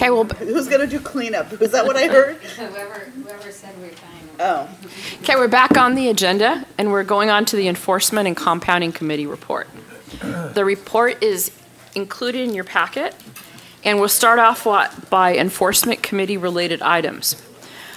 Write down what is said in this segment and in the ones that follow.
Okay, well, who's going to do cleanup? Is that what I heard? Whoever said we're fine. Oh. okay, we're back on the agenda, and we're going on to the Enforcement and Compounding Committee report. The report is included in your packet, and we'll start off by Enforcement Committee related items.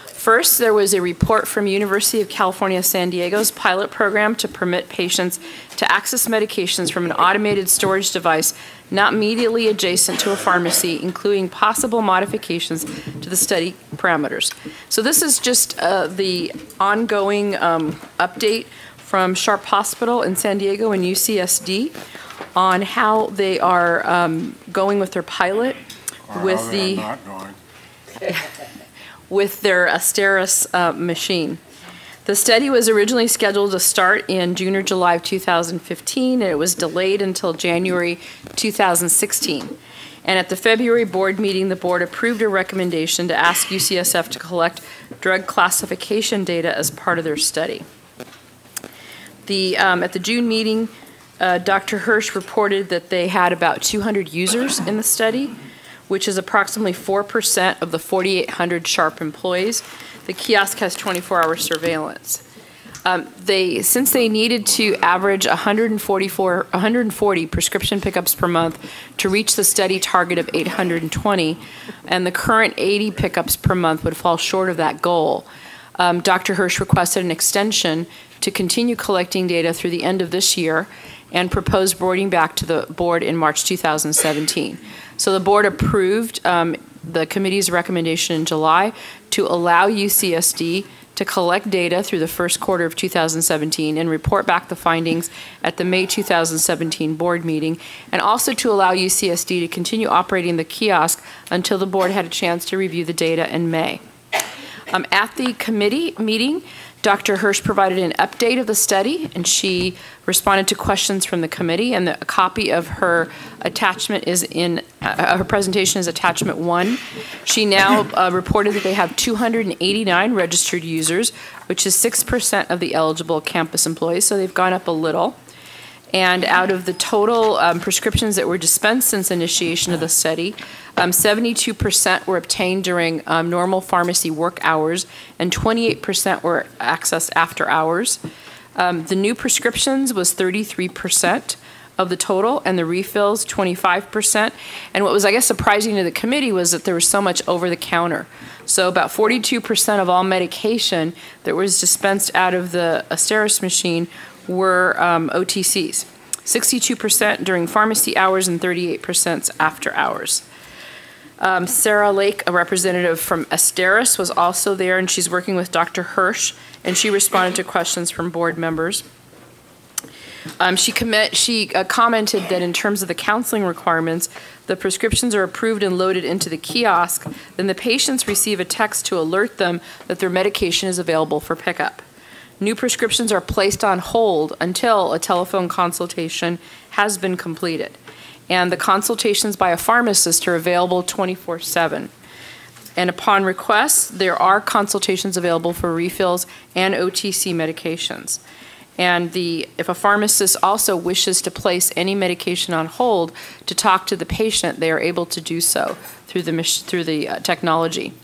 First, there was a report from University of California, San Diego's pilot program to permit patients to access medications from an automated storage device not immediately adjacent to a pharmacy, including possible modifications to the study parameters. So this is just the ongoing update from Sharp Hospital in San Diego and UCSD on how they are going with their pilot with the not going. with their Asteris machine. The study was originally scheduled to start in June or July of 2015, and it was delayed until January 2016. And at the February board meeting, the board approved a recommendation to ask UCSF to collect drug classification data as part of their study. At the June meeting, Dr. Hirsch reported that they had about 200 users in the study, which is approximately 4% of the 4,800 Sharp employees. The kiosk has 24-hour surveillance. Since they needed to average 140 prescription pickups per month to reach the study target of 820, and the current 80 pickups per month would fall short of that goal, Dr. Hirsch requested an extension to continue collecting data through the end of this year and proposed boarding back to the board in March 2017. So the board approved the committee's recommendation in July to allow UCSD to collect data through the first quarter of 2017 and report back the findings at the May 2017 board meeting, and also to allow UCSD to continue operating the kiosk until the board had a chance to review the data in May. At the committee meeting, Dr. Hirsch provided an update of the study, and she responded to questions from the committee, and a copy of her attachment is in, her presentation is attachment 1. She now reported that they have 289 registered users, which is 6% of the eligible campus employees, so they've gone up a little. And out of the total prescriptions that were dispensed since initiation of the study, 72% were obtained during normal pharmacy work hours, and 28% were accessed after hours. The new prescriptions was 33% of the total, and the refills 25%. And what was, I guess, surprising to the committee was that there was so much over the counter. So about 42% of all medication that was dispensed out of the Asteris machine were OTCs, 62% during pharmacy hours and 38% after hours. Sarah Lake, a representative from Asteris, was also there, and she's working with Dr. Hirsch, and she responded to questions from board members. She commented that in terms of the counseling requirements, the prescriptions are approved and loaded into the kiosk, then the patients receive a text to alert them that their medication is available for pickup. New prescriptions are placed on hold until a telephone consultation has been completed. And the consultations by a pharmacist are available 24/7. And upon request, there are consultations available for refills and OTC medications. And if a pharmacist also wishes to place any medication on hold to talk to the patient, they are able to do so through the technology.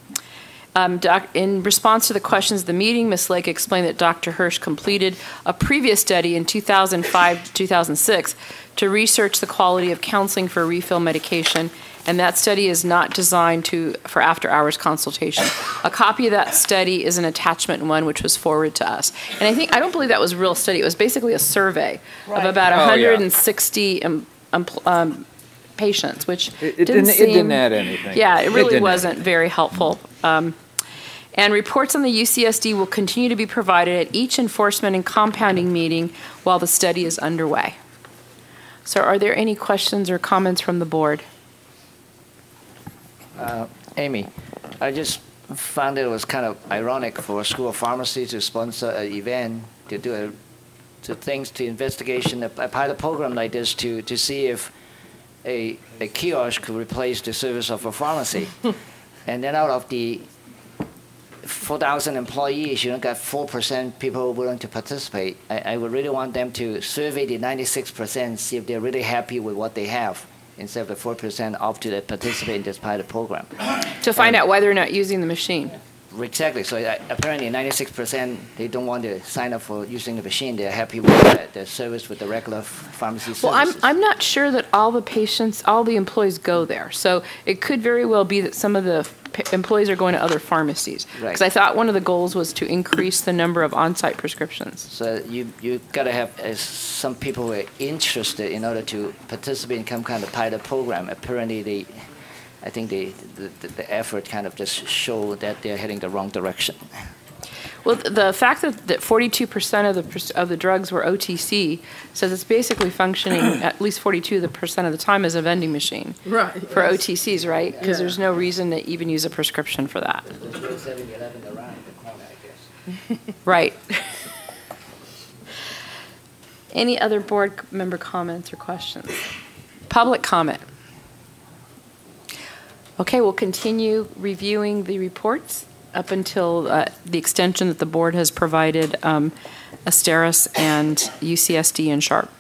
In response to the questions of the meeting, Ms. Lake explained that Dr. Hirsch completed a previous study in 2005 to 2006 to research the quality of counseling for refill medication, and that study is not designed for after-hours consultation. A copy of that study is an attachment 1, which was forwarded to us. And I don't believe that was a real study. It was basically a survey of about 160 patients, which it didn't add anything. Yeah, it really wasn't very helpful. And reports on the UCSD will continue to be provided at each enforcement and compounding meeting while the study is underway. So are there any questions or comments from the board? Amy, I just found it was kind of ironic for a school of pharmacy to sponsor an event to do investigation, a pilot program like this to see if a kiosk could replace the service of a pharmacy. And then out of the 4,000 employees, you don't got 4% people willing to participate. I would really want them to survey the 96%, see if they're really happy with what they have. instead of the 4% opt to participate in this pilot program. To find out why they're not using the machine. Exactly. So apparently 96% they don't want to sign up for using the machine. They're happy with the service with the regular pharmacy services. Well, I'm not sure that all the employees go there. So it could very well be that some of the employees are going to other pharmacies. Right. Because I thought one of the goals was to increase the number of on-site prescriptions. So you got to have some people who are interested in order to participate in some kind of pilot program. Apparently I think the effort kind of just show that they're heading the wrong direction. Well, the fact that 42% of the drugs were OTC says it's basically functioning at least 42% of the time as a vending machine for OTCs, right? Because there's no reason to even use a prescription for that. There's no 7-Eleven around the corner, I guess. Right. Any other board member comments or questions? Public comment. Okay, we'll continue reviewing the reports up until the extension that the board has provided Asteris and UCSD and Sharp.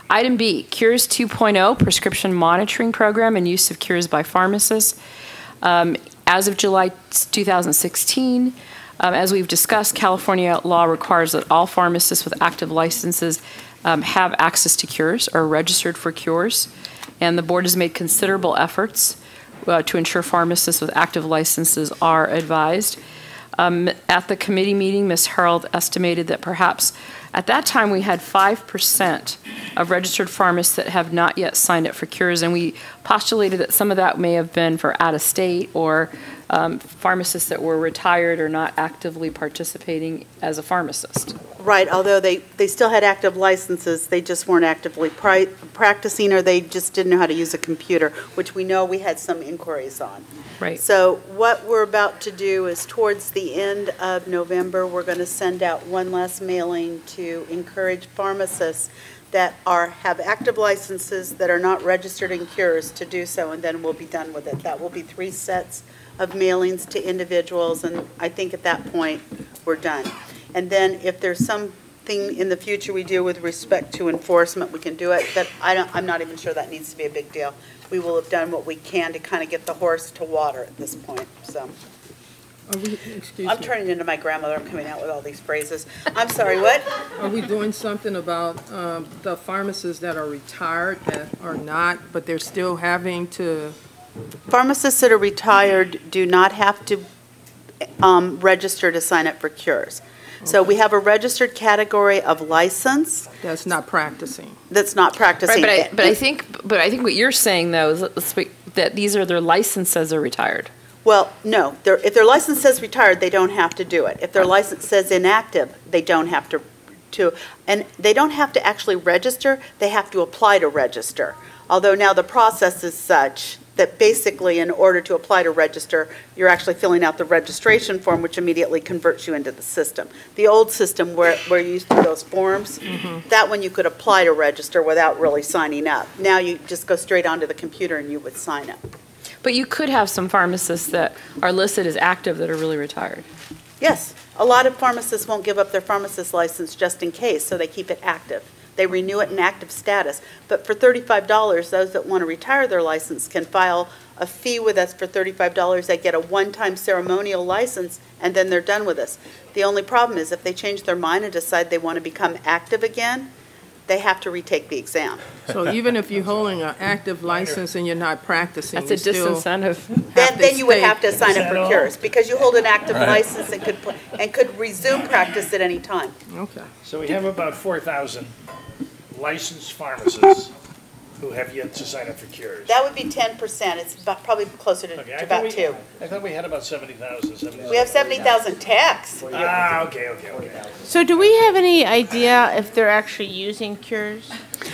Item B, Cures 2.0 prescription monitoring program and use of cures by pharmacists. As of July 2016, as we've discussed, California law requires that all pharmacists with active licenses have access to cures or registered for cures. And the board has made considerable efforts to ensure pharmacists with active licenses are advised. At the committee meeting, Ms. Harold estimated that perhaps at that time we had 5% of registered pharmacists that have not yet signed up for cures, and we postulated that some of that may have been for out-of-state or pharmacists that were retired or not actively participating as a pharmacist. Right, although they still had active licenses, they just weren't actively practicing, or they just didn't know how to use a computer, which we know we had some inquiries on. Right. So what we're about to do is towards the end of November, we're going to send out one last mailing to encourage pharmacists that have active licenses that are not registered in cures to do so, and then we'll be done with it. That will be 3 sets of mailings to individuals, and I think at that point we're done. And then if there's something in the future we do with respect to enforcement, we can do it. But I'm not even sure that needs to be a big deal. We will have done what we can to kind of get the horse to water at this point. So I'm turning into my grandmother. I'm coming out with all these phrases. I'm sorry, what? Are we doing something about the pharmacists that are retired that are not, but they're still having to? Pharmacists that are retired do not have to register to sign up for cures. So we have a registered category of license. That's not practicing. That's not practicing. Right, but I think what you're saying though is that these are their license says they're retired. Well, no. If their license says retired, they don't have to do it. If their license says inactive, they don't have to, and they don't have to actually register. They have to apply to register. Although now the process is such that basically in order to apply to register, you're actually filling out the registration form, which immediately converts you into the system. The old system where you used to do those forms, that one you could apply to register without really signing up. Now you just go straight onto the computer and you would sign up. But you could have some pharmacists that are listed as active that are really retired. Yes. A lot of pharmacists won't give up their pharmacist license just in case, so they keep it active. They renew it in active status. But for $35, those that want to retire their license can file a fee with us for $35. They get a one-time ceremonial license, and then they're done with us. The only problem is if they change their mind and decide they want to become active again, they have to retake the exam. So even if you're holding an active license and you're not practicing, That's a disincentive. Then you would have to sign up for cures because you hold an active license and could resume practice at any time. Okay. So we have about 4,000 licensed pharmacists who have yet to sign up for cures. That would be 10%. It's probably closer to about 2. I thought we had about 70,000. We have 70,000 techs. Okay. So do we have any idea if they're actually using cures?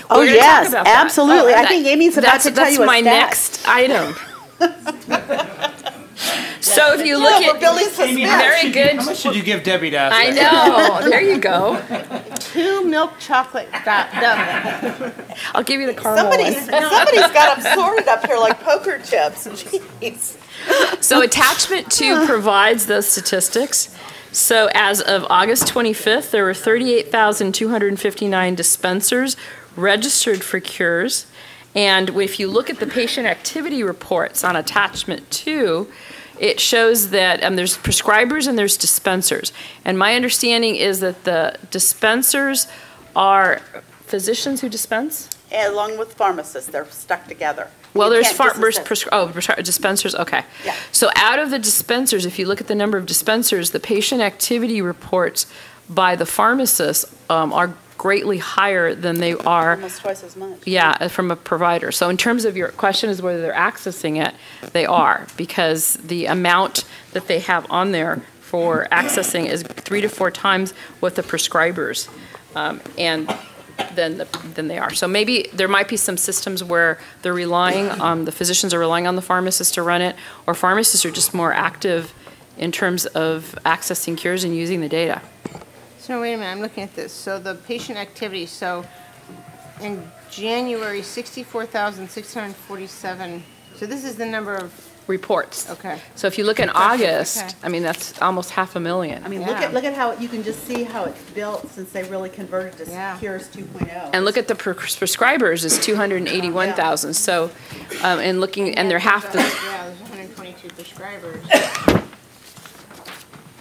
Oh, We're gonna yes, talk about that. absolutely. I think Amy's about to tell you a That's my stat. next item. So if you look we're building suspense. very good. How much should you give Debbie to ask I that? know. There you go. 2 milk chocolate donuts. I'll give you the caramel one. Somebody's got them sorted up here like poker chips. Jeez. So attachment 2 provides those statistics. So as of August 25th, there were 38,259 dispensers registered for cures, And if you look at the patient activity reports on attachment 2, it shows that there's prescribers and there's dispensers. And my understanding is that the dispensers are physicians who dispense? Along with pharmacists, they're stuck together. Well, You there's can't dispense. dispensers, okay. Yeah. So out of the dispensers, if you look at the number of dispensers, the patient activity reports by the pharmacists are greatly higher than they are. Almost twice as much. Yeah, from a provider. So in terms of your question is whether they're accessing it, they are, because the amount that they have on there for accessing is 3 to 4 times what the prescribers and then they are. So maybe there might be some systems where they're relying on, the physicians are relying on the pharmacists to run it, or pharmacists are just more active in terms of accessing cures and using the data. So wait a minute, I'm looking at this. So the patient activity, so in January, 64,647. So this is the number of, Reports. okay. So if you look in August, okay. I mean, that's almost 500,000. I mean, Yeah. look at how, you can just see how it's built since they really converted to Yeah. Cures 2.0. And look at the prescribers is 281,000. So, and looking, and they're half the, Yeah, there's 122 prescribers.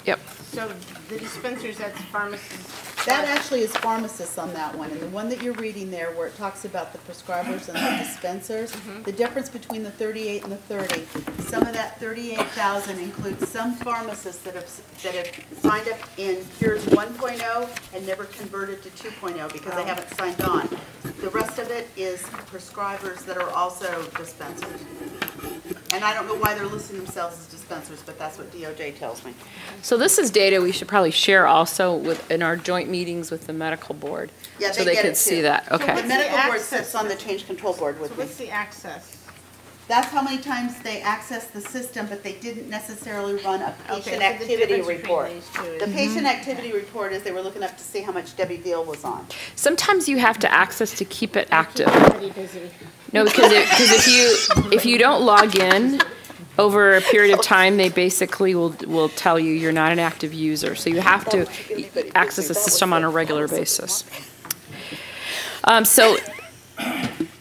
yep. So the dispensers, that's pharmacists. That actually is pharmacists on that one, and the one that you're reading there where it talks about the prescribers and the dispensers, the difference between the 38 and the 30, some of that 38,000 includes some pharmacists that have signed up in Cures 1.0 and never converted to 2.0 because they haven't signed on. The rest of it is prescribers that are also dispensers. And I don't know why they're listing themselves as dispensers, but that's what DOJ tells me. So this is data we should probably share also with, in our joint meetings with the medical board. Yeah, So they they get could it see too. that, The okay. medical board access sits on the change control board So with me. what's the access? That's how many times they access the system, but they didn't necessarily run a Okay, patient so the activity difference between report. these two is- The patient activity report is they were looking up to see how much Debbie Veal was on. Sometimes you have to access to keep it active. Pretty busy. No, because if you don't log in over a period of time, they basically will tell you you're not an active user. So you have to access the system on a regular basis. So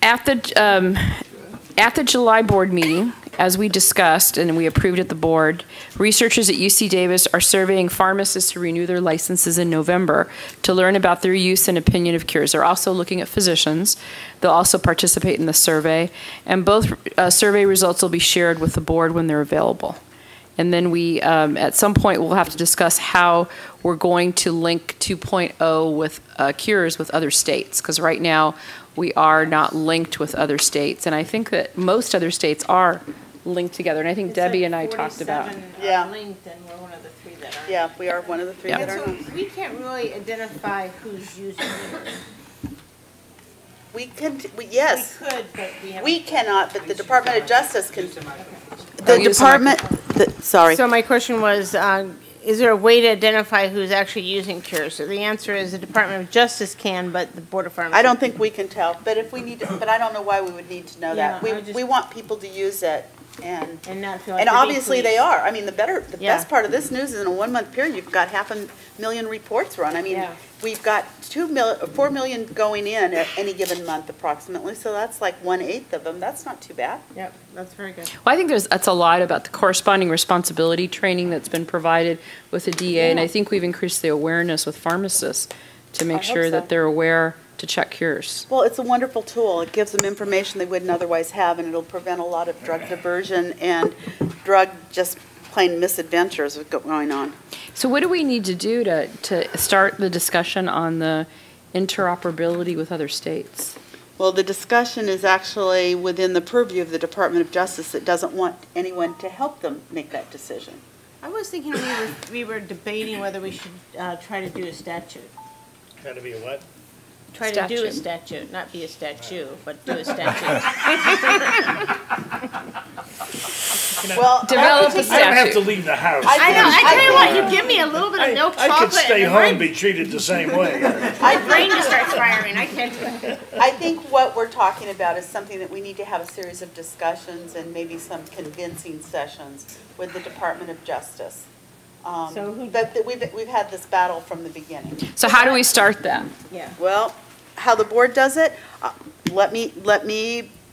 at the July board meeting, as we discussed and we approved at the board, researchers at UC Davis are surveying pharmacists who renew their licenses in November to learn about their use and opinion of cures. They're also looking at physicians. They'll also participate in the survey, and both survey results will be shared with the board when they're available. And then we, at some point, we'll have to discuss how we're going to link 2.0 with cures with other states, because right now we are not linked with other states. And I think that most other states are linked together. And I think Debbie and I talked about. 47 Yeah. are linked, and we're one of the 3 that are. Yeah, we are one of the 3 Yeah. that are So not. we can't really identify who's using it. We can, yes, We could, but we haven't. we cannot, but the Department of Justice can. Oh, The use the department, sorry. So my question was, is there a way to identify who's actually using cures? So the answer is the Department of Justice can, but the Board of Pharmacy. I don't think we can tell, but if we need to, but I don't know why we would need to know that. Yeah, I just- We want people to use it and. And not feel like And they're being obviously they policed. are. I mean, the Yeah. best part of this news is in a 1-month period, you've got 500,000 reports run. I mean, Yeah. we've got 4 million going in at any given month approximately, so that's like 1/8 of them. That's not too bad. Yep, that's very good. Well, I think that's a lot about the corresponding responsibility training that's been provided with the DA, and I think we've increased the awareness with pharmacists to make I hope sure so. that they're aware to check cures. Well, it's a wonderful tool. It gives them information they wouldn't otherwise have, and it'll prevent a lot of drug diversion and drug just plain misadventures going on. So what do we need to do to start the discussion on the interoperability with other states? Well, the discussion is actually within the purview of the Department of Justice that doesn't want anyone to help them make that decision. I was thinking we were debating whether we should try to do a statute. Gotta be a what? Try to do a Statute. statute, not be a statue, but do a statute. Well, Develop a I don't have to statute. leave the house. I know, I tell you what, you give me a little bit of milk I chocolate. could stay and home my and be treated the same way. brain just starts firing, I can't do it. I think what we're talking about is something that we need to have a series of discussions and maybe some convincing sessions with the Department of Justice. So who- But we've had this battle from the beginning. So how do we start that? Yeah. Well, how the board does it, let me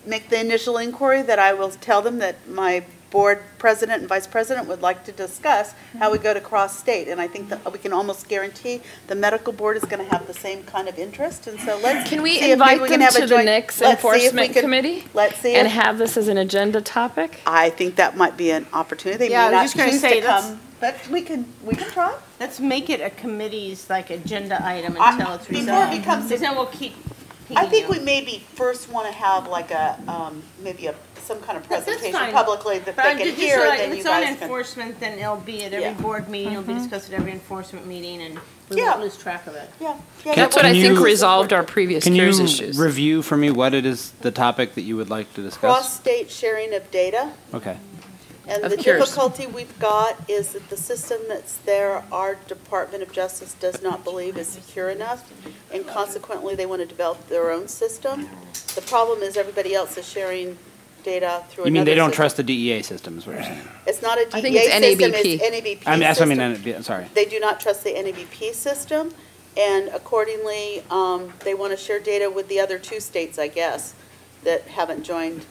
make the initial inquiry, that I will tell them that my board president and vice president would like to discuss how we go to cross-state. And I think that we can almost guarantee the medical board is going to have the same kind of interest. And so let's Can we see if maybe invite we them can have a to the joint- NICS let's see if we Enforcement can- Committee? Let's see And if, have this as an agenda topic? I think that might be an opportunity. They Yeah, I may was not just gonna choose say, to let's- come, but we can try. Let's make it a committee's like agenda item I- until it's before it resolved. becomes- Because then we'll keep I think we pinging you. maybe first want to have like a, maybe some kind of That's presentation fine. publicly that But they I'm can just hear, like, and then if you it's on guys can. enforcement, then it'll be at every Yeah. board meeting, it'll be discussed at every enforcement meeting, and we Yeah. won't lose track of it. Yeah. That's what I think you- resolved our previous Can you CARES issues. review for me what it is, the topic that you would like to discuss? Cross-state sharing of data. Okay. And Of the cures. difficulty we've got is that the system that's there, our Department of Justice does not believe is secure enough, and consequently, they want to develop their own system. The problem is everybody else is sharing data through another You mean they don't system. trust the DEA system, is what you're saying? It's not a I DEA think it's system, NABP. it's NABP I mean, that's what I system. mean, sorry. They do not trust the NABP system, and accordingly, they want to share data with the other two states, I guess, that haven't joined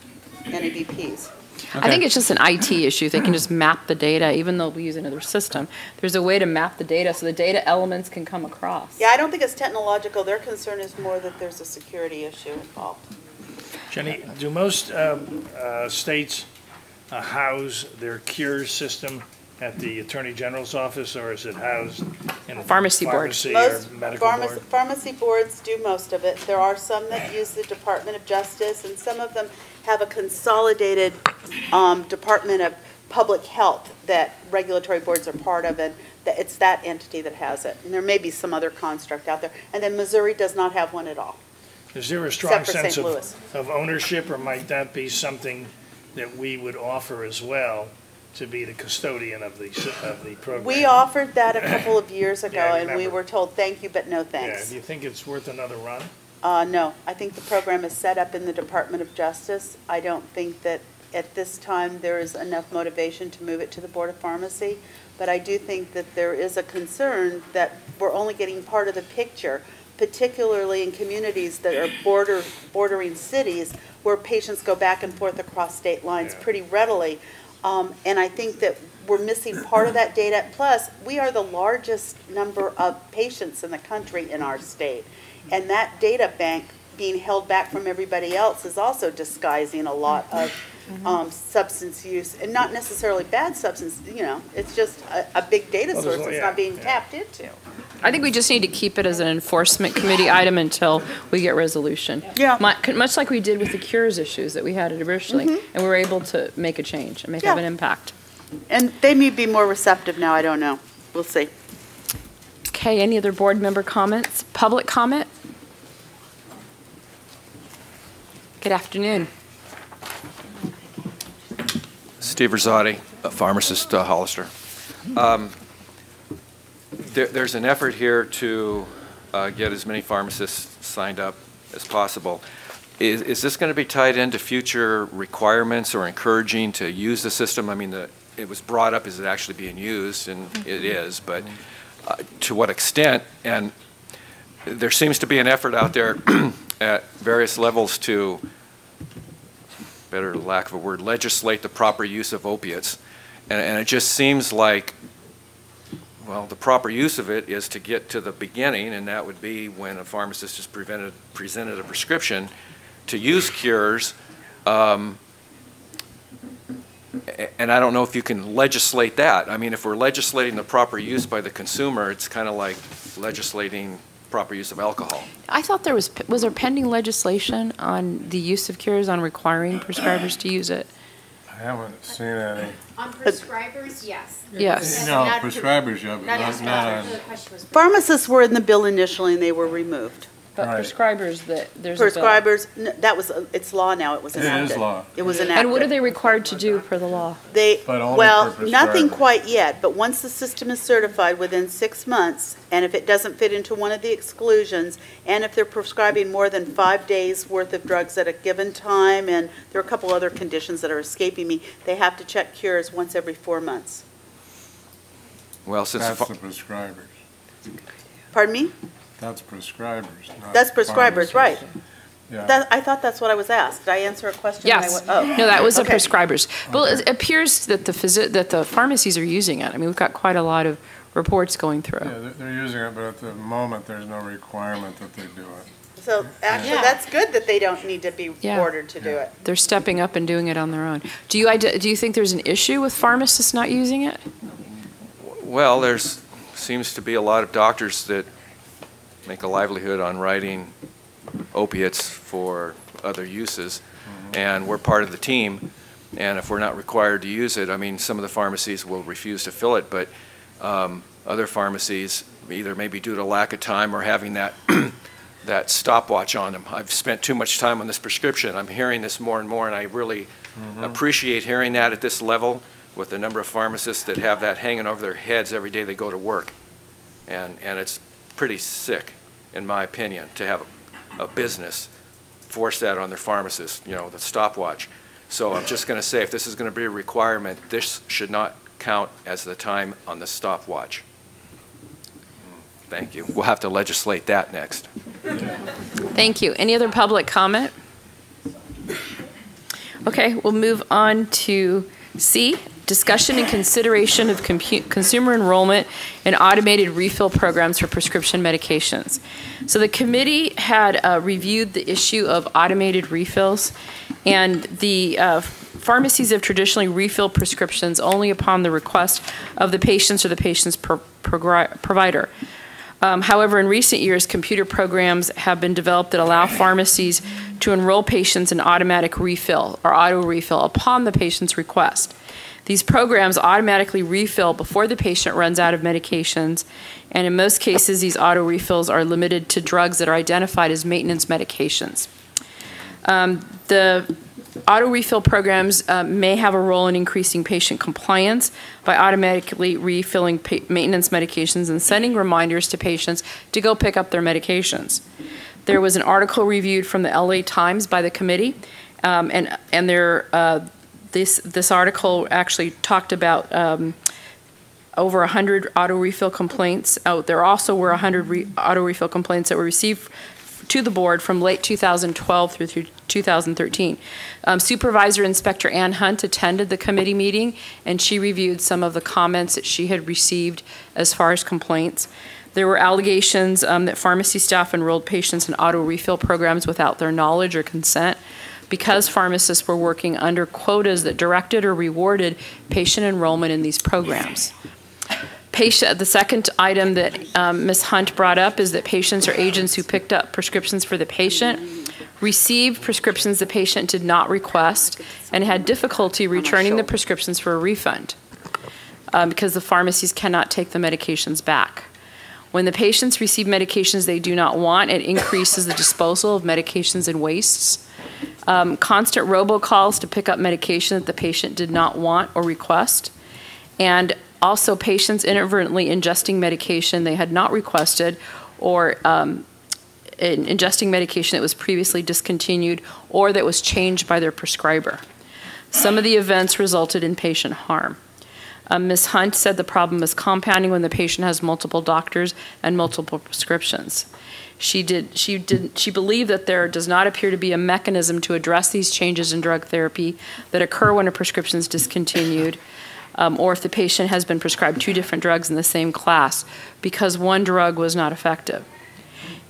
NABPs. I think it's just an IT issue. They can just map the data, even though we use another system. There's a way to map the data so the data elements can come across. Yeah, I don't think it's technological. Their concern is more that there's a security issue involved. Jenny, do most states house their cures system at the Attorney General's office, or is it housed in a Pharmacy board. pharmacy or Most medical board? pharmacy boards do most of it. There are some that use the Department of Justice, and some of them have a consolidated Department of Public Health that regulatory boards are part of, and it's that entity that has it. And there may be some other construct out there. And then Missouri does not have one at all. Is there a strong Except for sense St. Louis. of ownership, or might that be something that we would offer as well, to be the custodian of the program? We offered that a couple of years ago, Yeah, I and we remember. were told, thank you, but no Yeah, thanks. do you think it's worth another run? No, I think the program is set up in the Department of Justice. I don't think that at this time there is enough motivation to move it to the Board of Pharmacy, but I do think that there is a concern that we're only getting part of the picture, particularly in communities that are bordering cities where patients go back and forth across state lines Yeah. pretty readily. And I think that we're missing part of that data. Plus, we are the largest number of patients in the country in our state. And that data bank being held back from everybody else is also disguising a lot of substance use, and not necessarily bad substance, it's just a big data Well, source there's- that's yeah, not being yeah. tapped into. I think we just need to keep it as an enforcement committee item until we get resolution. Yeah. Much like we did with the cures issues that we had originally, and we were able to make a change and have an Yeah. impact. And they may be more receptive now, I don't know. We'll see. Okay, any other board member comments? Public comment? Good afternoon. Steve Rosati, a pharmacist, Hollister. There's an effort here to get as many pharmacists signed up as possible. Is this going to be tied into future requirements or encouraging to use the system? I mean, it was brought up, is it actually being used? And it is, but to what extent? And there seems to be an effort out there at various levels to, better lack of a word, legislate the proper use of opiates. And it just seems like, well, the proper use of it is to get to the beginning, and that would be when a pharmacist is presented a prescription to use cures. And I don't know if you can legislate that. I mean, if we're legislating the proper use by the consumer, it's kind of like legislating proper use of alcohol. I thought there was there pending legislation on the use of cures on requiring prescribers to use it? I haven't seen any. On prescribers, yes. Yes. No, Not prescribers, yeah, but not not on. The question was. Pharmacists were in the bill initially, and they were removed. But Right. prescribers, there's a bill. Prescribers, it's law now, it was It is enacted. law. It was enacted. And what are they required to do per the law? But only Well, for nothing prescribers. quite yet, but once the system is certified within 6 months, and if it doesn't fit into one of the exclusions, and if they're prescribing more than 5 days' worth of drugs at a given time, and there are a couple other conditions that are escaping me, they have to check cures once every 4 months. Well, since That's the prescribers. Pardon me? That's prescribers, not That's prescribers, right. pharmacists. Yeah. I thought that's what I was asked. Did I answer a question? Yes. Oh. No, that was the Okay. prescribers. Well, it appears that the pharmacies are using it. I mean, we've got quite a lot of reports going through. Yeah, they're using it, but at the moment, there's no requirement that they do it. So actually, that's good that they don't need to be Yeah. ordered to do it. They're stepping up and doing it on their own. Do you think there's an issue with pharmacists not using it? Well, there's, seems to be a lot of doctors that make a livelihood on writing opiates for other uses, and we're part of the team, and if we're not required to use it, I mean, some of the pharmacies will refuse to fill it, but other pharmacies, either maybe due to lack of time or having that that stopwatch on them. I've spent too much time on this prescription. I'm hearing this more and more, and I really appreciate hearing that at this level with the number of pharmacists that have that hanging over their heads every day they go to work. And it's pretty sick, in my opinion, to have a business force that on their pharmacists, you know, the stopwatch. So I'm just going to say, if this is going to be a requirement, this should not count as the time on the stopwatch. Thank you. We'll have to legislate that next. Thank you. Any other public comment? Okay, we'll move on to C, discussion and consideration of consumer enrollment in automated refill programs for prescription medications. So the committee had reviewed the issue of automated refills, and the pharmacies have traditionally refilled prescriptions only upon the request of the patients or the patient's provider. However, in recent years, computer programs have been developed that allow pharmacies to enroll patients in automatic refill or auto refill upon the patient's request. These programs automatically refill before the patient runs out of medications, and in most cases, these auto refills are limited to drugs that are identified as maintenance medications. The auto refill programs may have a role in increasing patient compliance by automatically refilling maintenance medications and sending reminders to patients to go pick up their medications. There was an article reviewed from the LA Times by the committee, and this article actually talked about over 100 auto refill complaints. There also were 100 auto refill complaints that were received to the board from late 2012 through 2013. Supervisor Inspector Ann Hunt attended the committee meeting, and she reviewed some of the comments that she had received as far as complaints. There were allegations that pharmacy staff enrolled patients in auto refill programs without their knowledge or consent because pharmacists were working under quotas that directed or rewarded patient enrollment in these programs. The second item that Ms. Hunt brought up is that patients or agents who picked up prescriptions for the patient received prescriptions the patient did not request and had difficulty returning the prescriptions for a refund because the pharmacies cannot take the medications back. When the patients receive medications they do not want, it increases the disposal of medications and wastes. Constant robocalls to pick up medication that the patient did not want or request, and also patients inadvertently ingesting medication they had not requested or ingesting medication that was previously discontinued or that was changed by their prescriber. Some of the events resulted in patient harm. Ms. Hunt said the problem is compounding when the patient has multiple doctors and multiple prescriptions. She believed that there does not appear to be a mechanism to address these changes in drug therapy that occur when a prescription is discontinued, or if the patient has been prescribed 2 different drugs in the same class because one drug was not effective.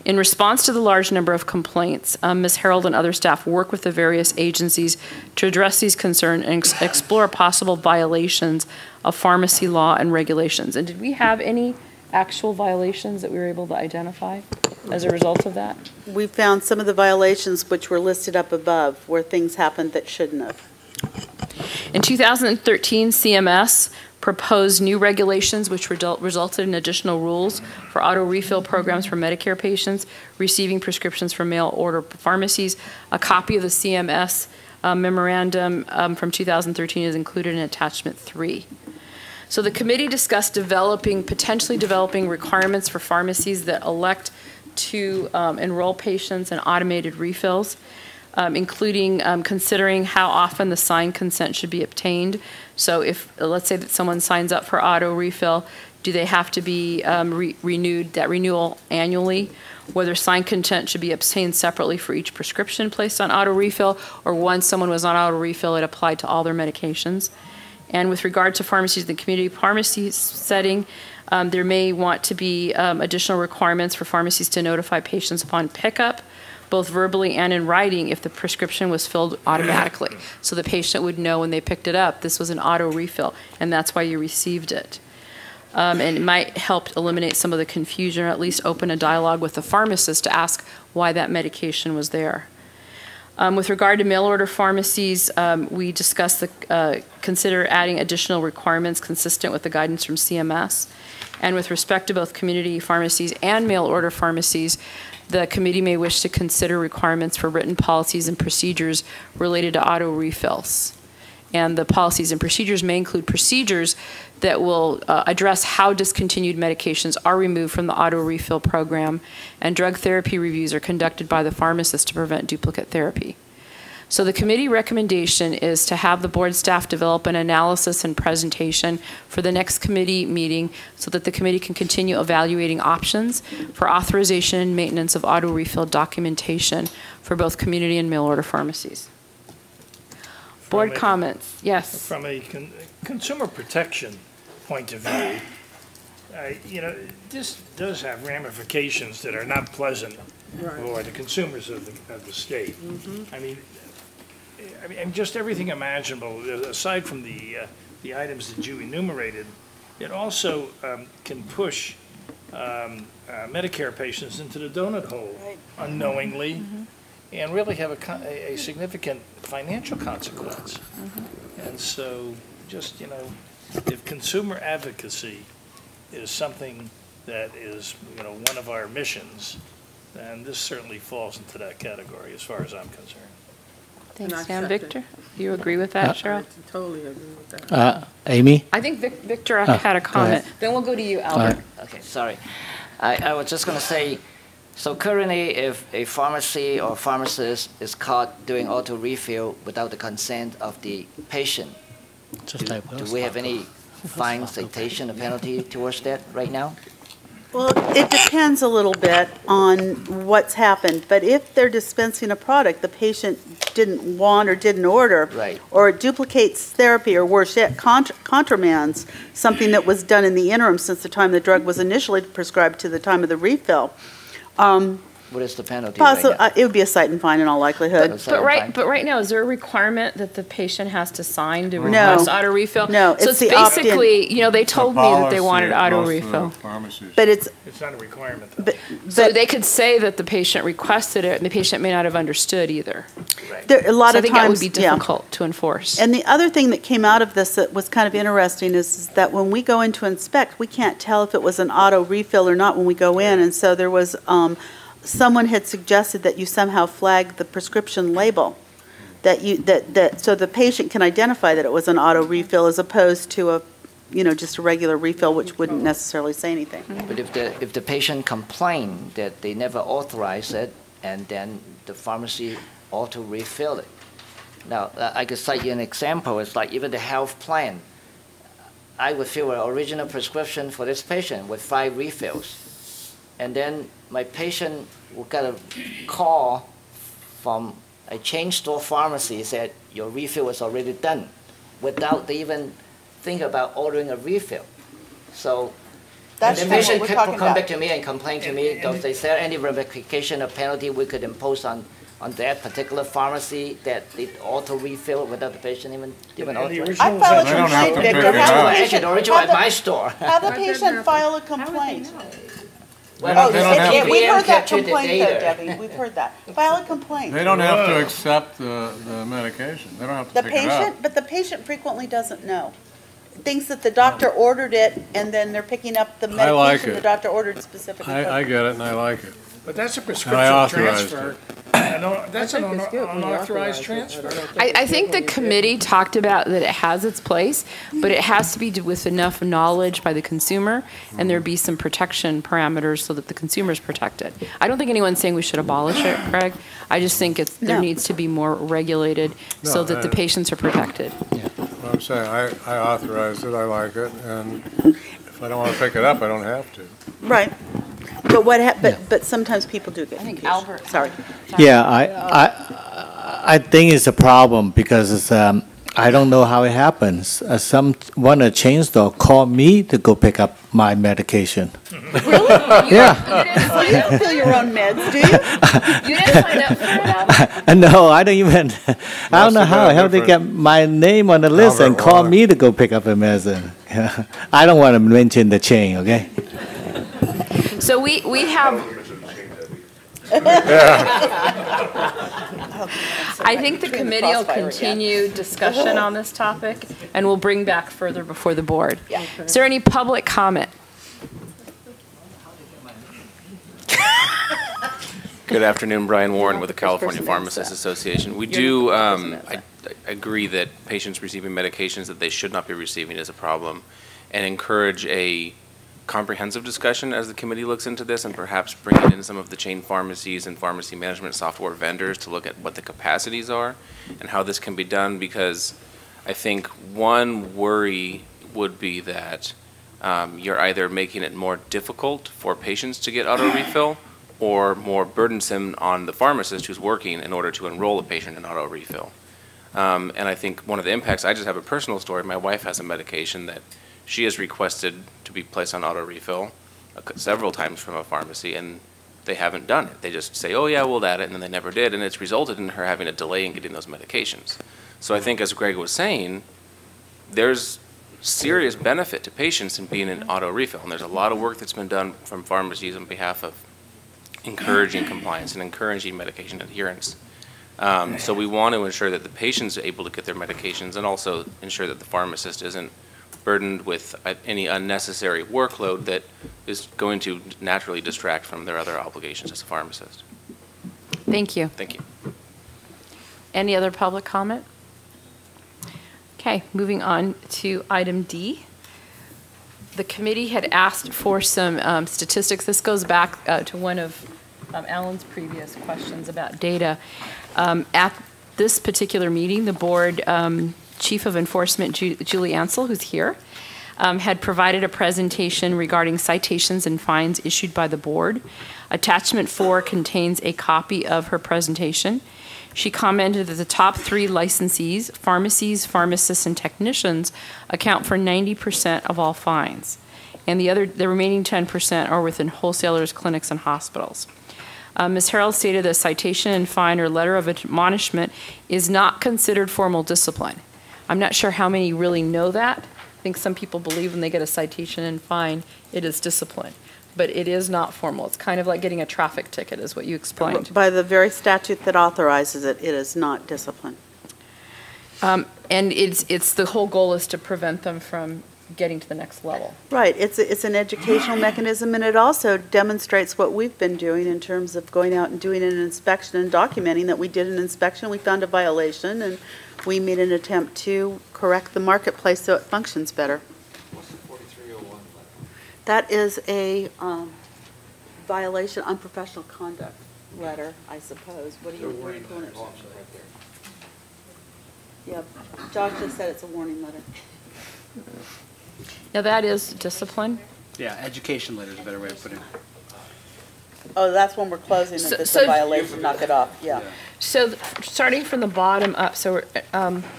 In response to the large number of complaints, Ms. Harold and other staff work with the various agencies to address these concerns and explore possible violations of pharmacy law and regulations. And did we have any actual violations that we were able to identify as a result of that? We found some of the violations which were listed up above where things happened that shouldn't have. In 2013, CMS proposed new regulations which resulted in additional rules for auto refill programs for Medicare patients receiving prescriptions from mail order pharmacies. A copy of the CMS memorandum from 2013 is included in attachment 3. So the committee discussed potentially developing requirements for pharmacies that elect to enroll patients in automated refills, including considering how often the signed consent should be obtained. So if, let's say that someone signs up for auto refill, Do they have to be renewed, that renewal annually? Whether signed content should be obtained separately for each prescription placed on auto refill, or once someone was on auto refill, it applied to all their medications. And with regard to pharmacies in the community pharmacy setting, there may want to be additional requirements for pharmacies to notify patients upon pickup, both verbally and in writing, if the prescription was filled automatically. So the patient would know when they picked it up, this was an auto refill, and that's why you received it. And it might help eliminate some of the confusion, or at least open a dialogue with the pharmacist to ask why that medication was there. With regard to mail order pharmacies, we discussed consider adding additional requirements consistent with the guidance from CMS. And with respect to both community pharmacies and mail order pharmacies, the committee may wish to consider requirements for written policies and procedures related to auto refills. And the policies and procedures may include procedures that will address how discontinued medications are removed from the auto refill program, and drug therapy reviews are conducted by the pharmacist to prevent duplicate therapy. So the committee recommendation is to have the board staff develop an analysis and presentation for the next committee meeting so that the committee can continue evaluating options for authorization and maintenance of auto refill documentation for both community and mail order pharmacies. Board comments, yes. From a consumer protection point of view, this does have ramifications that are not pleasant for the consumers of the state. I mean, just everything imaginable, aside from the items that you enumerated, it also can push Medicare patients into the donut hole unknowingly, and really have a significant financial consequence. And so just, if consumer advocacy is something that is, one of our missions, then this certainly falls into that category as far as I'm concerned. Thanks, Sam. Victor, do you agree with that, Cheryl? I totally agree with that. Amy? I think Victor had a comment. Then we'll go to you, Albert. Okay, sorry. I was just going to say, so currently, if a pharmacy or pharmacist is caught doing auto refill without the consent of the patient, do we have any fine, citation, or penalty towards that right now? Well, it depends a little bit on what's happened, but if they're dispensing a product the patient didn't want or didn't order, or it duplicates therapy, or worse yet, contramands something that was done in the interim since the time the drug was initially prescribed to the time of the refill, what is the penalty? It would be a cite and fine in all likelihood. But right now, is there a requirement that the patient has to sign to request auto refill? No, so it's basically, they told me that they wanted auto refill. But it's not a requirement. So they could say that the patient requested it, and the patient may not have understood either. A lot of I think times, that would be difficult to enforce. And the other thing that came out of this that was kind of interesting is that when we go in to inspect, we can't tell if it was an auto refill or not when we go in, and so there was someone had suggested that you somehow flag the prescription label, so the patient can identify that it was an auto refill as opposed to a, just a regular refill, which wouldn't necessarily say anything. But if the patient complained that they never authorized it, and then the pharmacy auto refill it. Now, I could cite you an example. It's like even the health plan. I would fill an original prescription for this patient with 5 refills. And then my patient will get a call from a chain store pharmacy said your refill is already done, without they even think about ordering a refill. So the patient come back to me and complain to me, is there any ramification or penalty we could impose on that particular pharmacy that they auto refill without the patient even authorize? I filed a complaint, Victor. Actually, the original at my store. Have the patient file a complaint. Well, we've heard that complaint though, Debbie. We've heard that. File a complaint. They don't have to accept the medication. They don't have to pick it up. But the patient frequently doesn't know. Thinks that the doctor ordered it, and then they're picking up the medication the doctor ordered specifically. I get it, and I like it. But that's a prescription transfer. That's an unauthorized transfer. I think the committee talked about that it has its place, but it has to be with enough knowledge by the consumer, and there be some protection parameters so that the consumer is protected. I don't think anyone's saying we should abolish it, Craig. I just think there needs to be more regulated so that the patients are protected. I'm saying I authorized it, I like it, and If I don't want to pick it up, I don't have to. Right. But but sometimes people do get confused. Albert- Sorry. Yeah, I think it's a problem because it's, I don't know how it happens. One of the chain store called me to go pick up my medication. Yeah. You don't fill your own meds, do you? You didn't sign up for it? No, I don't even, I don't know how they get my name on the list and call me to go pick up a medicine. I don't want to mention the chain, okay? So we have, I think the committee will continue discussion on this topic, and we'll bring back further before the board. Is there any public comment? Good afternoon, Brian Warren with the California Pharmacists Association. We do, I agree that patients receiving medications that they should not be receiving is a problem, and encourage a comprehensive discussion as the committee looks into this, and perhaps bringing in some of the chain pharmacies and pharmacy management software vendors to look at what the capacities are and how this can be done, because I think one worry would be that you're either making it more difficult for patients to get auto refill or more burdensome on the pharmacist who's working in order to enroll a patient in auto refill. And I think one of the impacts, I just have a personal story. My wife has a medication that she has requested to be placed on auto refill several times from a pharmacy, and they haven't done it. They just say, oh yeah, we'll add it, and then they never did, and it's resulted in her having a delay in getting those medications. So I think, as Greg was saying, there's serious benefit to patients in being in auto refill, and there's a lot of work that's been done from pharmacies on behalf of encouraging compliance and encouraging medication adherence. So we want to ensure that the patients are able to get their medications, and also ensure that the pharmacist isn't burdened with any unnecessary workload that is going to naturally distract from their other obligations as a pharmacist. Thank you. Thank you. Any other public comment? Okay, moving on to item D. The committee had asked for some statistics. This goes back to one of Alan's previous questions about data. At this particular meeting, the board Chief of Enforcement, Julie Ansell, who's here, had provided a presentation regarding citations and fines issued by the board. Attachment 4 contains a copy of her presentation. She commented that the top 3 licensees, pharmacies, pharmacists, and technicians, account for 90% of all fines. And the remaining 10% are within wholesalers, clinics, and hospitals. Ms. Harrell stated that citation and fine or letter of admonishment is not considered formal discipline. I'm not sure how many really know that. I think some people believe when they get a citation and fine, it is discipline. But it is not formal. It's kind of like getting a traffic ticket, is what you explained. By the very statute that authorizes it, it is not discipline. And it's the whole goal is to prevent them from getting to the next level. Right. It's an educational mechanism, and it also demonstrates what we've been doing in terms of going out and doing an inspection and documenting that we did an inspection, we found a violation, and we made an attempt to correct the marketplace so it functions better. What's the 4301 letter? That is a violation, unprofessional conduct letter, I suppose. What are you pulling it? Yeah, Josh just said it's a warning letter. Now that is discipline. Yeah, education letter is a better way to put it. Oh, that's when we're closing, if it's a violation, knock it off, yeah. So starting from the bottom up, so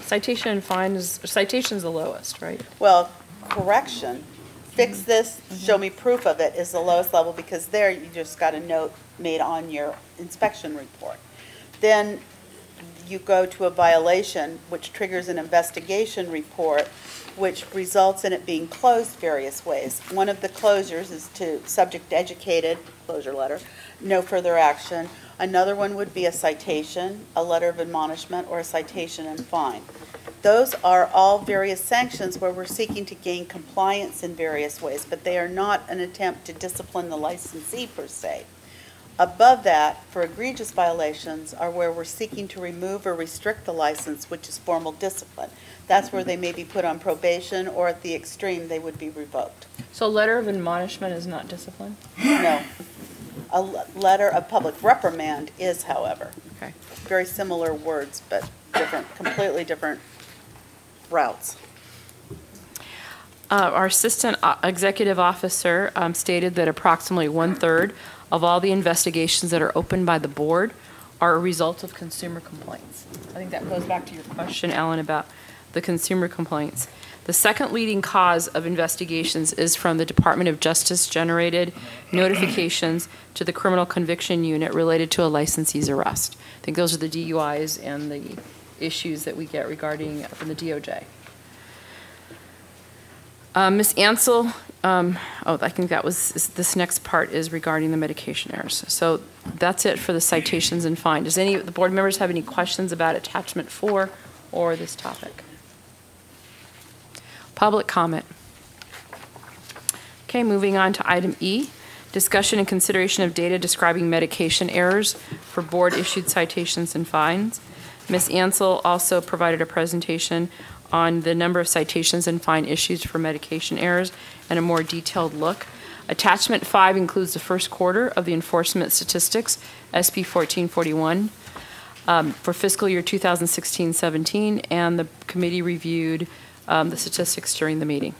citation and fine is, citation's the lowest, right? Well, correction, fix this, show me proof of it is the lowest level, because there you just got a note made on your inspection report. Then you go to a violation, which triggers an investigation report, which results in it being closed various ways. One of the closures is to subject educated, closure letter, no further action. Another one would be a citation, a letter of admonishment, or a citation and fine. Those are all various sanctions where we're seeking to gain compliance in various ways, but they are not an attempt to discipline the licensee per se. Above that, for egregious violations, are where we're seeking to remove or restrict the license, which is formal discipline. That's where they may be put on probation, or at the extreme, they would be revoked. So a letter of admonishment is not discipline? No. A letter of public reprimand is, however. Okay. Very similar words, but different, completely different routes. Our assistant executive officer stated that approximately 1/3 of all the investigations that are opened by the board are a result of consumer complaints. I think that goes back to your question, Ellen, about the consumer complaints. The second leading cause of investigations is from the Department of Justice generated notifications to the criminal conviction unit related to a licensee's arrest. I think those are the DUIs and the issues that we get regarding from the DOJ. Ms. Ansel, I think that was, this next part is regarding the medication errors. So that's it for the citations and fines. Does any of the board members have any questions about attachment 4 or this topic? Public comment. Okay, moving on to item E, discussion and consideration of data describing medication errors for board-issued citations and fines. Ms. Ansel also provided a presentation on the number of citations and fine issues for medication errors and a more detailed look. Attachment 5 includes the first quarter of the enforcement statistics, SB 1441, for fiscal year 2016-17, and the committee reviewed the statistics during the meeting.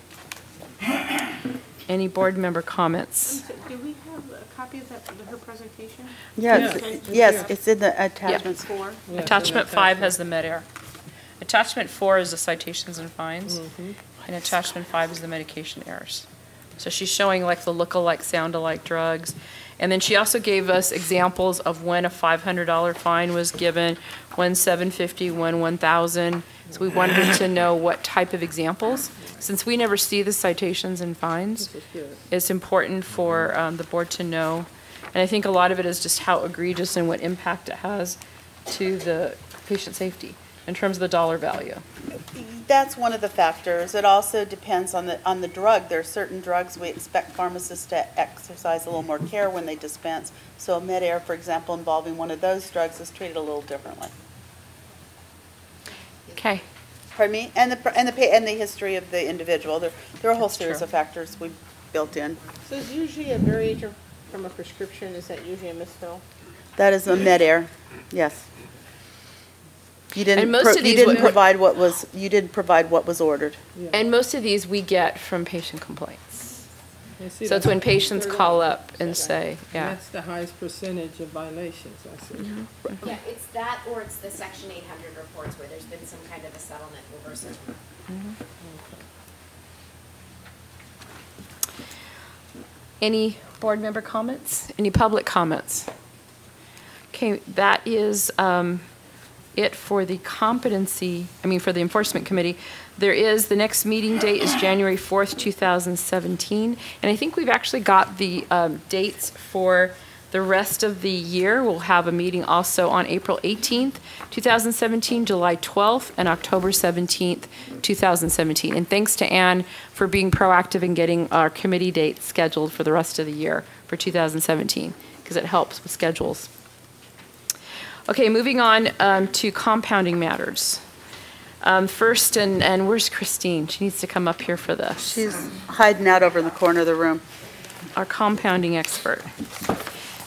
Any board member comments? Do we have a copy of her presentation? Yes, it's in the attachments. 4. Yeah, Attachment 5 has the med error. Attachment 4 is the citations and fines, and attachment 5 is the medication errors. So she's showing like the look-alike, sound-alike drugs. And then she also gave us examples of when a $500 fine was given, when $750, when $1,000. So we wanted to know what type of examples. Since we never see the citations and fines, it's important for the board to know. And I think a lot of it is just how egregious and what impact it has to the patient safety in terms of the dollar value. That's one of the factors. It also depends on the drug. There are certain drugs we expect pharmacists to exercise a little more care when they dispense. So a med-air, for example, involving one of those drugs is treated a little differently. Okay. Pardon me? And the history of the individual. There are a whole series of factors we built in. So is usually a variation from a prescription, is that usually a misfill? That is a med-air, yes. You didn't, And most of these provide what was ordered. And most of these we get from patient complaints. See, So it's when patients call up and say, yeah. That's the highest percentage of violations, I see. Yeah, it's that or it's the Section 800 reports where there's been some kind of a settlement reversal. Any board member comments? Any public comments? Okay, that is it for the for the enforcement committee. The next meeting date is January 4th, 2017. And I think we've actually got the dates for the rest of the year. We'll have a meeting also on April 18th, 2017, July 12th, and October 17th, 2017. And thanks to Anne for being proactive in getting our committee dates scheduled for the rest of the year for 2017, because it helps with schedules. Okay, moving on to compounding matters. First, and where's Christine? She needs to come up here for this. She's hiding out over in the corner of the room. Our compounding expert.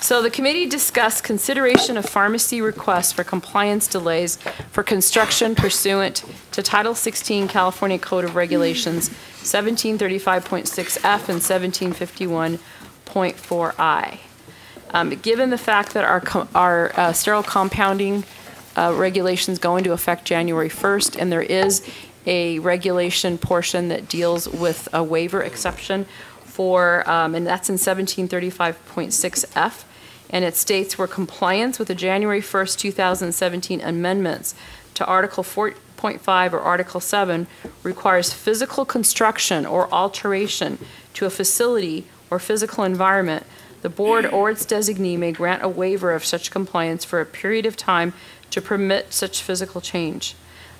So the committee discussed consideration of pharmacy requests for compliance delays for construction pursuant to Title 16 California Code of Regulations 1735.6F and 1751.4I. Given the fact that our sterile compounding regulations go into effect January 1st, and there is a regulation portion that deals with a waiver exception for, and that's in 1735.6F, and it states where compliance with the January 1st, 2017 amendments to Article 4.5 or Article 7 requires physical construction or alteration to a facility or physical environment, the board or its designee may grant a waiver of such compliance for a period of time to permit such physical change.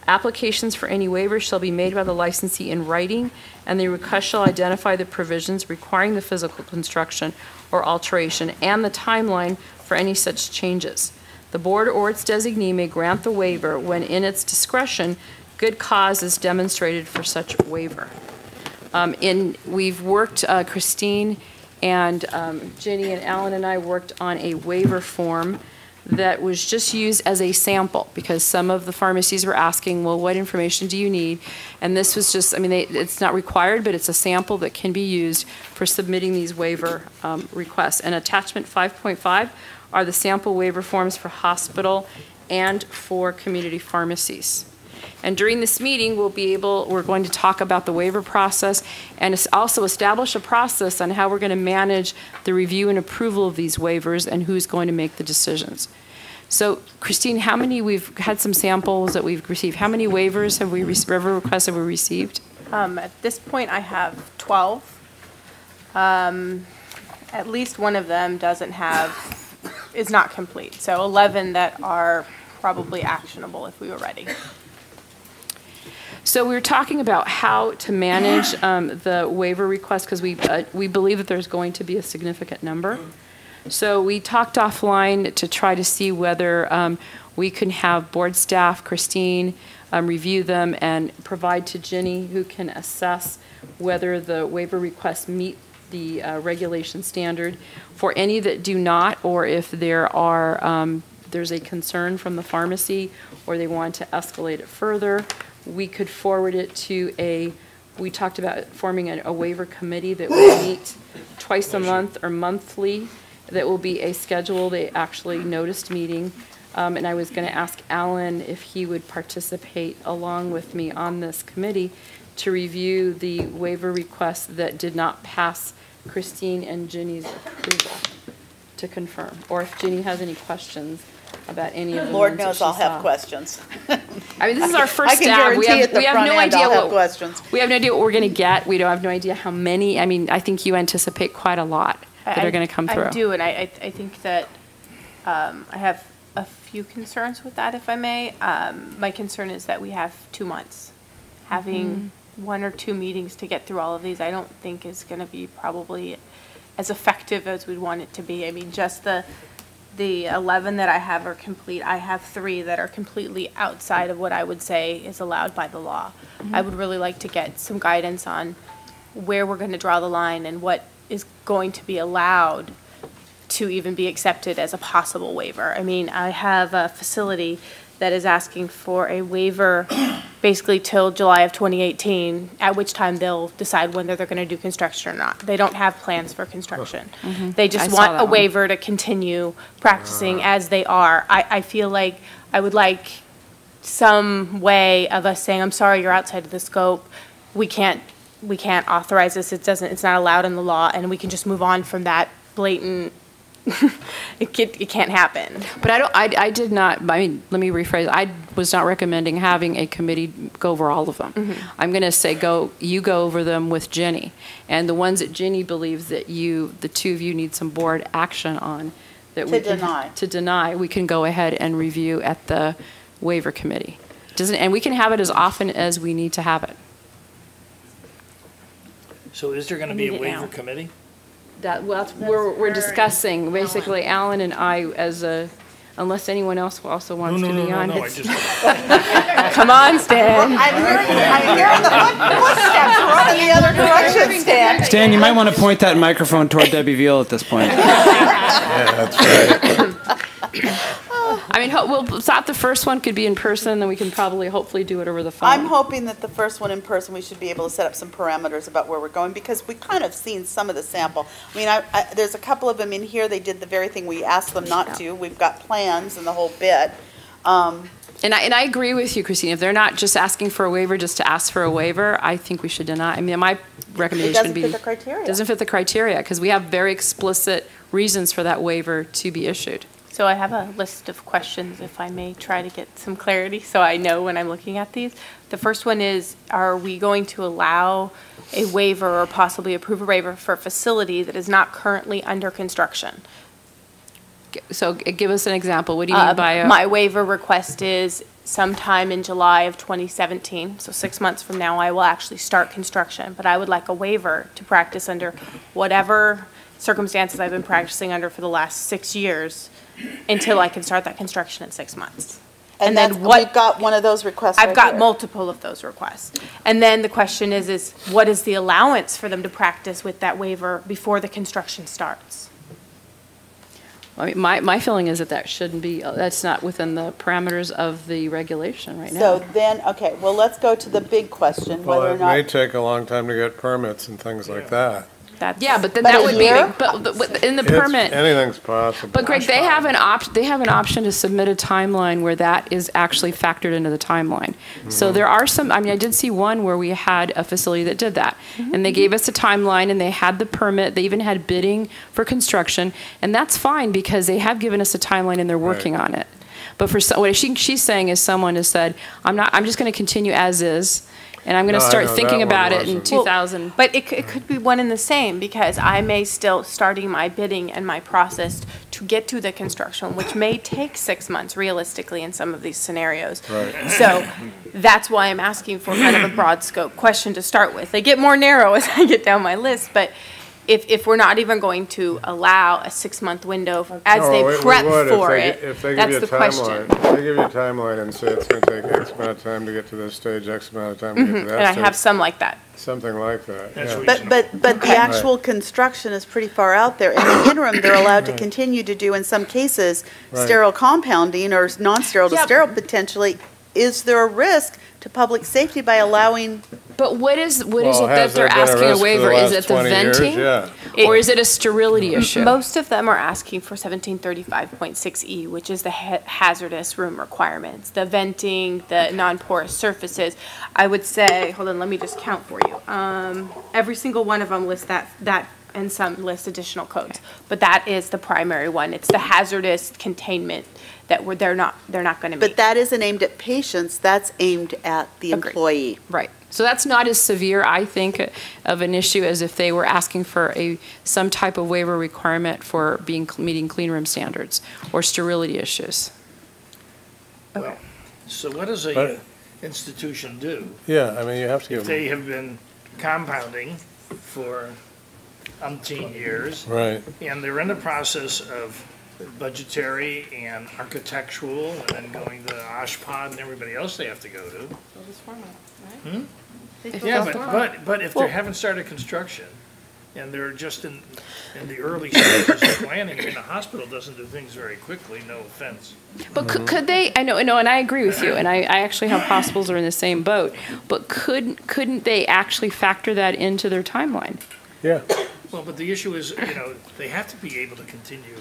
Applications for any waiver shall be made by the licensee in writing, and the request shall identify the provisions requiring the physical construction or alteration and the timeline for any such changes. The board or its designee may grant the waiver when, in its discretion, good cause is demonstrated for such waiver. We've worked, Christine and Ginny and Alan and I worked on a waiver form that was just used as a sample, because some of the pharmacies were asking, well, what information do you need? And this was just, I mean, it's not required, but it's a sample that can be used for submitting these waiver requests. And attachment 5.5 are the sample waiver forms for hospital and for community pharmacies. And during this meeting, we're going to talk about the waiver process and also establish a process on how we're going to manage the review and approval of these waivers and who's going to make the decisions. So, Christine, we've had some samples that we've received. How many waivers have waiver requests have we received? At this point, I have 12. At least one of them is not complete. So 11 that are probably actionable if we were ready. So we were talking about how to manage the waiver request, because we believe that there's going to be a significant number. So we talked offline to try to see whether we can have board staff, Christine, review them and provide to Ginny, who can assess whether the waiver requests meet the regulation standard. For any that do not, or if there are there's a concern from the pharmacy or they want to escalate it further, we could forward it to we talked about forming a waiver committee that will meet twice a month or monthly. That will be a scheduled, actually noticed meeting. And I was going to ask Alan if he would participate along with me on this committee to review the waiver requests that did not pass Christine and Ginny's approval to confirm. Or if Ginny has any questions about any of the Lord ones that knows she I'll saw. have questions. I mean, this is our first I can stab. guarantee at the front end I'll have questions. We have no idea what we're going to get. We don't have no idea how many. I mean, I think you anticipate quite a lot that are going to come through. I do, and I think that I have a few concerns with that, if I may. My concern is that we have 2 months. Having 1 or 2 meetings to get through all of these, I don't think is going to be probably as effective as we'd want it to be. I mean, just the 11 that I have are complete. I have 3 that are completely outside of what I would say is allowed by the law. I would really like to get some guidance on where we're going to draw the line and what is going to be allowed to even be accepted as a possible waiver. I mean, I have a facility that is asking for a waiver basically till July of 2018, at which time they'll decide whether they're going to do construction or not. They don't have plans for construction. They just want a waiver to continue practicing as they are. I feel like I would like some way of us saying, I'm sorry, you're outside of the scope. We can't authorize this. It's not allowed in the law, and we can just move on from that blatant. It can't happen. But I did not, I mean, let me rephrase. I was not recommending having a committee go over all of them. I'm going to say you go over them with Ginny. And the ones that Ginny believes that the two of you need some board action on. To deny, we can go ahead and review at the waiver committee. And we can have it as often as we need to have it. So is there going to be a waiver committee? That's we're discussing, basically, Alan and I, unless anyone else also wants to be on. No, I just. Come on, Stan. I'm hearing the footsteps running the other direction, Stan. Stan, you might want to point that microphone toward Debbie Veal at this point. Yeah, that's right. I mean, we'll thought the first one could be in person, then we can probably, hopefully do it over the phone. I'm hoping that the first one in person, we should be able to set up some parameters about where we're going, because we kind of seen some of the sample. I mean, there's a couple of them in here, they did the very thing we asked them not to. We've got plans and the whole bit. And I agree with you, Christine. If they're not just asking for a waiver just to ask for a waiver, I think we should deny. I mean, my recommendation would be. It doesn't fit the criteria. Doesn't fit the criteria, because we have very explicit reasons for that waiver to be issued. So I have a list of questions, if I may try to get some clarity so I know when I'm looking at these. The first one is, are we going to allow a waiver or possibly approve a waiver for a facility that is not currently under construction? So give us an example. What do you mean by a? My waiver request is sometime in July of 2017, so 6 months from now, I will actually start construction. But I would like a waiver to practice under whatever circumstances I've been practicing under for the last 6 years until I can start that construction in 6 months. And then we've got one of those requests I've right got here. multiple of those requests. And then the question is what is the allowance for them to practice with that waiver before the construction starts? I mean, my feeling is that that shouldn't be, that's not within the parameters of the regulation right now. So then, okay, well, let's go to the big question, Well, whether or it may not, take a long time to get permits and things like that. Yeah, but then But that a would year? be, but in the It's- permit. Anything's possible. But Greg, they have an option to submit a timeline where that is actually factored into the timeline. So there are some, I mean, I did see one where we had a facility that did that. And they gave us a timeline and they had the permit, they even had bidding for construction. And that's fine because they have given us a timeline and they're working on it. But for, what she's saying is someone has said, I'm just going to continue as is. And I'm going to No, I start know thinking that one about it in wasn't. 2000. But it could be one and the same, because I may still starting my bidding and my process to get to the construction, which may take 6 months realistically in some of these scenarios. Right. So that's why I'm asking for kind of a broad scope question to start with. They get more narrow as I get down my list, but if we're not even going to allow a 6-month window as No, they we prep would for if it, they give that's you a the question. timeline. If they give you a timeline and say it's going to take X amount of time to get to this stage, X amount of time to get to And that I stage. have some like that. Something like that, That's yeah. reasonable. but the actual construction is pretty far out there. In the interim, they're allowed to continue to do, in some cases, Right. sterile compounding or non-sterile to Yeah. sterile potentially. Is there a risk to public safety by allowing, But what is it Well, that has they're there been a asking a risk for the waiver? Is last it the 20 years? venting? Yeah. Or is it a sterility issue? Most of them are asking for 1735.6E, which is the hazardous room requirements, the venting, the non-porous surfaces. I would say, hold on, let me just count for you. Every single one of them lists that, and some list additional codes. But that is the primary one. It's the hazardous containment that they're not going to meet. but that isn't aimed at patients, that's aimed at the Agreed. employee. Right. So that's not as severe, I think, of an issue as if they were asking for some type of waiver requirement for meeting clean room standards or sterility issues. Well, so what does But- a institution do Yeah, I mean, you have to if give they them, have been compounding for umpteen years? right. And they're in the process of budgetary and architectural, and then going to OSHPD and everybody else they have to go to. Yeah, but if they haven't started construction, and they're just in the early stages of planning, I mean, the hospital doesn't do things very quickly, no offense. But could they, I know, and I agree with you, and I actually have hospitals that are in the same boat, but couldn't they actually factor that into their timeline? Yeah, Well, but the issue is, they have to be able to continue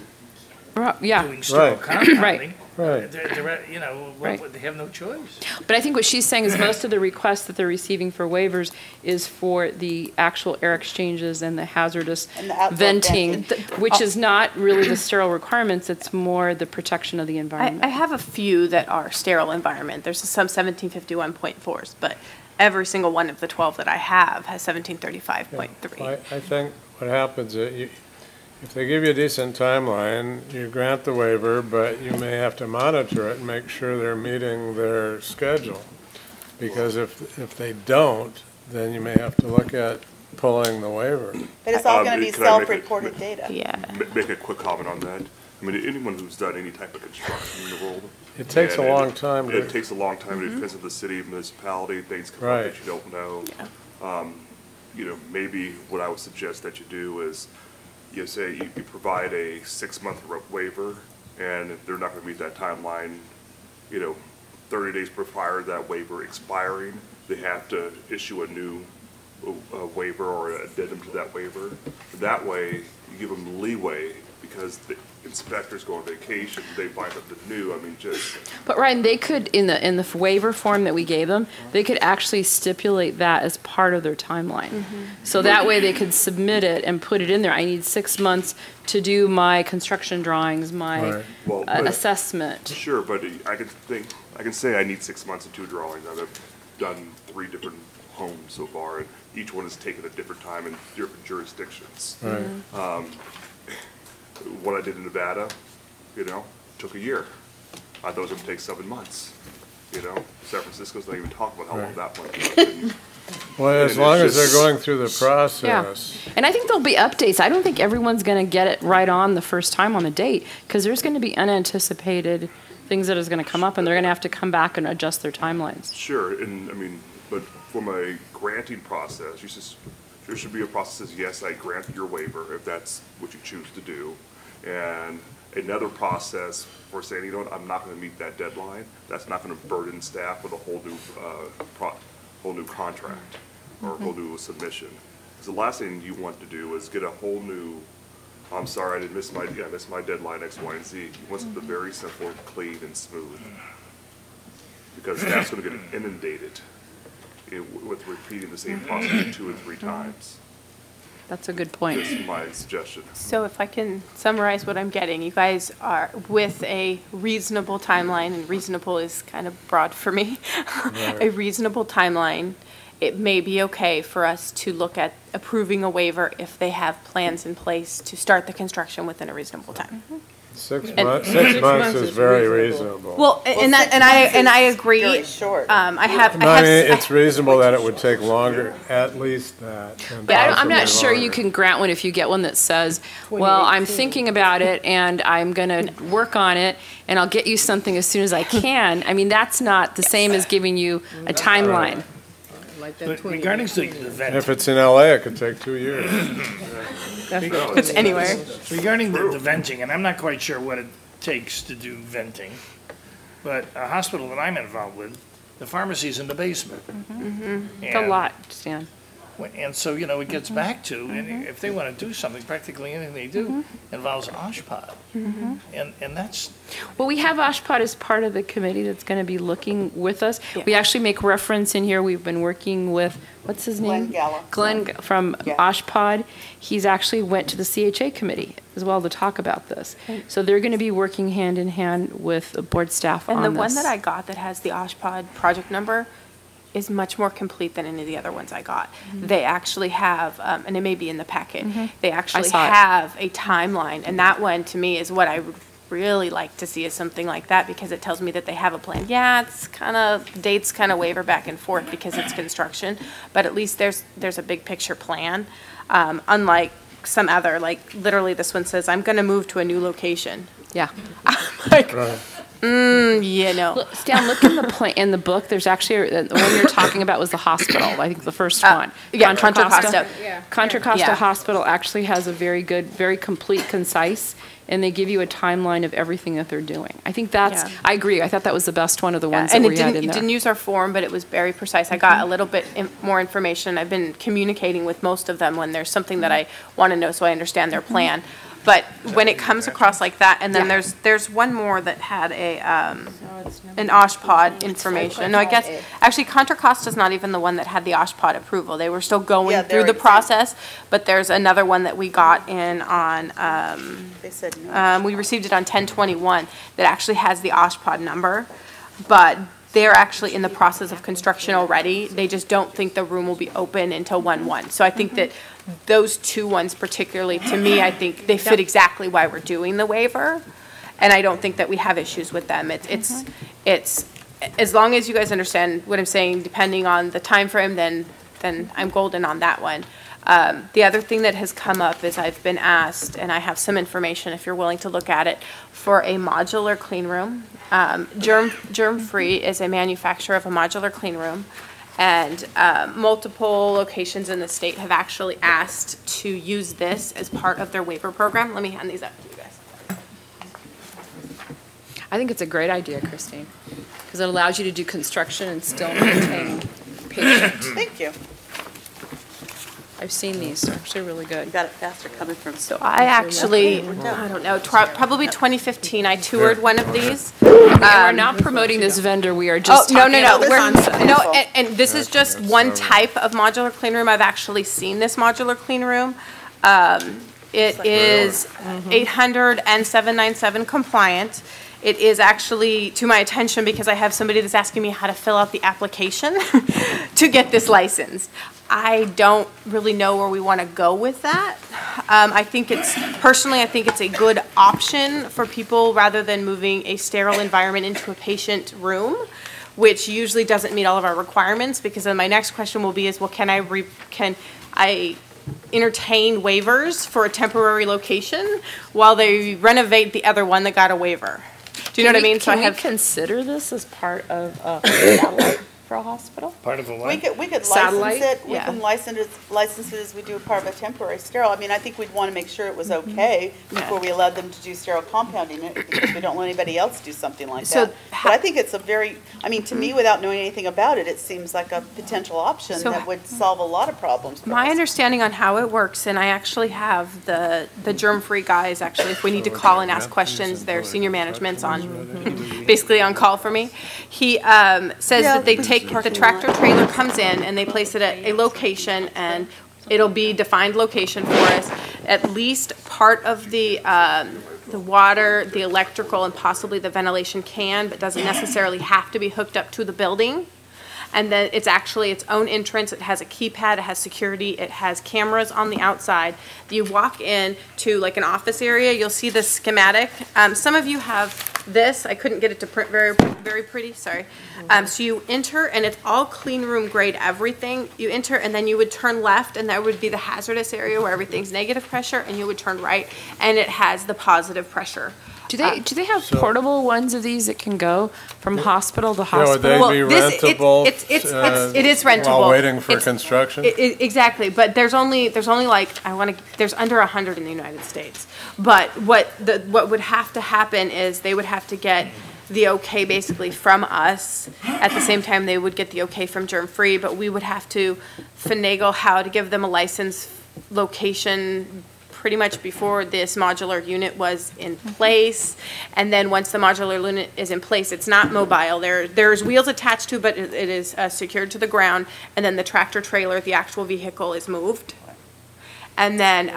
Yeah. doing sterile Right. compounding. right. Right. They have no choice. But I think what she's saying is most of the requests that they're receiving for waivers is for the actual air exchanges and the hazardous And the outdoor venting, venting. which is not really the sterile requirements, it's more the protection of the I environment. have a few that are sterile environment. There's some 1751.4s, but every single one of the 12 that I have has 1735.3. I think what happens, if they give you a decent timeline, you grant the waiver, but you may have to monitor it and make sure they're meeting their schedule. Because if they don't, then you may have to look at pulling the waiver. But it's all going to be Can I make self-reported data. Yeah. Make a quick comment on that. I mean, anyone who's done any type of construction in the world. It takes a and long time to. It takes a long time. It depends on the city, municipality, things come up Right. that you don't know. Maybe what I would suggest that you do is, say you provide a 6-month waiver, and if they're not going to meet that timeline, 30 days prior to that waiver expiring, they have to issue a new waiver or an addendum to that waiver. That way, you give them leeway, because the inspectors go on vacation, they find something new, But Ryan, they could, in the waiver form that we gave them, they could actually stipulate that as part of their timeline. So that way they could submit it and put it in there. I need 6 months to do my construction drawings, my Right. Well, but- assessment. Sure, but I can say I need 6 months and 2 drawings. I've done 3 different homes so far, and each one has taken a different time in different jurisdictions. Right. What I did in Nevada, took a year. I thought it was going to take 7 months. San Francisco's not even talking about how long that one took. Well, as And long it's as they're just- going through the process. And I think there'll be updates. I don't think everyone's going to get it right on the first time on the date, because there's going to be unanticipated things that is going to come up, and they're going to have to come back and adjust their timelines. Sure, but from a granting process, there should be a process that says, yes, I grant your waiver if that's what you choose to do. And another process for saying, you know what, I'm not going to meet that deadline. That's not going to burden staff with a whole new contract or a whole new submission. Because the last thing you want to do is get a whole new, I'm sorry, I missed my deadline X, Y, and Z. You want something very simple, clean, and smooth. Because staff's going to get inundated with repeating the same process 2 or 3 times. That's a good point. That's my suggestion. So if I can summarize what I'm getting, you guys are with a reasonable timeline, and reasonable is kind of broad for me. A reasonable timeline, it may be okay for us to look at approving a waiver if they have plans in place to start the construction within a reasonable time. 6 And- months, 6 months is very reasonable. Well, and I agree. Very short. It's reasonable that it would take longer, at least that. and But I'm not possibly sure you longer. can grant one if you get one that says, well, I'm thinking about it and I'm going to work on it and I'll get you something as soon as I can. I mean, that's not the same as giving you a timeline. Like that But 20 regarding the venting. If it's in LA, it could take 2 years. It's anywhere. Regarding the venting, and I'm not quite sure what it takes to do venting, but a hospital that I'm involved with, the pharmacy's in the basement. It's a lot, Stan. And so, you know, it gets back to, and if they want to do something, practically anything they do involves OSHPD. And that's, Well, we have OSHPD as part of the committee that's going to be looking with us. We actually make reference in here, we've been working with, what's his name? Glenn Gallo. Glenn from Yeah. OSHPD. He's actually went to the CHA committee as well to talk about this. So they're going to be working hand in hand with the board staff on And this. the one that I got that has the OSHPD project number is much more complete than any of the other ones I got. They actually have, and it may be in the packet, they actually saw it. have a timeline. And that one, to me, is what I would really like to see, is something like that, because it tells me that they have a plan. Yeah, it's kind of, dates kind of waver back and forth because it's construction, but at least there's a big picture plan. Unlike some other, like literally this one says, I'm going to move to a new location. Yeah. Like, Right. you know. Look, Stan, look in the book, there's actually, the one you're talking about was the hospital, I think the first one. yeah, Contra Costa. Contra Costa Yeah. Hospital actually has a very good, very complete, concise, and they give you a timeline of everything that they're doing. I think that's, Yeah. I agree, I thought that was the best one of the ones that And we had in it there. didn't use our form, but it was very precise. I got a little bit more information. I've been communicating with most of them when there's something that I want to know so I understand their plan. But when it comes across like that, and then there's one more that had an OSHPD information. No, I guess, actually, Contra Costa's not even the one that had the OSHPD approval. They were still going Yeah, through they're the process, but there's another one that we got in on, They said no. we received it on 10/21 that actually has the OSHPD number, but they're actually in the process of construction already. They just don't think the room will be open until 1/1. So I think that those two ones particularly, to me, I think they fit exactly why we're doing the waiver. And I don't think that we have issues with them. It's, as long as you guys understand what I'm saying, depending on the time frame, then I'm golden on that one. The other thing that has come up is I've been asked, and I have some information if you're willing to look at it, for a modular clean room. Germ Free is a manufacturer of a modular clean room, and multiple locations in the state have actually asked to use this as part of their waiver program. Let me hand these up to you guys. I think it's a great idea, Christine, because it allows you to do construction and still maintain patient. Thank you. I've seen these, they're actually really You good. got it faster coming from. So I actually, I don't know, probably 2015, I toured one of these. And we're not promoting this vendor, we are just no, talking about the we're- concept. No, and this is just one type of modular clean room. I've actually seen this modular clean room. It is 800 and 797 compliant. It is actually to my attention because I have somebody that's asking me how to fill out the application to get this license. I don't really know where we want to go with that. I think personally, I think it's a good option for people rather than moving a sterile environment into a patient room, which usually doesn't meet all of our requirements, because then my next question will be well, can I entertain waivers for a temporary location while they renovate the other one that got a waiver? Do you know what I mean? Can we consider this as part of for a hospital? Part of a We what? could license Satellite? it, we Yeah. can license it as we do a part of a temporary sterile. I mean, I think we'd want to make sure it was okay before we allowed them to do sterile compounding it, because we don't let anybody else do something like So that. But I think it's a very, I mean, to me, without knowing anything about it, it seems like a potential option So that would solve a lot of problems for My us. understanding on how it works, and I actually have the germ-free guys, actually, if we need to call and ask questions, their senior management's on, basically on call for me. He says Yeah, that they the take, the parking tractor lot. trailer comes in and they place it at a location, and it'll be defined location for us. At least part of the water, the electrical, and possibly the ventilation can, but doesn't necessarily have to be hooked up to the building. And then it's actually its own entrance. It has a keypad, it has security, it has cameras on the outside. You walk in to like an office area, you'll see the schematic. Some of you have this. I couldn't get it to print very pretty, sorry. So you enter, and it's all clean room grade everything. You enter, and then you would turn left, and that would be the hazardous area where everything's negative pressure, and you would turn right, and it has the positive pressure. Do they have So- portable ones of these that can go from hospital to Would hospital? they Well, be this- rentable? it is rentable. While waiting for It's- construction? Exactly, but there's only like, there's under 100 in the United States. But what would have to happen is they would have to get the okay basically from us. At the same time, they would get the okay from Germ Free, but we would have to finagle how to give them a license location pretty much before this modular unit was in place. And then once the modular unit is in place, it's not mobile. There's wheels attached to, but it is secured to the ground. And then the tractor trailer, the actual vehicle, is moved. And then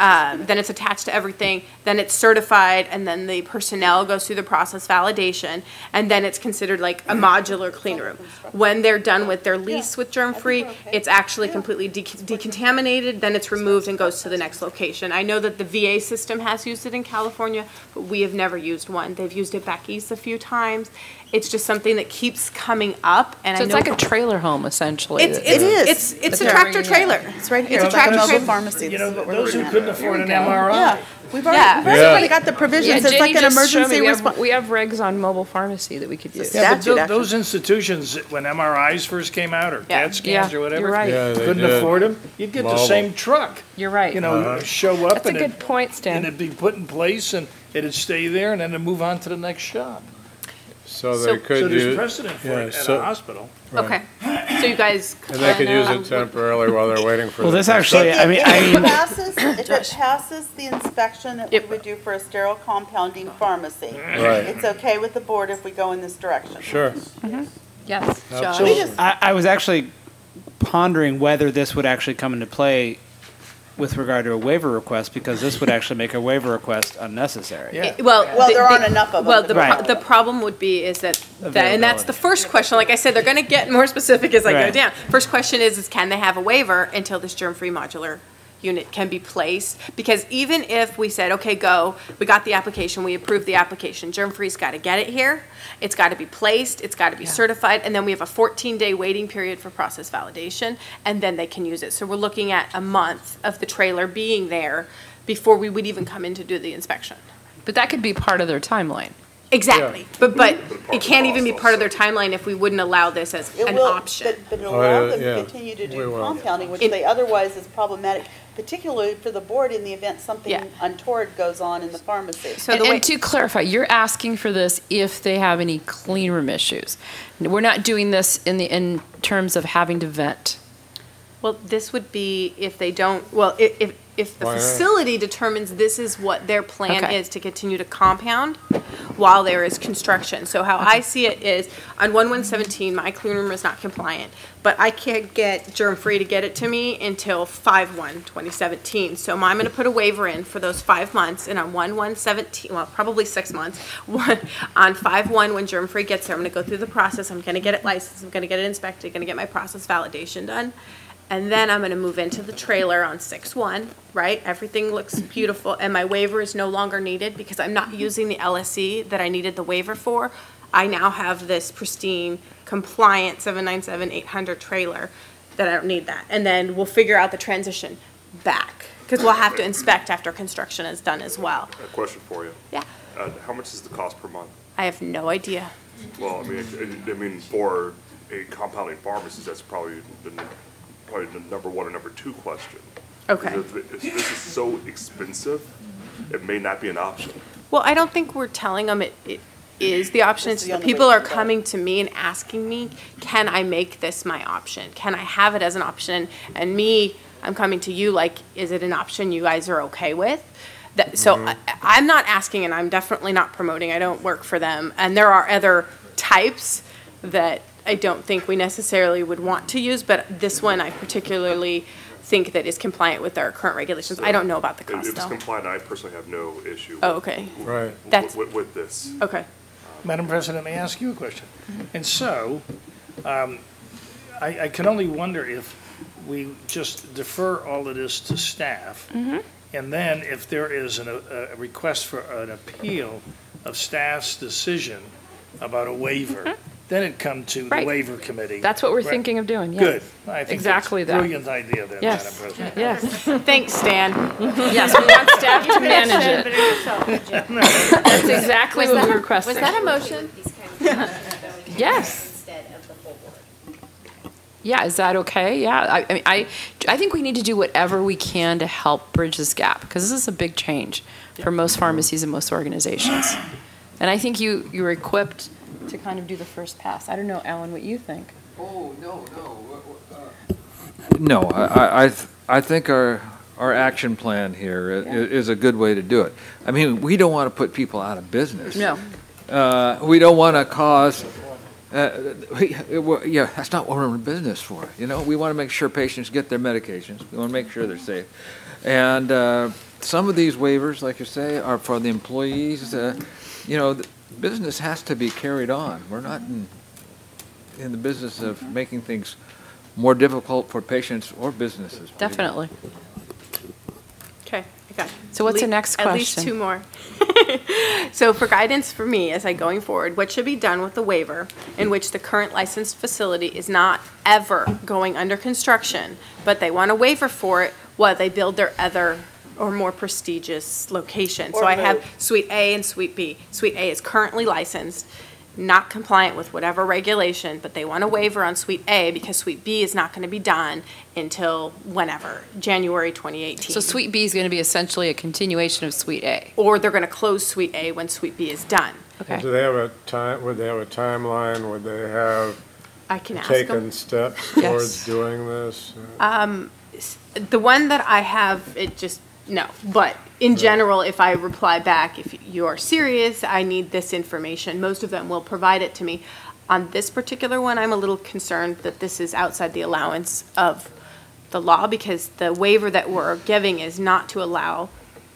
it's attached to everything, then it's certified, and then the personnel goes through the process validation, and then it's considered like a modular clean room. When they're done with their lease with Germ Free, it's actually completely decontaminated, then it's removed and goes to the next location. I know that the VA system has used it in California, but we have never used one. They've used it back east a few times. It's just something that keeps coming up, and So I it's know like a trailer home, essentially. it's is. a tractor trailer. It's right here, It's a it's like a tractor mobile trailer. pharmacy. You This know, is what we're those who looking at. couldn't afford an MRI. Yeah, we've Yeah. already got the provisions, it's like Jenny an just showed me emergency response. we have regs on mobile pharmacy that we could use. Yeah, but Statute, actually. those institutions, when MRIs first came out, or Yeah. CAT scans or whatever. You're right. Yeah, they Couldn't did. afford them, you'd get the Mobile. same truck, You're right. you know, show up That's a and good point, and Stan. it'd be put in place and it'd stay there and then it'd move on to the next shop. So So- they So could there's use, precedent for yeah, it at so- a hospital. Okay, so you guys. and they could use can, it temporarily while they're waiting for. Well, the this actually, construction. If it passes the inspection that we Yep. would do for a sterile compounding pharmacy, Right. it's okay with the board if we go in this direction. Sure. Yes. Josh. We just, I was actually pondering whether this would actually come into play with regard to a waiver request, because this would actually make a waiver request unnecessary. Yeah. Well, there aren't enough of them. Well, Right. the problem would be is that, and that's the Availability. first question. Like I said, they're going to get more specific as I go Right. down. First question is can they have a waiver until this germ-free modular unit can be placed? Because even if we said, okay, go, we got the application, we approved the application, germ-free's got to get it here, it's got to be placed, it's got to be certified, and then we have a 14-day waiting period for process validation, and then they can use it. So we're looking at a month of the trailer being there before we would even come in to do the inspection. But that could be part of their timeline. Exactly, but it can't even be part of their timeline if we wouldn't allow this as it an will, option. but it'll Oh, allow yeah, them yeah. to continue to We do will. compounding, which It- they otherwise is problematic, particularly for the board in the event Yeah. something untoward goes on in the pharmacy. So And, the way, and to clarify, you're asking for this if they have any clean room issues. We're not doing this in terms of having to vent. well, this would be if they don't, well, if the Why not? facility determines this is what their plan Okay. is to continue to compound while there is construction. So how I see it is, on 1117, my clean room is not compliant, but I can't get germ-free to get it to me until 5/1/2017. So I'm going to put a waiver in for those 5 months, and on 1/1/17, well, probably 6 months, on 5/1, when germ-free gets there, I'm going to go through the process, I'm going to get it licensed, I'm going to get it inspected, going to get my process validation done. And then I'm going to move into the trailer on 6/1, right? Everything looks beautiful, and my waiver is no longer needed because I'm not using the LSE that I needed the waiver for. I now have this pristine, compliant 797-800 trailer that I don't need that. And then we'll figure out the transition back, because we'll have to inspect after construction is done as well. A question for you. Yeah, How much is the cost per month? I have no idea. Well, I mean, for a compounding pharmacist, that's probably the number one or number two question. Okay. If this is so expensive, it may not be an option. Well, I don't think we're telling them it is the option. It's the only People way are to go. coming to me and asking me, can I make this my option? Can I have it as an option? And me, I'm coming to you like, is it an option you guys are okay with? So I'm not asking, and I'm definitely not promoting. I don't work for them. And there are other types that I don't think we necessarily would want to use, but this one I particularly think that is compliant with our current regulations. I don't know about the If cost it's though. compliant, I personally have no issue. Oh, okay. Right. That's- With this. Okay. Madam President, may I ask you a question? And so, I can only wonder if we just defer all of this to staff, and then if there is a request for an appeal of staff's decision about a waiver, then it come to the Right. waiver committee. That's what we're Right. thinking of doing, yes. Good. I think Exactly that's a that. brilliant idea then, Yes. Madam President. Yes. Thanks, Stan. Yes, we want staff to manage it. That's exactly what we're requesting. Was that a motion? Yes. Instead of the full board. Yeah, is that okay? Yeah, I mean, I think we need to do whatever we can to help bridge this gap, because this is a big change for most pharmacies and most organizations. And I think you're equipped to kind of do the first pass. I don't know, Alan, what you think. Oh, no. No, I think our action plan here is a good way to do it. I mean, we don't want to put people out of business. No. We don't want to cause, that's not what we're in business for. You know, we want to make sure patients get their medications. We want to make sure they're safe. And some of these waivers, like you say, are for the employees. The business has to be carried on. We're not in the business of making things more difficult for patients or businesses. Definitely. Okay, I got it. So what's the next At least question? 2 more. So for guidance for me as I going forward, what should be done with the waiver in which the current licensed facility is not ever going under construction, but they want a waiver for it while they build their other or more prestigious location? So Or I have move. Suite A and Suite B. Suite A is currently licensed, not compliant with whatever regulation, but they want a waiver on Suite A because Suite B is not going to be done until whenever, January 2018. So Suite B is going to be essentially a continuation of Suite A. Or they're going to close Suite A when Suite B is done. Okay. Do they have a time, would they have a timeline? Would they have I can ask them. taken steps Yes. towards doing this? The one that I have, it just, no. But in general, if I reply back, if you are serious, I need this information, most of them will provide it to me. On this particular one, I'm a little concerned that this is outside the allowance of the law because the waiver that we're giving is not to allow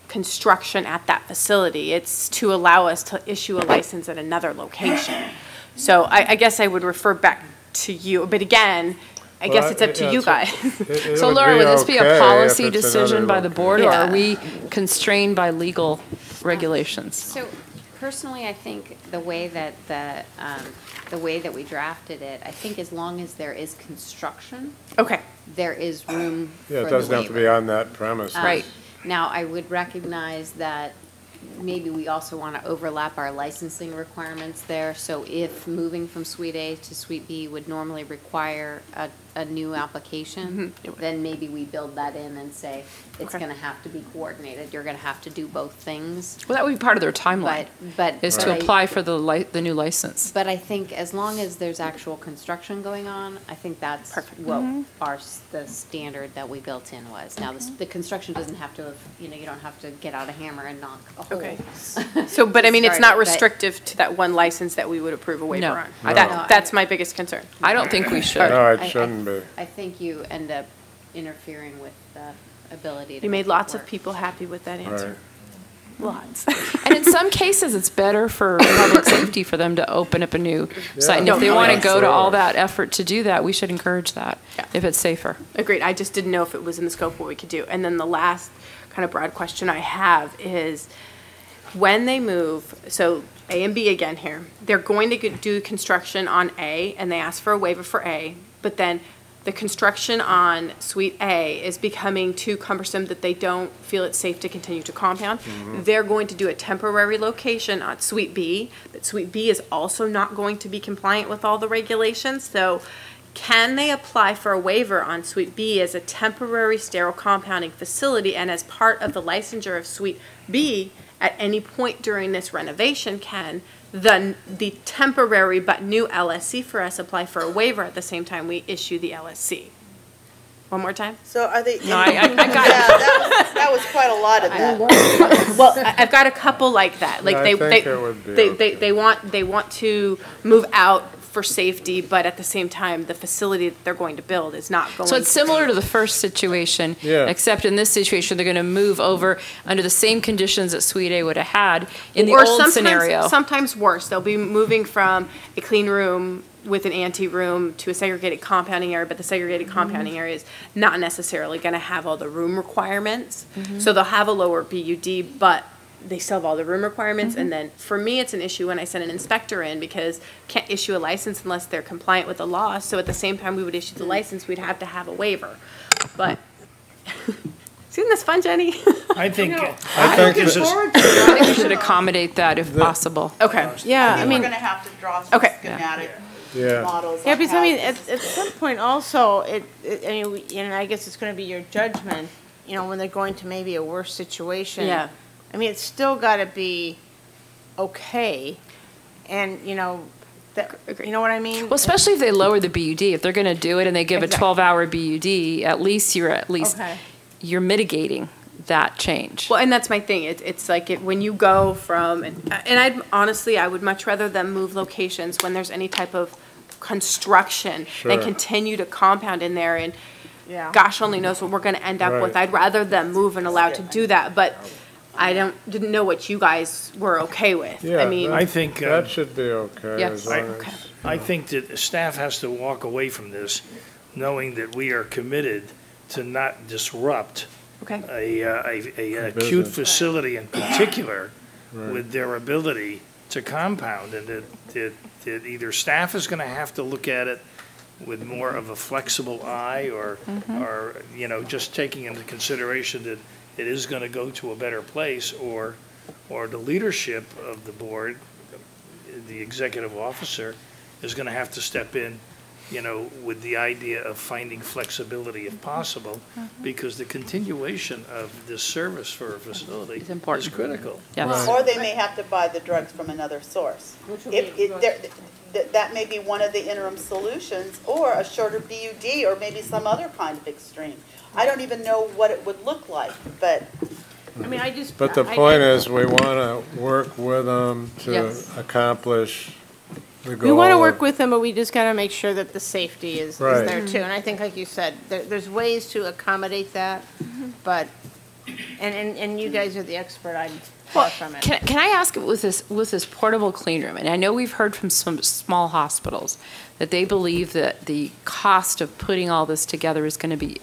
construction at that facility. It's to allow us to issue a license at another location. So I guess I would refer back to you. But again, I guess Well, it's up to yeah, you so- guys. So Laura, would this be okay a if policy it's decision another by the board, or are Yeah. we constrained by legal regulations? So personally, I think the way that the way that we drafted it, I think as long as there is construction, Okay. there is room for the Yeah, it doesn't have to be waiver. on that premise. Right. Now, I would recognize that maybe we also want to overlap our licensing requirements there. So if moving from Suite A to Suite B would normally require a new application, then maybe we build that in and say, it's Okay. going to have to be coordinated. You're going to have to do both things. Well, that would be part of their timeline, But is to but I- apply for the new license. But I think as long as there's actual construction going on, I think that's what the standard that we built in was. Now, the construction doesn't have to have, you don't have to get out a hammer and knock a hole. Okay. So, but I mean, it's Start not it, but- restrictive to that one license that we would approve a waiver No. on. No. That's my biggest concern. I don't think we should. No, it shouldn't be. I think you end up interfering with the ability to You make made it lots of work. people happy with that answer. Lots. And in some cases, it's better for public safety for them to open up a new site. And if they No, want to yeah, go to all sure. that effort to do that, we should encourage that, Yeah. if it's safer. Agreed. I just didn't know if it was in the scope of what we could do. And then the last kind of broad question I have is when they move, so A and B again here, they're going to do construction on A and they ask for a waiver for A, but then the construction on Suite A is becoming too cumbersome that they don't feel it's safe to continue to compound. They're going to do a temporary location on Suite B, but Suite B is also not going to be compliant with all the regulations. So can they apply for a waiver on Suite B as a temporary sterile compounding facility, and as part of the licensure of Suite B, at any point during this renovation, can the temporary but new LSC for us apply for a waiver at the same time we issue the LSC? One more time? So are they? No, I got it. Yeah, that was quite a lot of that. Well, I've got a couple like that. Like I think it would be okay. they want to move out for safety, but at the same time, the facility that they're going to build is not going to. So it's similar to the first situation, Yeah. except in this situation, they're going to move over under the same conditions that Suite A would have had in the Or old scenario. sometimes worse. They'll be moving from a clean room with an ante-room to a segregated compounding area, but the segregated compounding area is not necessarily going to have all the room requirements. So they'll have a lower BUD, but they still have all the room requirements. And then for me, it's an issue when I send an inspector in, because can't issue a license unless they're compliant with the law. So at the same time we would issue the license, we'd have to have a waiver. But isn't this fun, Jenny? I think, I think this is, I think we should accommodate that if possible. Okay. Yeah, I I mean, we're mean, gonna have to draw some Okay. schematic Yeah. models. yeah, on because how I mean, this- at some point also, I mean, and I guess it's gonna be your judgment, you know, when they're going to maybe a worse situation. Yeah. I mean, it's still gotta be okay, and, you know, that, you know what I mean? Well, especially if they lower the BUD. If they're going to do it and they give Exactly. a 12-hour BUD, at least Okay. you're mitigating that change. Well, and that's my thing. It's like when you go from, and I would much rather them move locations when there's any type of construction than Sure. continue to compound in there, and Yeah. gosh only knows what we're gonna end up with. Right. I'd rather them move and allow to do that, but I didn't know what you guys were okay with. Yeah, I mean, I think, That should be okay. Yes. As long Okay. as, I think that staff has to walk away from this knowing that we are committed to not disrupt okay. a acute Business. facility in particular Right. with their ability to compound, and that either staff is gonna have to look at it with more of a flexible eye, or, you know, just taking into consideration that it is gonna go to a better place, or the leadership of the board, the executive officer, is gonna have to step in, you know, with the idea of finding flexibility if possible, because the continuation of this service for a facility It's important. is critical. Yes. Or they may have to buy the drugs from another source. That may be one of the interim solutions, or a shorter BUD, or maybe some other kind of extreme. I don't even know what it would look like, but I mean, I just. but the point is, we want to work with them to Yes. accomplish the goal. We want to of- work with them, but we just got to make sure that the safety is Right. there too. And I think, like you said, there's ways to accommodate that, but, and you guys are the expert, I'd far from it. Can I ask with this portable clean room, and I know we've heard from some small hospitals that they believe that the cost of putting all this together is going to be,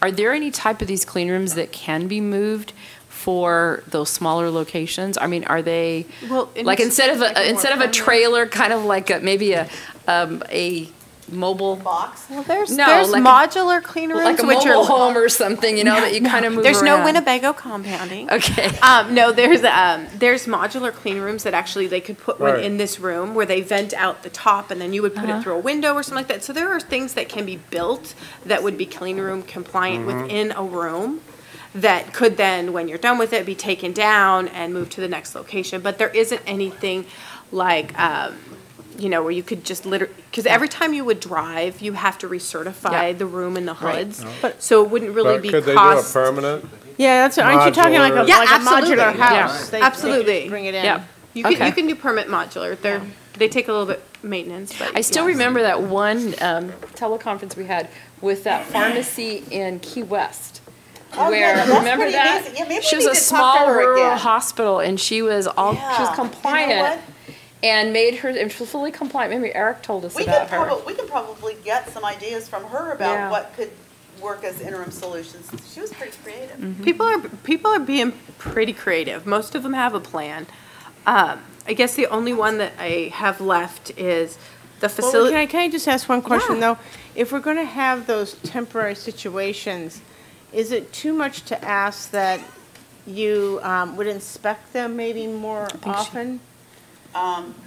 are there any type of these clean rooms that can be moved for those smaller locations? I mean, are they, Well, like instead of a trailer, kind of like maybe a mobile box. Well, there's No, like a- modular clean rooms, like a which mobile are home or something, you know, that you kind of move There's no around. Winnebago compounding. Okay. No, there's modular clean rooms that actually they could put one Right. in this room where they vent out the top, and then you would put it through a window or something like that. So there are things that can be built that would be clean room compliant within a room that could then, when you're done with it, be taken down and moved to the next location. But there isn't anything like, you know, where you could just literally, because every time you would drive, you have to recertify Yeah. the room and the Right. hoods. So it wouldn't really But be could they do a cost. permanent? Yeah, that's, aren't you talking like a, Modular. Yeah, like a absolutely. modular Yeah. house? They Absolutely. just bring it in. Yeah. You can, Okay. you can do permit modular. They take a little bit maintenance, but I still yes. remember that one teleconference we had with that pharmacy in Key West. Oh, Where, yeah, that's remember pretty that? amazing. Yeah, maybe She we was a need to talk to small her rural again. hospital, and she was she was Yeah. You know compliant what? and made her, and she was fully compliant. Maybe Eric told us We about could her. probably get some ideas from her about Yeah. what could work as interim solutions. She was pretty creative. People are being pretty creative. Most of them have a plan. I guess the only one that I have left is The Well, facility, can I just ask one question, though? If we're going to have those temporary situations, is it too much to ask that you would inspect them maybe more often?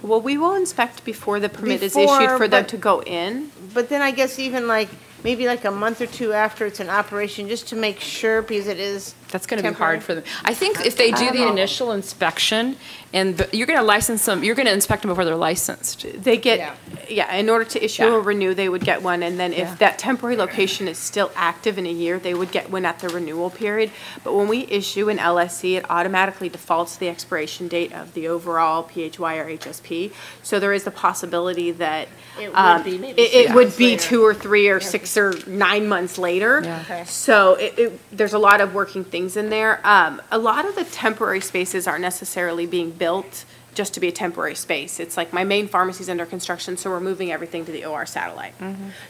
well, we will inspect before the permit is Before, issued for them but- to go in. But then I guess even like, maybe like a month or two after it's in operation, just to make sure, because it is That's going to be temporary. hard for them. I think if they do the initial inspection, and you're going to license them, you're going to inspect them before they're licensed. They get, yeah, in order to issue Yeah. a renew, they would get one, and then if that temporary location is still active in a year, they would get one at the renewal period. But when we issue an LSC, it automatically defaults to the expiration date of the overall PHY or HSP. So there is the possibility that It would be maybe it six would months be later. 2 or 3 or 6 or 9 months later. Yeah. Okay. So there's a lot of working things in there. A lot of the temporary spaces aren't necessarily being built just to be a temporary space. It's like my main pharmacy's under construction, so we're moving everything to the OR satellite.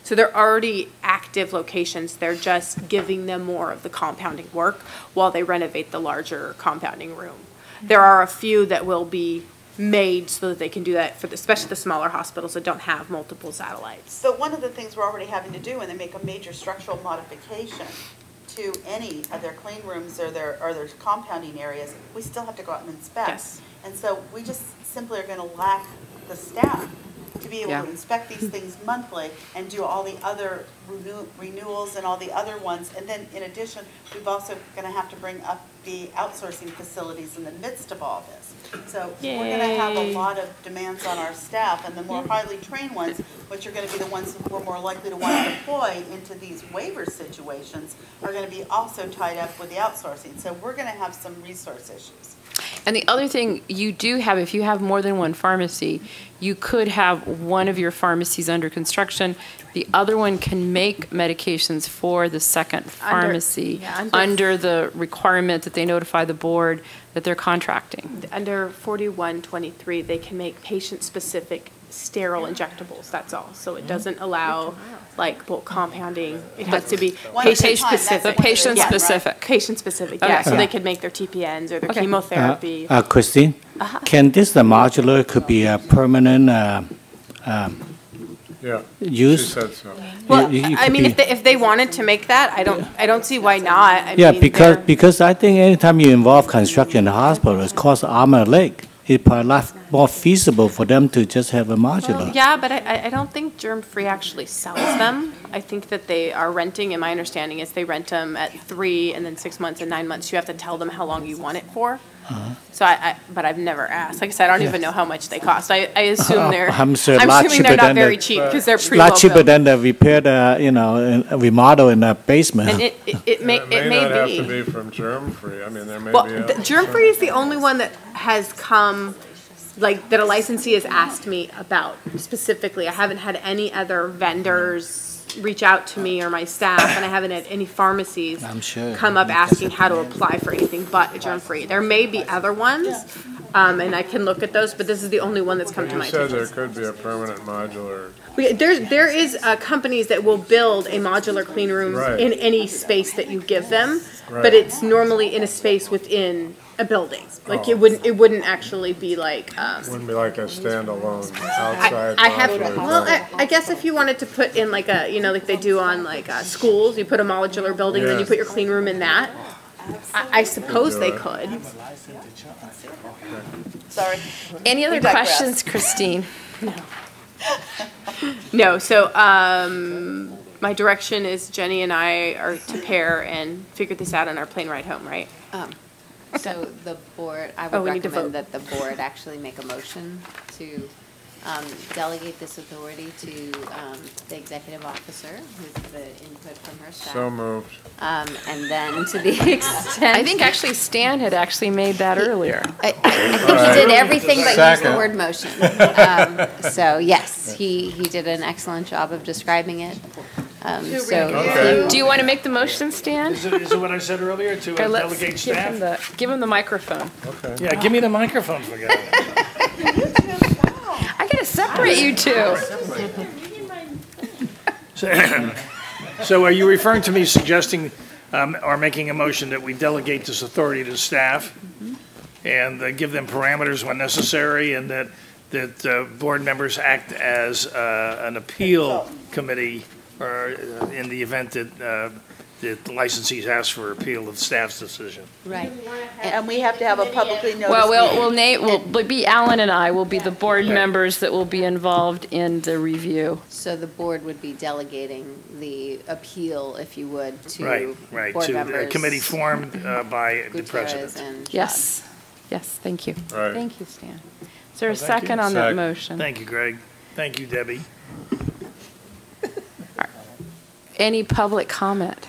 So they're already active locations. They're just giving them more of the compounding work while they renovate the larger compounding room. There are a few that will be made so that they can do that for especially the smaller hospitals that don't have multiple satellites. But one of the things we're already having to do when they make a major structural modification to any of their clean rooms or their compounding areas, we still have to go out and inspect. Yes. And so we just simply are gonna lack the staff to be able Yeah. to inspect these things monthly and do all the other renewals and all the other ones. And then in addition, we've also gonna have to bring up the outsourcing facilities in the midst of all this. So we're gonna have a Yay. lot of demands on our staff, and the more highly trained ones, which are gonna be the ones that we're more likely to want to deploy into these waiver situations, are gonna be also tied up with the outsourcing. So we're gonna have some resource issues. And the other thing you do have, if you have more than one pharmacy, you could have one of your pharmacies under construction. The other one can make medications for the second pharmacy yeah, under the requirement that they notify the board that they're contracting. Under 4123, they can make patient-specific sterile injectables, that's all. So it doesn't allow, like, bulk compounding. It has to be One at a time, that's patient-specific. one at a Patient time, right? specific. Patient-specific, yeah. Okay. So they could make their TPNs or their Okay. chemotherapy. Christine, can this, the modular could be a permanent Yeah, she use? said so. Well, you I could mean, be- if they wanted to make that, I don't see why not. I Yeah, mean, because I think anytime you involve construction in the hospital, it costs arm and a leg. It's probably a lot more feasible for them to just have a modular. Yeah, but I don't think Germ-Free actually sells them. I think that they are renting, and my understanding is they rent them at 3 and then 6 months and 9 months. You have to tell them how long you want it for. So but I've never asked. Like I said, I don't even know how much they cost. I assume they're, I'm sure a lot assuming cheaper they're not than very the- cheap because they're It's a pretty lot low cheaper built. than the repair, remodel in the basement. And it may It may not have to be. be from germ-free. I mean, there may Well, be. the Germ-Free is the only one that has come, like, that a licensee has asked me about specifically. I haven't had any other vendors reach out to me or my staff, and I haven't had any pharmacies I'm sure. come up asking how to apply for anything but a Germ-Free. There may be other ones, and I can look at those, but this is the only one that's come to You my said there attention. could be a permanent modular. There is companies that will build a modular clean room Right. in any space that you give them, Right. but it's normally in a space within a building. Like Oh. it wouldn't actually be like. Wouldn't be like a standalone outside. I have, modular well, thing. I guess if you wanted to put in like a, like they do on like schools, you put a modular building, then you Yeah. put your clean room in that. I suppose Could they do it. could. Sorry. Any other We digress. questions, Christine? No, so, my direction is Jenny and I are to pair and figure this out on our plane ride home, right? So the board, I Oh, would we need to recommend vote. that the board actually make a motion to delegate this authority to the executive officer with the input from her staff. So moved. And then to the extent. I think actually Stan had actually made that earlier. I think he did everything but use the Second. word motion. So yes, he did an excellent job of describing it. So if Do you want to make the motion, Stan? Is it what I said earlier, to Okay, let's delegate give him staff? give him the microphone. Okay. Yeah, give me the microphone, for God's sake. I gotta separate you two. So are you referring to me suggesting or making a motion that we delegate this authority to staff and give them parameters when necessary, and that that board members act as an appeal committee or in the event that the licensees ask for appeal of staff's decision. Right. And we have to have a publicly noticed Well, meeting. we'll be Alan and I will be the board members that will be involved in the review. So the board would be delegating the appeal, if you would, to Right, board to a members. committee formed by the Gutierrez president. and Yes, yes, thank you. Right. Thank you, Stan. Is there a Well, thank you. second on that Second. motion? Thank you, Greg. Thank you, Debbie. Any public comment?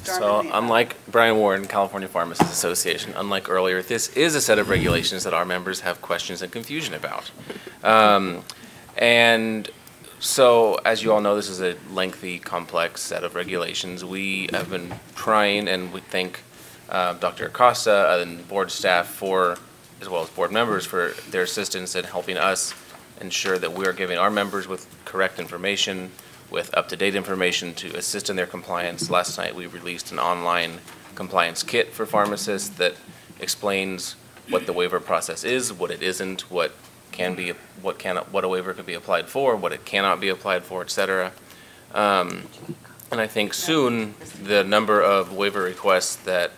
So unlike Brian Warren, California Pharmacists Association, unlike earlier, this is a set of regulations that our members have questions and confusion about. And so, as you all know, this is a lengthy, complex set of regulations. We have been trying, and we thank Dr. Acosta and board staff for, as well as board members, for their assistance in helping us ensure that we are giving our members with correct information, with up-to-date information to assist in their compliance. Last night, we released an online compliance kit for pharmacists that explains what the waiver process is, what it isn't, what can be, what a waiver could be applied for, what it cannot be applied for, et cetera. And I think soon the number of waiver requests that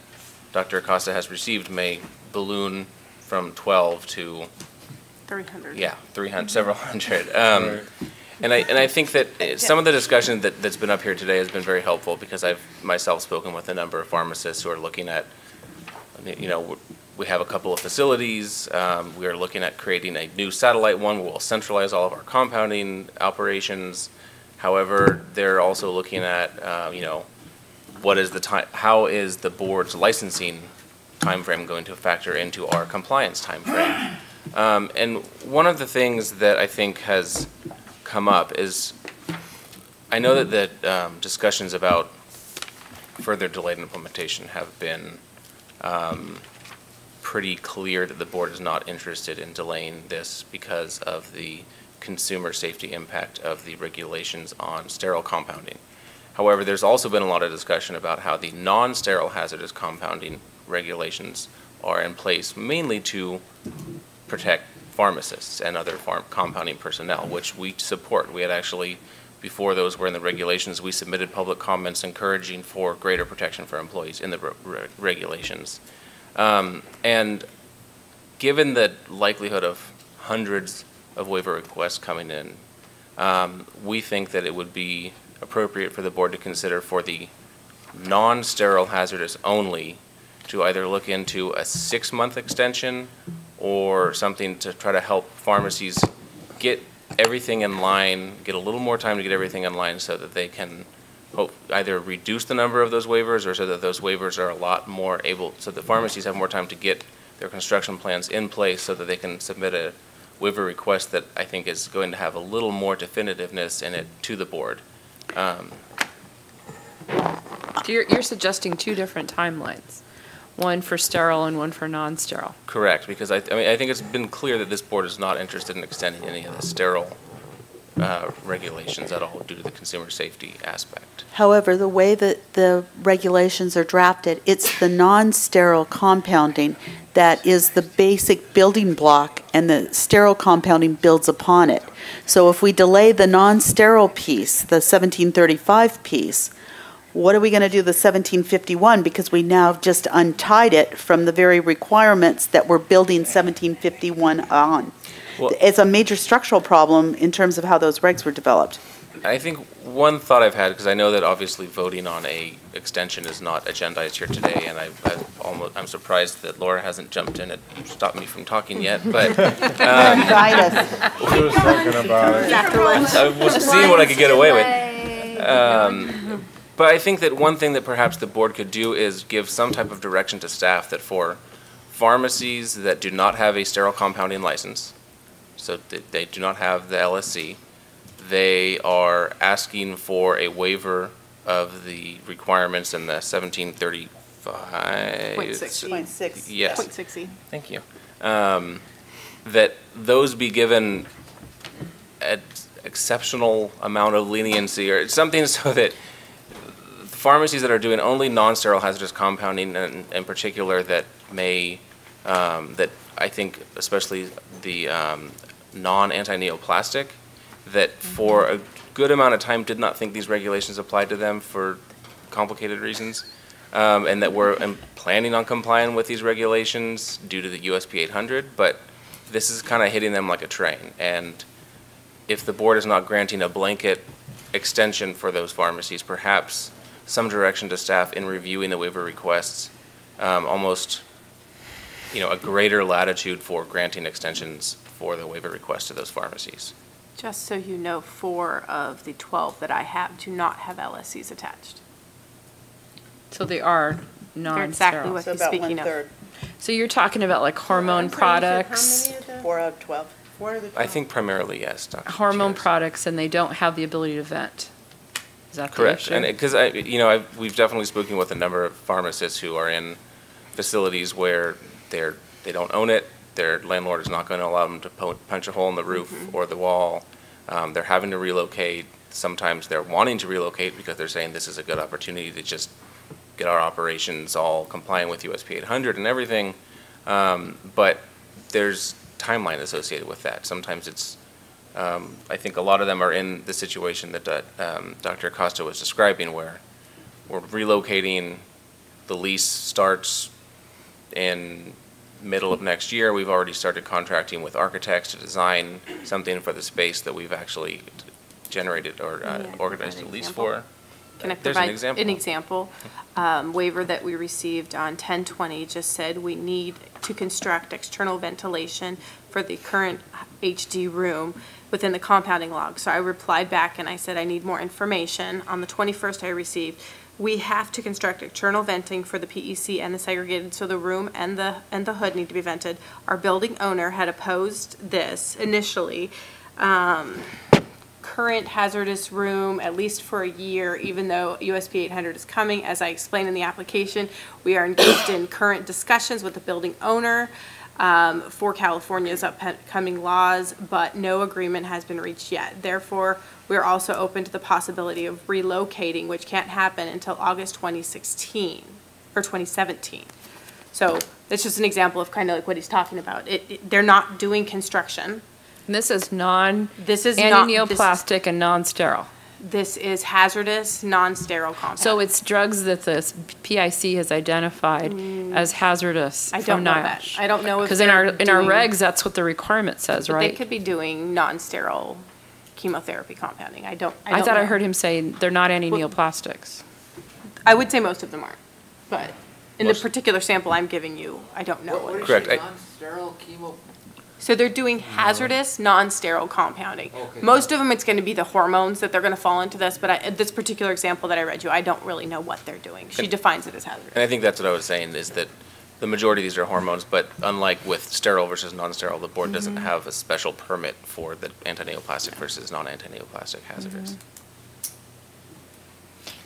Dr. Acosta has received may balloon from 12 to 300. yeah, 300, several hundred. And I think that some of the discussion that's been up here today has been very helpful because I've myself spoken with a number of pharmacists who are looking at, you know, we have a couple of facilities. We are looking at creating a new satellite one where we'll centralize all of our compounding operations. However, they're also looking at, you know, what is the time, how is the board's licensing timeframe going to factor into our compliance timeframe? And one of the things that I think has come up is, I know that discussions about further delayed implementation have been pretty clear that the board is not interested in delaying this because of the consumer safety impact of the regulations on sterile compounding. However, there's also been a lot of discussion about how the non-sterile hazardous compounding regulations are in place mainly to protect pharmacists and other compounding personnel, which we support. We had actually, before those were in the regulations, we submitted public comments encouraging for greater protection for employees in the regulations. And given the likelihood of hundreds of waiver requests coming in, we think that it would be appropriate for the board to consider for the non-sterile hazardous only to either look into a 6-month extension or something to try to help pharmacies get everything in line, get a little more time to get everything in line so that they can either reduce the number of those waivers or so that those waivers are a lot more able, so the pharmacies have more time to get their construction plans in place so that they can submit a waiver request that I think is going to have a little more definitiveness in it to the board. You're suggesting two different timelines, one for sterile and one for non-sterile. Correct, because I mean, I think it's been clear that this board is not interested in extending any of the sterile regulations at all due to the consumer safety aspect. However, the way that the regulations are drafted, it's the non-sterile compounding that is the basic building block, and the sterile compounding builds upon it. So if we delay the non-sterile piece, the 1735 piece, what are we going to do the 1751? Because we now have just untied it from the very requirements that we're building 1751 on. Well, it's a major structural problem in terms of how those regs were developed. I think one thought I've had, because I know that obviously voting on a extension is not agendized here today, and I'm surprised that Laura hasn't jumped in and stopped me from talking yet, but guide us. She was thinking about it. I was seeing what I could get away with. But I think that one thing that perhaps the board could do is give some type of direction to staff that for pharmacies that do not have a sterile compounding license, so they do not have the LSC, they are asking for a waiver of the requirements in the 1735. 0.6. Yes. 0.6. Thank you. That those be given an exceptional amount of leniency or something so that pharmacies that are doing only non-sterile hazardous compounding, and in particular that may that I think especially the non-anti-neoplastic, that for a good amount of time did not think these regulations applied to them for complicated reasons, and that we're planning on complying with these regulations due to the USP 800, but this is kind of hitting them like a train. And if the board is not granting a blanket extension for those pharmacies, perhaps some direction to staff in reviewing the waiver requests, almost, a greater latitude for granting extensions for the waiver request to those pharmacies. Just so you know, 4 of the 12 that I have do not have LSCs attached. So they are They're exactly non-sterile. what So he's about speaking of. 1/3, So you're talking about like hormone products, 4 out of 12. What are the I think primarily, yes, Dr. hormone Gutierrez. products, and they don't have the ability to vent. Is that the Correct, issue? and because we've definitely spoken with a number of pharmacists who are in facilities where they don't own it, their landlord is not going to allow them to punch a hole in the roof or the wall. They're having to relocate. Sometimes they're wanting to relocate because they're saying this is a good opportunity to just get our operations all compliant with USP 800 and everything. But there's timeline associated with that. Sometimes it's, I think a lot of them are in the situation that Dr. Acosta was describing, where we're relocating, the lease starts in middle of next year. We've already started contracting with architects to design something for the space that we've actually generated or organized a lease for. Can I There's provide an example. Waiver that we received on 10/20 just said we need to construct external ventilation for the current HD room within the compounding log. So I replied back and I said I need more information. On the 21st I received, we have to construct external venting for the PEC and the segregated, so the room and the hood need to be vented. Our building owner had opposed this initially. Current hazardous room, at least for a year, even though USP 800 is coming. As I explained in the application, we are engaged in current discussions with the building owner for California's upcoming laws, but no agreement has been reached yet. Therefore, we are also open to the possibility of relocating, which can't happen until August 2016 or 2017. So that's just an example of kind of like what he's talking about. They're not doing construction. And this is anti-neoplastic This and non-sterile. This is hazardous, non-sterile compound. So it's drugs that the PIC has identified as hazardous I from don't know that. NIOSH. I don't know if Because in our doing- regs, that's what the requirement says, But right? they could be doing non-sterile chemotherapy compounding. I thought I heard him say they're not anti-neoplastics. I would say most of them aren't, but in the particular sample I'm giving you, I don't know. What is Correct. your non-sterile chemo? So they're doing hazardous, non-sterile compounding. Okay. Most of them, it's going to be the hormones that they're going to fall into this, but this particular example that I read you, I don't really know what they're doing. She defines it as hazardous. And I think that's what I was saying, is that the majority of these are hormones, but unlike with sterile versus non-sterile, the board doesn't have a special permit for the anti-neoplastic versus non-anti-neoplastic hazardous.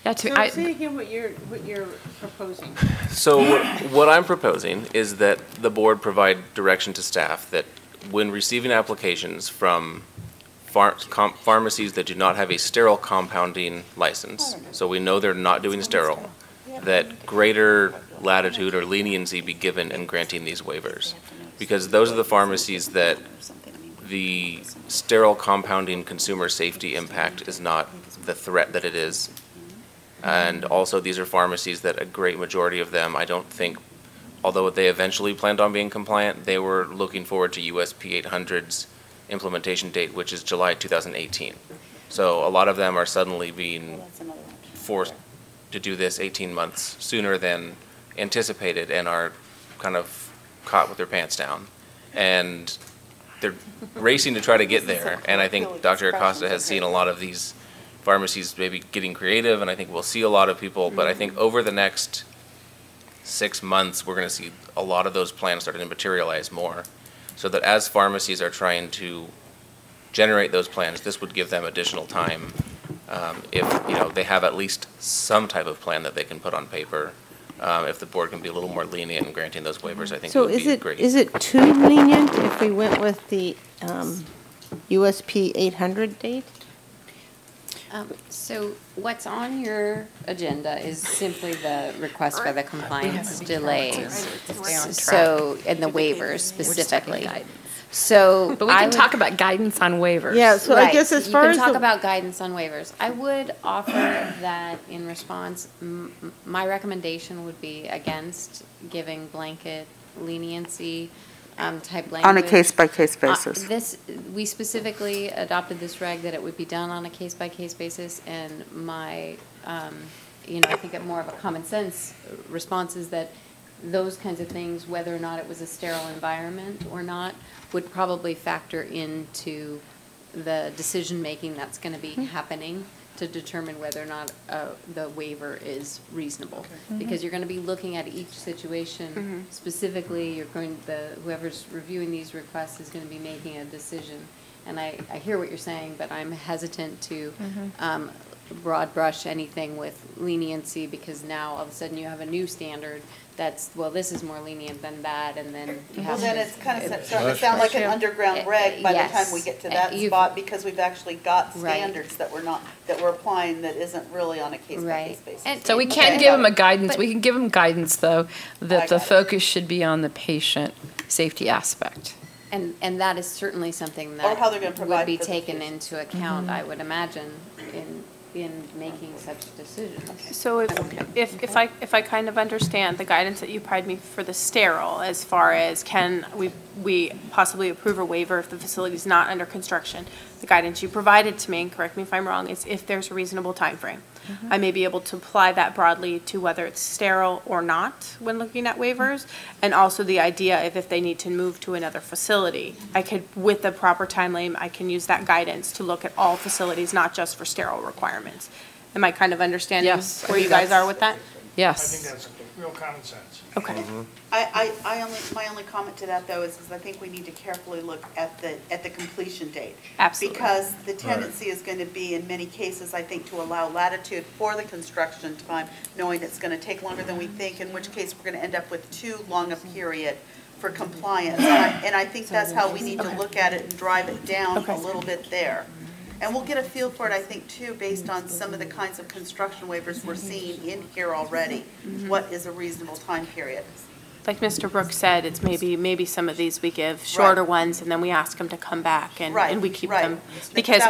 Yeah, So say again what you're proposing. So what I'm proposing is that the board provide direction to staff that when receiving applications from pharmacies that do not have a sterile compounding license, so we know they're not doing sterile, that greater latitude or leniency be given in granting these waivers. Because those are the pharmacies that the sterile compounding consumer safety impact is not the threat that it is. And also, these are pharmacies that a great majority of them, I don't think, although they eventually planned on being compliant, they were looking forward to USP 800's implementation date, which is July 2018. So a lot of them are suddenly being forced to do this 18 months sooner than anticipated and are kind of caught with their pants down. And they're racing to try to get there. And I think Dr. Acosta has seen a lot of these pharmacies maybe getting creative, and I think we'll see a lot of people, but I think over the next 6 months, we're going to see a lot of those plans starting to materialize more, so that as pharmacies are trying to generate those plans, this would give them additional time if they have at least some type of plan that they can put on paper. If the board can be a little more lenient in granting those waivers, I think it would be great. Is it too lenient if we went with the USP 800 date? So what's on your agenda is simply the request for the compliance delays. So, and the waivers specifically. So. But we can talk about guidance on waivers. Yeah, so I guess as far as You can talk the- about guidance on waivers. I would offer that in response, my recommendation would be against giving blanket leniency type language. On a case-by-case basis. We specifically adopted this reg that it would be done on a case-by-case basis, and my, I think a more of a common sense response is that those kinds of things, whether or not it was a sterile environment or not, would probably factor into the decision-making that's going to be happening to determine whether or not the waiver is reasonable. Because you're going to be looking at each situation specifically. Whoever's reviewing these requests is going to be making a decision. And I hear what you're saying, but I'm hesitant to broad brush anything with leniency, because now all of a sudden you have a new standard that's, well, this is more lenient than that, and then you have Well, then it's kind of starting to sound like an underground reg by the time we get to that spot, because we've actually got standards that we're applying that isn't really on a case-by-case basis. So we can give them a guidance, we can give them guidance, though, that the focus should be on the patient safety aspect. And that is certainly something Or how they're gonna that provide would be for the taken into account, I would imagine, in making such decisions. So if I kind of understand the guidance that you provide me for the sterile, as far as can we possibly approve a waiver if the facility is not under construction, the guidance you provided to me, and correct me if I'm wrong, is if there's a reasonable time frame. I may be able to apply that broadly to whether it's sterile or not when looking at waivers, and also the idea of if they need to move to another facility, I could, with the proper timeline, I can use that guidance to look at all facilities, not just for sterile requirements. Am I kind of understanding where you guys are with that? Yes. I think that's real common sense. Okay. My only comment to that, though, is I think we need to carefully look at the completion date. Absolutely. Because the tendency is going to be, in many cases, I think, to allow latitude for the construction time, knowing it's going to take longer than we think, in which case we're going to end up with too long a period for compliance. And I think that's how we need to look at it and drive it down a little bit there. And we'll get a feel for it, I think, too, based on some of the kinds of construction waivers we're seeing in here already. What is a reasonable time period? Like Mr. Brooks said, it's maybe some of these we give shorter ones, and then we ask them to come back, and we keep them. Because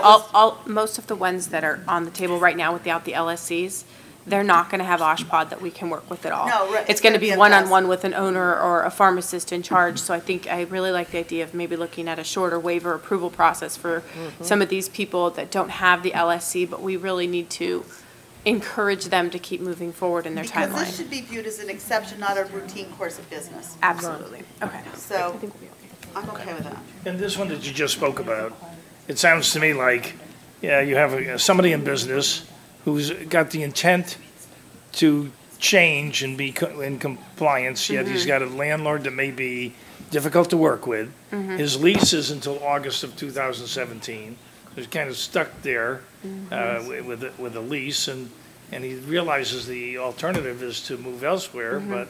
most of the ones that are on the table right now without the LSCs, they're not going to have OSHPD that we can work with at all. No, right. It's going to be one-on-one with an owner or a pharmacist in charge. So I think I really like the idea of maybe looking at a shorter waiver approval process for some of these people that don't have the LSC, but we really need to encourage them to keep moving forward in their timeline. Because this should be viewed as an exception, not a routine course of business. Absolutely. Okay. So I'm okay with that. And this one that you just spoke about, it sounds to me like, you have somebody in business who's got the intent to change and be in compliance, yet he's got a landlord that may be difficult to work with. His lease is until August of 2017. He's kind of stuck there with a lease, and he realizes the alternative is to move elsewhere, but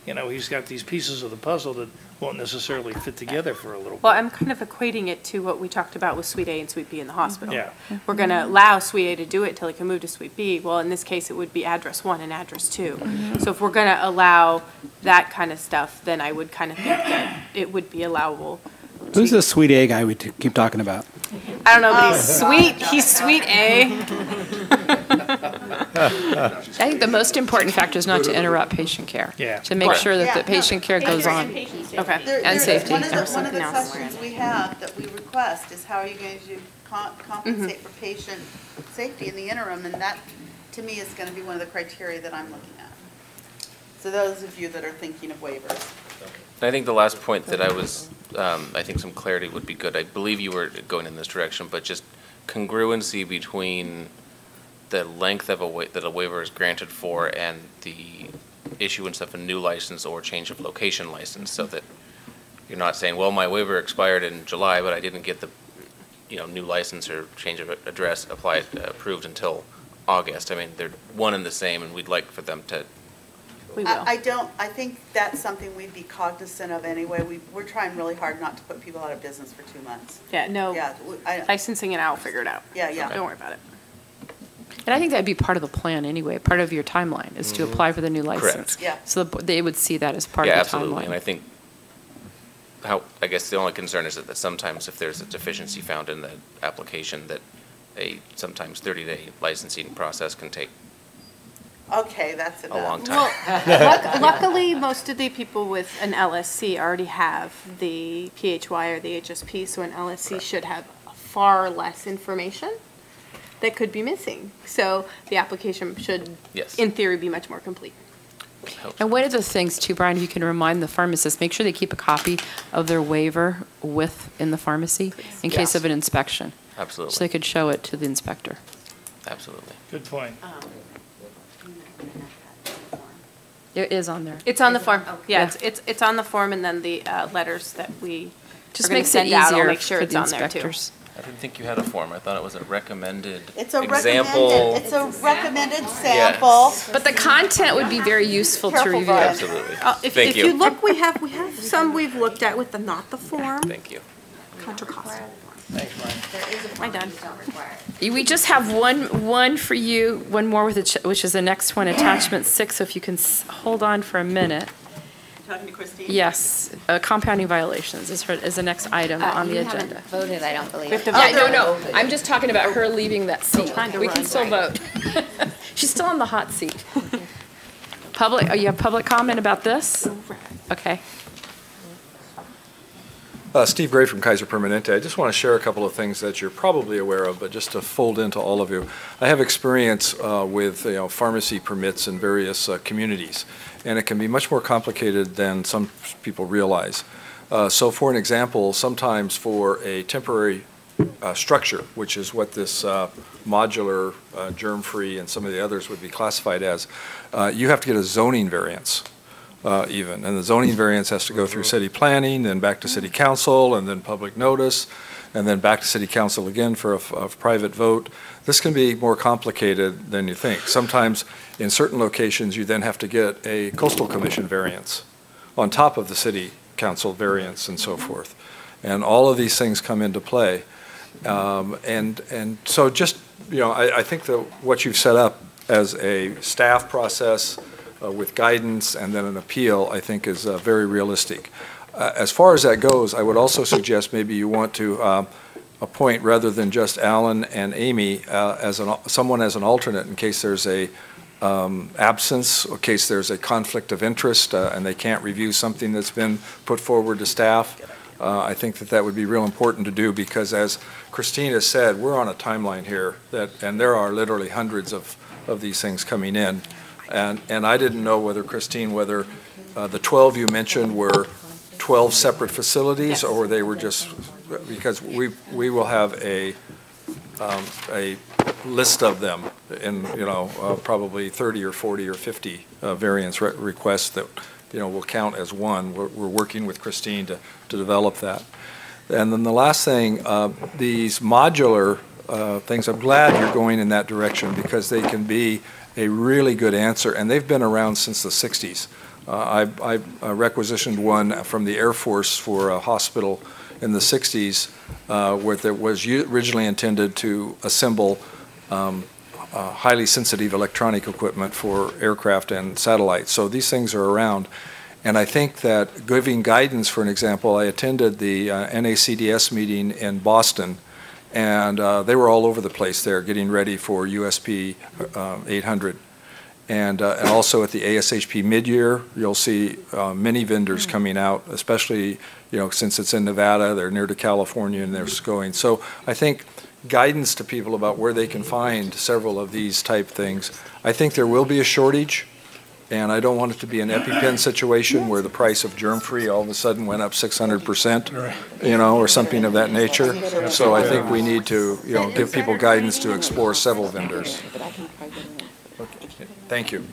he's got these pieces of the puzzle that won't necessarily fit together for a little bit. Well, I'm kind of equating it to what we talked about with Suite A and Suite B in the hospital. Yeah. We're going to allow Suite A to do it until he can move to Suite B. Well, in this case, it would be address 1 and address 2. So if we're going to allow that kind of stuff, then I would kind of think that it would be allowable. Who's the Suite A guy we keep talking about? I don't know, but he's Suite A. I think the most important factor is not to interrupt patient care. Yeah. To make sure that the patient care goes on. Okay. And safety. One of the questions we have that we request is how are you going to compensate for patient safety in the interim? And that, to me, is going to be one of the criteria that I'm looking at. So those of you that are thinking of waivers. I think the last point that I think some clarity would be good. I believe you were going in this direction, but just congruency between the length of that a waiver is granted for and the issuance of a new license or change of location license, so that you're not saying, well, my waiver expired in July, but I didn't get the new license or change of address approved until August. I mean, they're one and the same, and we'd like for them to. We will. I think that's something we'd be cognizant of anyway. We're trying really hard not to put people out of business for 2 months. Yeah, no. Yeah, Licensing and I'll figure it out. Yeah. Don't worry about it. And I think that'd be part of the plan anyway. Part of your timeline is to apply for the new license. Correct. Yeah. So they would see that as part Yeah, of the absolutely. And I timeline. think I guess the only concern is that sometimes if there's a deficiency found in the application, that a sometimes 30-day licensing process can take Okay, that's a enough. long time. Luckily, most of the people with an LSC already have the PHY or the HSP, so an LSC should have far less information that could be missing. So the application should, Yes. in theory, be much more complete. And one of the things too, Brian, if you can remind the pharmacists, make sure they keep a copy of their waiver in the pharmacy in case Yes. of an inspection. Absolutely. So they could show it to the inspector. Absolutely. Good point. It is on there. It's on the form. Yeah, Yeah. it's on the form, and then the letters that we Just are going to makes it send out, I'll easier make sure for it's the on there too. inspectors. I didn't think you had a form. I thought it was a recommended It's a example. recommended, it's a recommended sample. But the content would be very useful to Careful, review. Brian. Absolutely. If Thank you you. look, we have some we've looked at with the not the form. Thank you. Contra Costa. Thanks, Brian. Am I done? We just have one for you, one more with which is the next one, attachment 6. So if you can hold on for a minute. Talking to Christine? Yes, compounding violations is the next item on the agenda. Voted, I don't believe. No, I'm just talking about her leaving that seat. trying to We can run, still right. vote. She's still on the hot seat. You have public comment about this? Okay. Steve Gray from Kaiser Permanente. I just want to share a couple of things that you're probably aware of, but just to fold into all of you. I have experience with pharmacy permits in various communities, and it can be much more complicated than some people realize. So for an example, sometimes for a temporary structure, which is what this modular, germ-free, and some of the others would be classified as, you have to get a zoning variance. And the zoning variance has to go through city planning, then back to city council, and then public notice, and then back to city council again for a private vote. This can be more complicated than you think. Sometimes in certain locations, you then have to get a coastal commission variance on top of the city council variance and so forth. And all of these things come into play. And so just, I think that what you've set up as a staff process with guidance and then an appeal, I think is very realistic. As far as that goes, I would also suggest maybe you want to appoint, rather than just Alan and Amy, someone as an alternate in case there's a absence, or in case there's a conflict of interest and they can't review something that's been put forward to staff. I think that would be real important to do because, as Christine has said, we're on a timeline here, and there are literally hundreds of these things coming in. And I didn't know whether the 12 you mentioned were 12 separate facilities, or they were just, because we will have a list of them in, probably 30 or 40 or 50 variance requests that, will count as one. We're working with Christine to develop that. And then the last thing, these modular things, I'm glad you're going in that direction because they can be a really good answer, and they've been around since the 60s. I requisitioned one from the Air Force for a hospital in the 60s where it was originally intended to assemble highly sensitive electronic equipment for aircraft and satellites. So these things are around. And I think that giving guidance, for an example, I attended the NACDS meeting in Boston, and they were all over the place there getting ready for USP 800. And also at the ASHP mid-year, you'll see many vendors coming out, especially, since it's in Nevada, they're near to California and they're going. So I think guidance to people about where they can find several of these type things. I think there will be a shortage, and I don't want it to be an EpiPen situation where the price of germ-free all of a sudden went up 600%, or something of that nature. So I think we need to, give people guidance to explore several vendors. Thank you.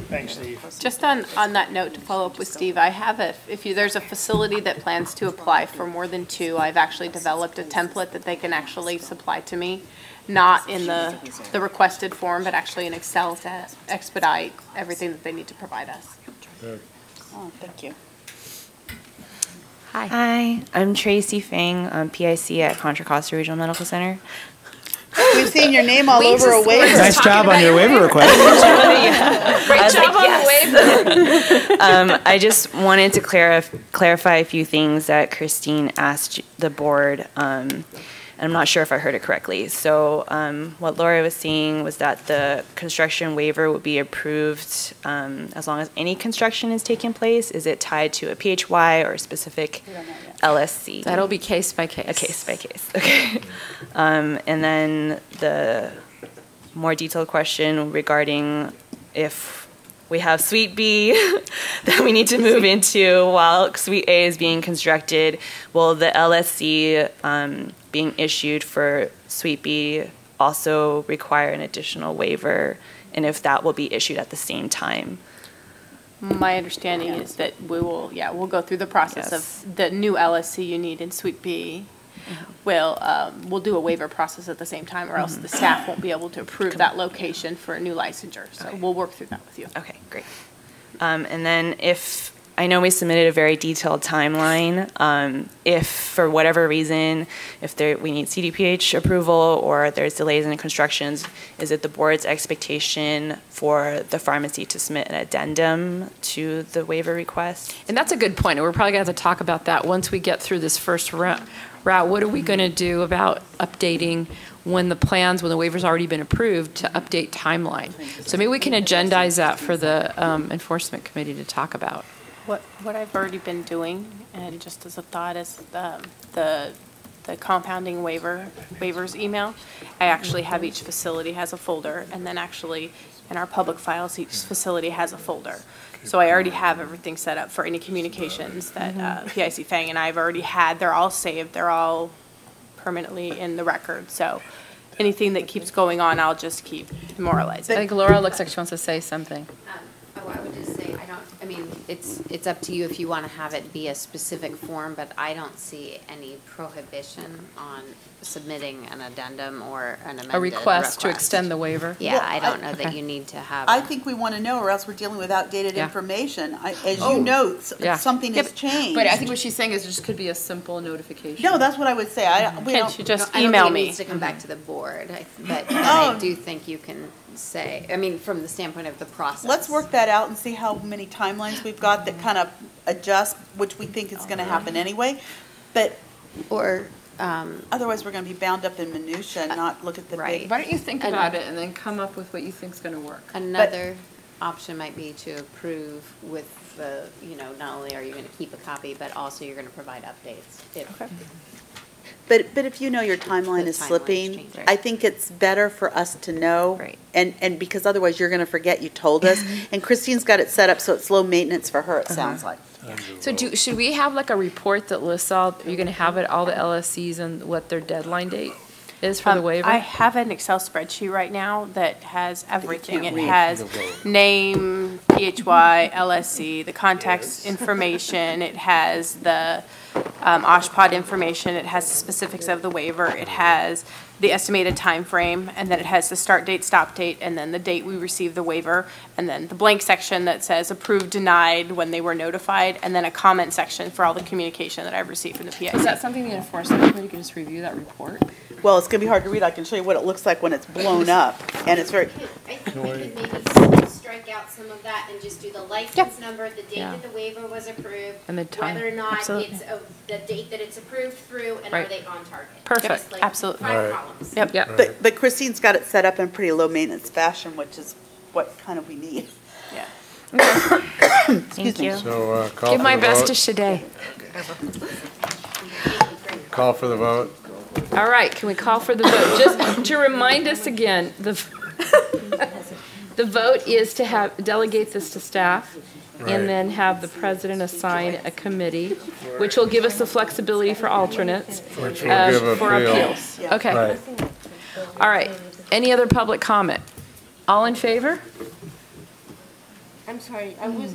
Thanks, Steve. Just on that note, to follow up with Steve, I have there's a facility that plans to apply for more than 2, I've actually developed a template that they can actually supply to me, not in the requested form, but actually in Excel to expedite everything that they need to provide us. Oh, thank you. Hi, I'm Tracy Fang, PIC at Contra Costa Regional Medical Center. We've seen your name all over a waiver. Nice job on your waiver request. Great job on the waiver. I just wanted to clarify a few things that Christine asked the board. And I'm not sure if I heard it correctly. So what Laura was saying was that the construction waiver would be approved as long as any construction is taking place. Is it tied to a PHY or a specific LSC? That'll be case by case. A case by case, okay. And then the more detailed question regarding if we have Suite B that we need to move into while Suite A is being constructed, will the LSC being issued for Suite B also require an additional waiver, and if that will be issued at the same time? My understanding is that we'll go through the process of the new LSC you need in Suite B. We'll do a waiver process at the same time, or else the staff won't be able to approve that location for a new licensure. So we'll work through that with you. Okay, great. And then I know we submitted a very detailed timeline. If for whatever reason, we need CDPH approval or there's delays in constructions, is it the board's expectation for the pharmacy to submit an addendum to the waiver request? And that's a good point. We're probably going to have to talk about that once we get through this first route. What are we going to do about updating when the waiver's already been approved, to update timeline? So maybe we can agendize that for the enforcement committee to talk about. What I've already been doing, and just as a thought, is the compounding waivers email. I actually have each facility has a folder, and then actually in our public files, each facility has a folder. So I already have everything set up for any communications that PIC Fang and I have already had. They're all saved. They're all permanently in the record. So anything that keeps going on, I'll just keep memorializing. I think Laura looks like she wants to say something. I would just say, it's up to you if you want to have it be a specific form, but I don't see any prohibition on submitting an addendum or an amended A request to extend the waiver? Yeah, I don't know that you need to have. I think we want to know, or else we're dealing with outdated information. As you know, something has changed. But I think what she's saying is it just could be a simple notification. No, that's what I would say. Can't you just I don't email think me? It needs to come back to the board, but I do think you can say, from the standpoint of the process. Let's work that out and see how many timelines we've got that kind of adjust, which we think is going to happen anyway. But otherwise, we're going to be bound up in minutia and not look at the big. Why don't you think about it and then come up with what you think is going to work? Another option might be to approve with the, not only are you going to keep a copy, but also you're going to provide updates. But if you know your timeline is slipping, I think it's better for us to know. Right. And because otherwise you're going to forget you told us. And Christine's got it set up so it's low maintenance for her, it sounds like. So should we have like a report that lists all, you're going to have all the LSCs and what their deadline date is for the waiver? I have an Excel spreadsheet right now that has everything. It has name, PHY, LSC, the contact information. It has the OSHPD information. It has the specifics of the waiver. It has the estimated time frame, and then it has the start date, stop date, and then the date we received the waiver, and then the blank section that says approved, denied, when they were notified, and then a comment section for all the communication that I've received from the PIC. Is that something the enforcement committee can just review that report? Well, it's going to be hard to read. I can show you what it looks like when it's blown up, and it's very. I think we could maybe strike out some of that and just do the license number, the date that the waiver was approved, and the time. whether or not it's the date that it's approved through, and are they on target? Perfect. Like Absolutely. 5 columns. Yep. But Christine's got it set up in pretty low maintenance fashion, which is what kind of we need. Yeah. Excuse me. So call Give for my the best vote. to Shade. Call for the vote. All right, can we call for the vote? Just to remind us again, the vote is to delegate this to staff and then have the president assign a committee, which will give us the flexibility for alternates. Which will give for appeal. appeals. Okay. Right. All right. Any other public comment? All in favor? I'm sorry, I was.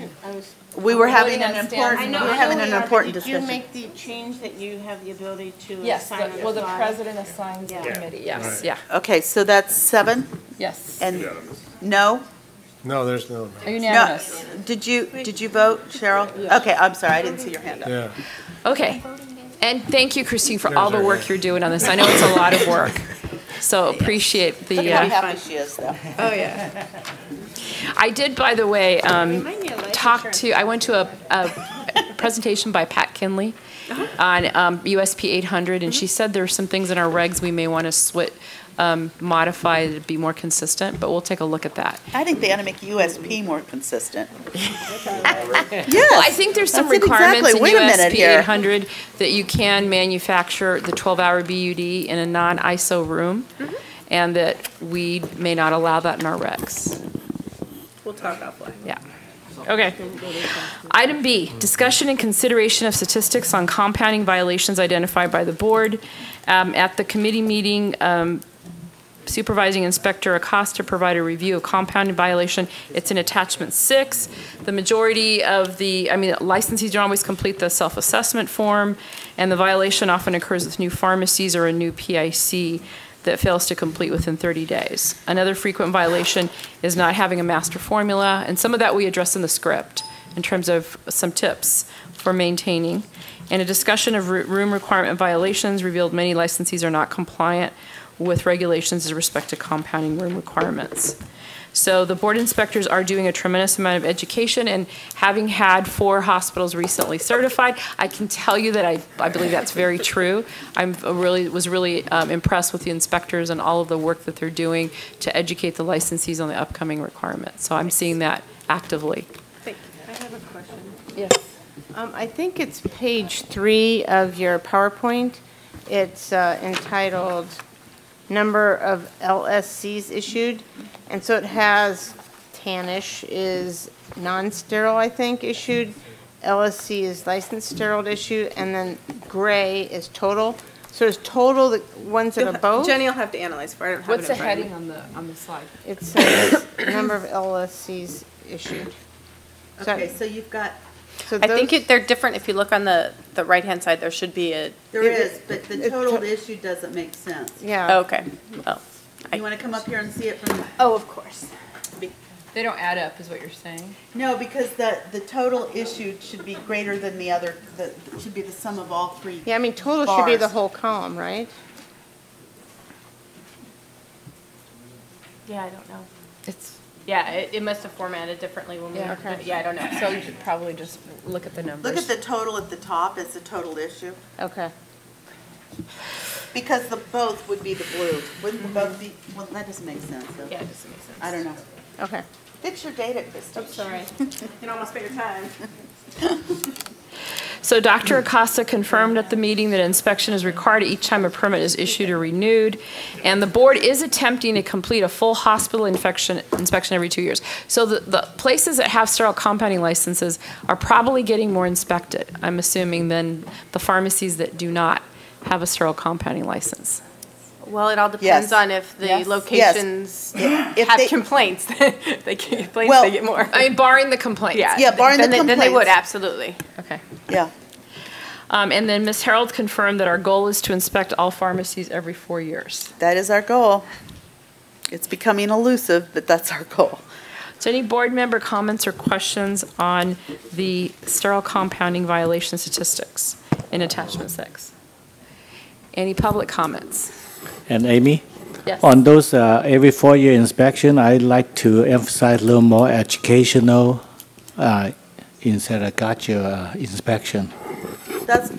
We were having an I important, know, we were having an important Did you discussion. make the change that you have the ability to Yes, assign on the the fly? president assigns the committee, yes, yeah. Okay, so that's 7? Yes. And no? No, there's no. Unanimous. No. Did you vote, Cheryl? Okay, I'm sorry, I didn't see your hand up. Yeah. Okay. And thank you, Christine, for all the work you're doing on this. I know it's a lot of work. So appreciate the. Look how happy she is, though. Oh, yeah. I did, by the way, I went to a presentation by Pat Kinley on USP 800, and she said there are some things in our regs we may want to modify to be more consistent, but we'll take a look at that. I think they ought to make USP more consistent. Yes. Well, I think there's some That's it requirements exactly. in Wait a minute USP here. 800 that you can manufacture the 12-hour BUD in a non-ISO room, and that we may not allow that in our regs. We'll talk offline. Yeah. Okay. Item B, discussion and consideration of statistics on compounding violations identified by the board. At the committee meeting, Supervising Inspector Acosta provided a review of compounding violation. It's in attachment 6. The majority of licensees don't always complete the self-assessment form, and the violation often occurs with new pharmacies or a new PIC that fails to complete within 30 days. Another frequent violation is not having a master formula, and some of that we address in the script in terms of some tips for maintaining. And a discussion of room requirement violations revealed many licensees are not compliant with regulations with respect to compounding room requirements. So the board inspectors are doing a tremendous amount of education, and having had 4 hospitals recently certified, I can tell you that I believe that's very true. I was really impressed with the inspectors and all of the work that they're doing to educate the licensees on the upcoming requirements. So I'm seeing that actively. I have a question. Yes. I think it's page 3 of your PowerPoint. It's entitled Number of LSCs Issued. And so it has tannish is non-sterile, I think, issued. LSC is licensed sterile issued. And then gray is total. So is total the ones that are both? Jenny will have to analyze for it. I don't have What's it the in front of me. heading on the slide? It says number of LSCs issued. Okay, so you've got, So I think they're different. If you look on the right-hand side, there should be a. there is, but the total issue doesn't make sense. Yeah. Oh, okay. Oh. You want to come up here and see it from? Oh, of course. They don't add up, is what you're saying? No, because the total issued should be greater than the other, should be the sum of all 3 Yeah, I mean, total should be the bars. whole column, right? Yeah, I don't know. It's. Yeah, it must have formatted differently when we. Yeah, Okay. Yeah, I don't know. So you should probably just look at the numbers. Look at the total at the top, it's the total issue. Okay. Because the both would be the blue. Wouldn't the both be, well, that doesn't make sense, though. Yeah, it doesn't make sense. I don't know. Okay. Fix your data, Christie. I'm sorry. You almost spent your time. So Dr. Acosta confirmed at the meeting that inspection is required each time a permit is issued or renewed, and the board is attempting to complete a full hospital inspection every 2 years. So the places that have sterile compounding licenses are probably getting more inspected, I'm assuming, than the pharmacies that do not have a sterile compounding license. Well, it all depends on if the locations have complaints. They get complaints, Well, they get more. I mean, barring the complaints. Yeah, barring the Then they would, complaints. absolutely. Okay. Yeah. And then Ms. Harold confirmed that our goal is to inspect all pharmacies every 4 years. That is our goal. It's becoming elusive, but that's our goal. So any board member comments or questions on the sterile compounding violation statistics in attachment 6? Any public comments? And Amy? Yes. On those every 4-year inspection, I'd like to emphasize a little more educational instead of gotcha inspection. That's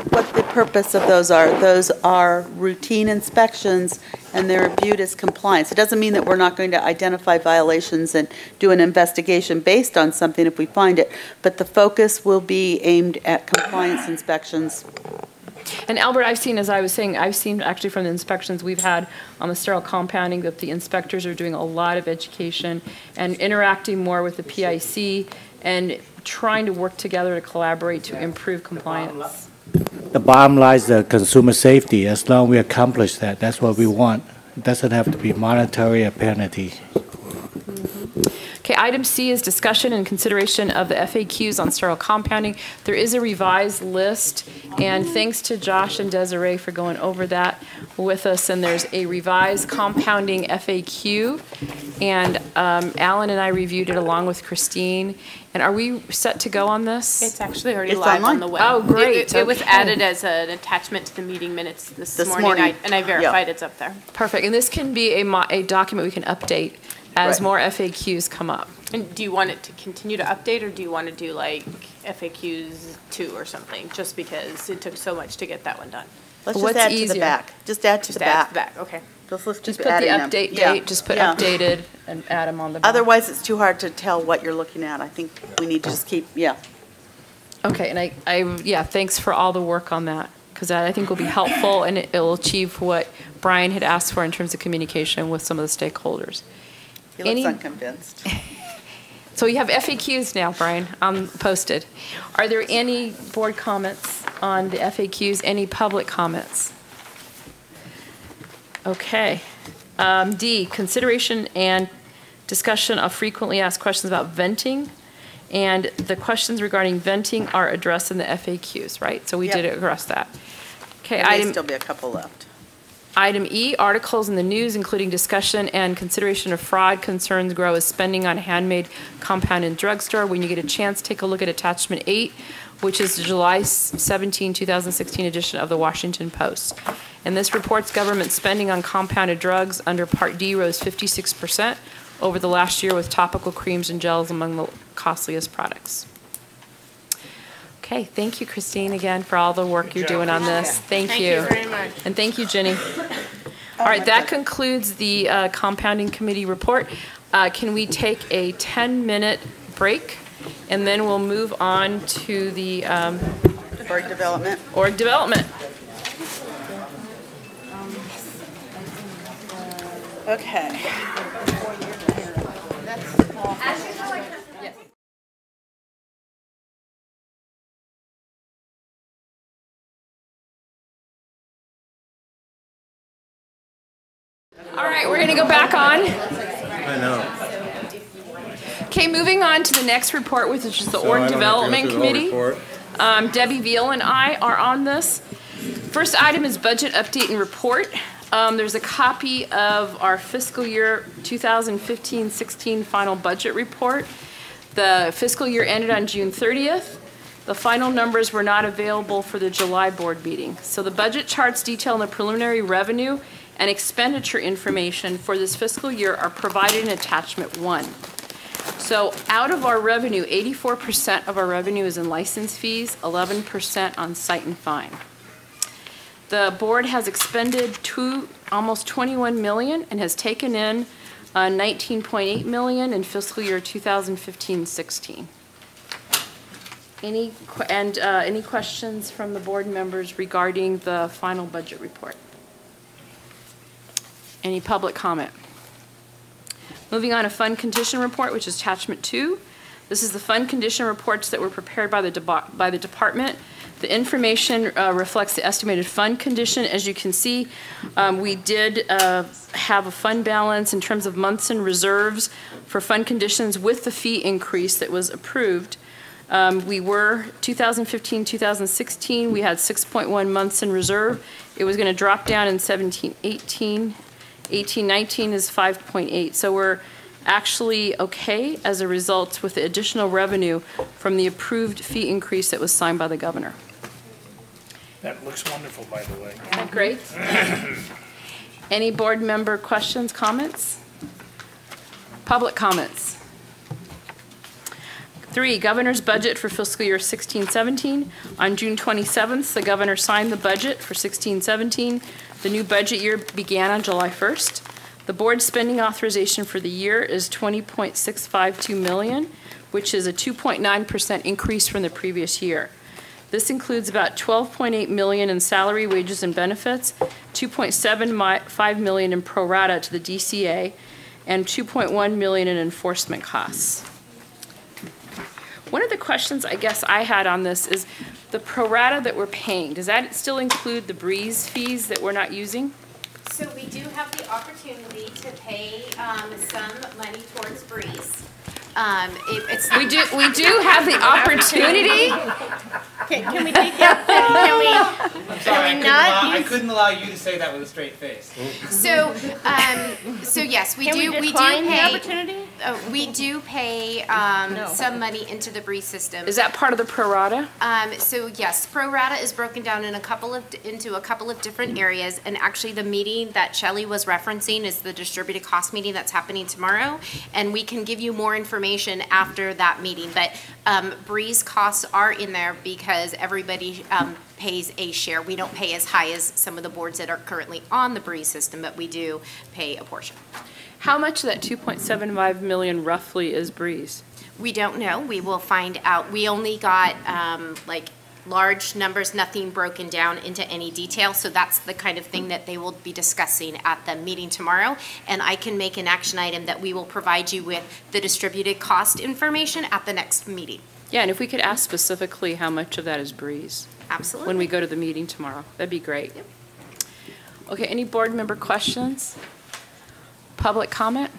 what the purpose of those are. Those are routine inspections, and they're viewed as compliance. It doesn't mean that we're not going to identify violations and do an investigation based on something if we find it, but the focus will be aimed at compliance inspections. And Albert, I've seen, as I was saying, I've seen actually from the inspections we've had on the sterile compounding that the inspectors are doing a lot of education and interacting more with the PIC and trying to work together to collaborate to improve compliance. The bottom line is the consumer safety. As long as we accomplish that, that's what we want. It doesn't have to be monetary or penalty. Okay, item C is discussion and consideration of the FAQs on sterile compounding. There is a revised list, and thanks to Josh and Desiree for going over that with us. And there's a revised compounding FAQ, and Alan and I reviewed it along with Christine. And are we set to go on this? It's actually already It's live online? on the web. Oh, great. It was Okay. added as an attachment to the meeting minutes this morning, and I verified it's up there. Perfect. And this can be a document we can update as Right. more FAQs come up. And do you want it to continue to update, or do you want to do like FAQs 2 or something, just because it took so much to get that one done? Let's just add to the back. Just add to the add back. to the back, okay. Let's Just keep put the adding them. update Yeah. date, just put Yeah. updated and add them on the back. Otherwise, it's too hard to tell what you're looking at. I think we need to just keep, Okay, and yeah, thanks for all the work on that, because that I think will be helpful, and it'll achieve what Brian had asked for in terms of communication with some of the stakeholders. He looks Any- unconvinced. So you have FAQs now, Brian, posted. Are there any board comments on the FAQs? Any public comments? Okay. D, consideration and discussion of frequently asked questions about venting. And the questions regarding venting are addressed in the FAQs, right? So we did address that. Okay, There may item. still be a couple left. Item E, articles in the news, including discussion and consideration of fraud concerns grow as spending on handmade compound in drugstore. When you get a chance, take a look at attachment 8, which is the July 17, 2016 edition of the Washington Post. And this reports government spending on compounded drugs under Part D rose 56% over the last year, with topical creams and gels among the costliest products. Okay, thank you, Christine, again, for all the work you're doing on this. Thank you. Thank you very much. And thank you, Jenny. All right, that concludes the compounding committee report. Can we take a 10-minute break? And then we'll move on to the Org development. Org development. Okay. All right, we're going to go back on. I know. Okay, moving on to the next report, which is the Org Development Committee. Debbie Veal and I are on this. First item is budget update and report. There's a copy of our fiscal year 2015-16 final budget report. The fiscal year ended on June 30th. The final numbers were not available for the July board meeting. So the budget charts detailing the preliminary revenue and expenditure information for this fiscal year are provided in attachment 1. So out of our revenue, 84% of our revenue is in license fees, 11% on site and fine. The board has expended almost 21 million and has taken in 19.8 million in fiscal year 2015-16. Any questions from the board members regarding the final budget report? Any public comment? Moving on to fund condition report, which is attachment 2. This is the fund condition reports that were prepared by the department. The information reflects the estimated fund condition. As you can see, we did have a fund balance in terms of months and reserves for fund conditions with the fee increase that was approved. We were 2015-2016, we had 6.1 months in reserve. It was going to drop down in 17-18. 18-19 is 5.8. So we're actually okay as a result with the additional revenue from the approved fee increase that was signed by the governor. That looks wonderful, by the way. Great. Any board member questions, comments? Public comments? 3, governor's budget for fiscal year 16-17. On June 27th, the governor signed the budget for 16-17. The new budget year began on July 1st. The board spending authorization for the year is $20.652 million, which is a 2.9% increase from the previous year. This includes about $12.8 million in salary, wages, and benefits, $2.75 million in pro rata to the DCA, and $2.1 million in enforcement costs. One of the questions I guess I had on this is the pro rata that we're paying. Does that still include the Breeze fees that we're not using? So we do have the opportunity to pay some money towards Breeze. It's We do have the opportunity. Can we take that? Can we not I use? couldn't allow you to say that with a straight face. So, so yes, we Can do. we We do decline the pay. opportunity? We do pay some money into the BREEZE system. Is that part of the pro rata? So yes, pro rata is broken down in into a couple of different areas, and actually the meeting that Shelley was referencing is the distributed cost meeting that's happening tomorrow, and we can give you more information after that meeting. But BREEZE costs are in there because everybody pays a share. We don't pay as high as some of the boards that are currently on the BREEZE system, but we do pay a portion. How much of that 2.75 million roughly is BREEZE? We don't know. We will find out. We only got like large numbers, nothing broken down into any detail. So that's the kind of thing that they will be discussing at the meeting tomorrow. And I can make an action item that we will provide you with the distributed cost information at the next meeting. Yeah, and if we could ask specifically how much of that is BREEZE. Absolutely. When we go to the meeting tomorrow, that'd be great. Yep. Okay, any board member questions? Public comment?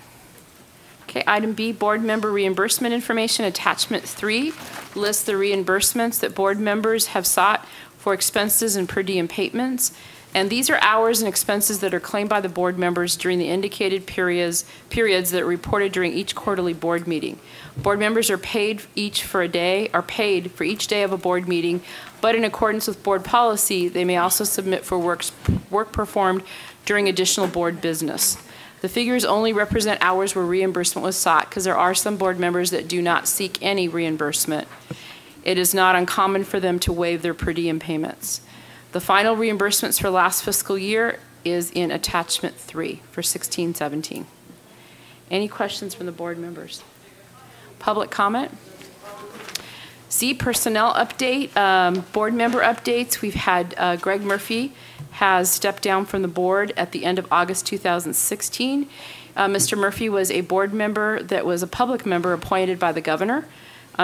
Okay, item B, board member reimbursement information, attachment 3, lists the reimbursements that board members have sought for expenses and per diem payments. And these are hours and expenses that are claimed by the board members during the indicated periods that are reported during each quarterly board meeting. Board members are paid for each day of a board meeting, but in accordance with board policy, they may also submit for work performed during additional board business. The figures only represent hours where reimbursement was sought, because there are some board members that do not seek any reimbursement. It is not uncommon for them to waive their per diem payments. The final reimbursements for last fiscal year is in attachment 3 for 16-17. Any questions from the board members? Public comment? C, personnel update, board member updates. We've had Greg Murphy has stepped down from the board at the end of August 2016. Mr. Murphy was a board member that was a public member appointed by the governor.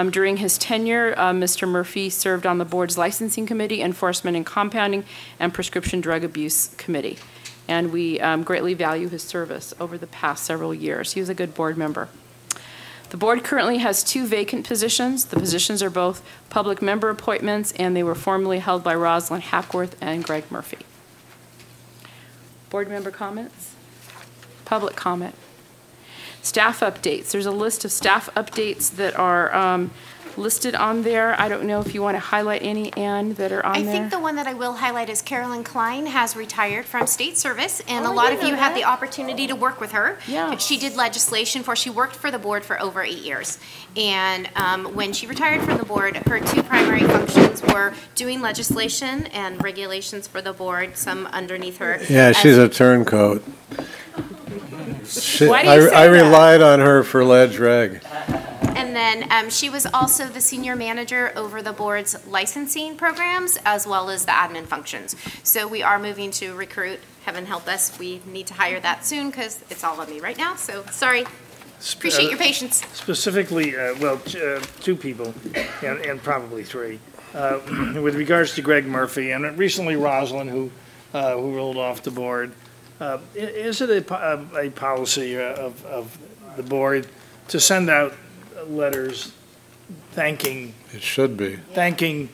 During his tenure, Mr. Murphy served on the board's licensing committee, enforcement and compounding, and prescription drug abuse committee. And we greatly value his service over the past several years. He was a good board member. The board currently has 2 vacant positions. The positions are both public member appointments, and they were formerly held by Rosalind Hackworth and Greg Murphy. Board member comments? Public comment? Staff updates. There's a list of staff updates that are listed on there. I don't know if you want to highlight any, Ann, that are on there. I think the one that I will highlight is Carolyn Klein has retired from state service, and a lot of you had the opportunity to work with her. Yeah. She did legislation she worked for the board for over 8 years. And when she retired from the board, her 2 primary functions were doing legislation and regulations for the board, some underneath her. Yeah, she's a turncoat. Why do you say I relied on her for ledge reg. And then she was also the senior manager over the board's licensing programs as well as the admin functions. So we are moving to recruit. Heaven help us. We need to hire that soon because it's all on me right now. So sorry. Appreciate your patience. Specifically, 2 people and probably 3. With regards to Greg Murphy and recently Rosalind, who rolled off the board, is it a policy of the board to send out letters thanking? It should be. Thanking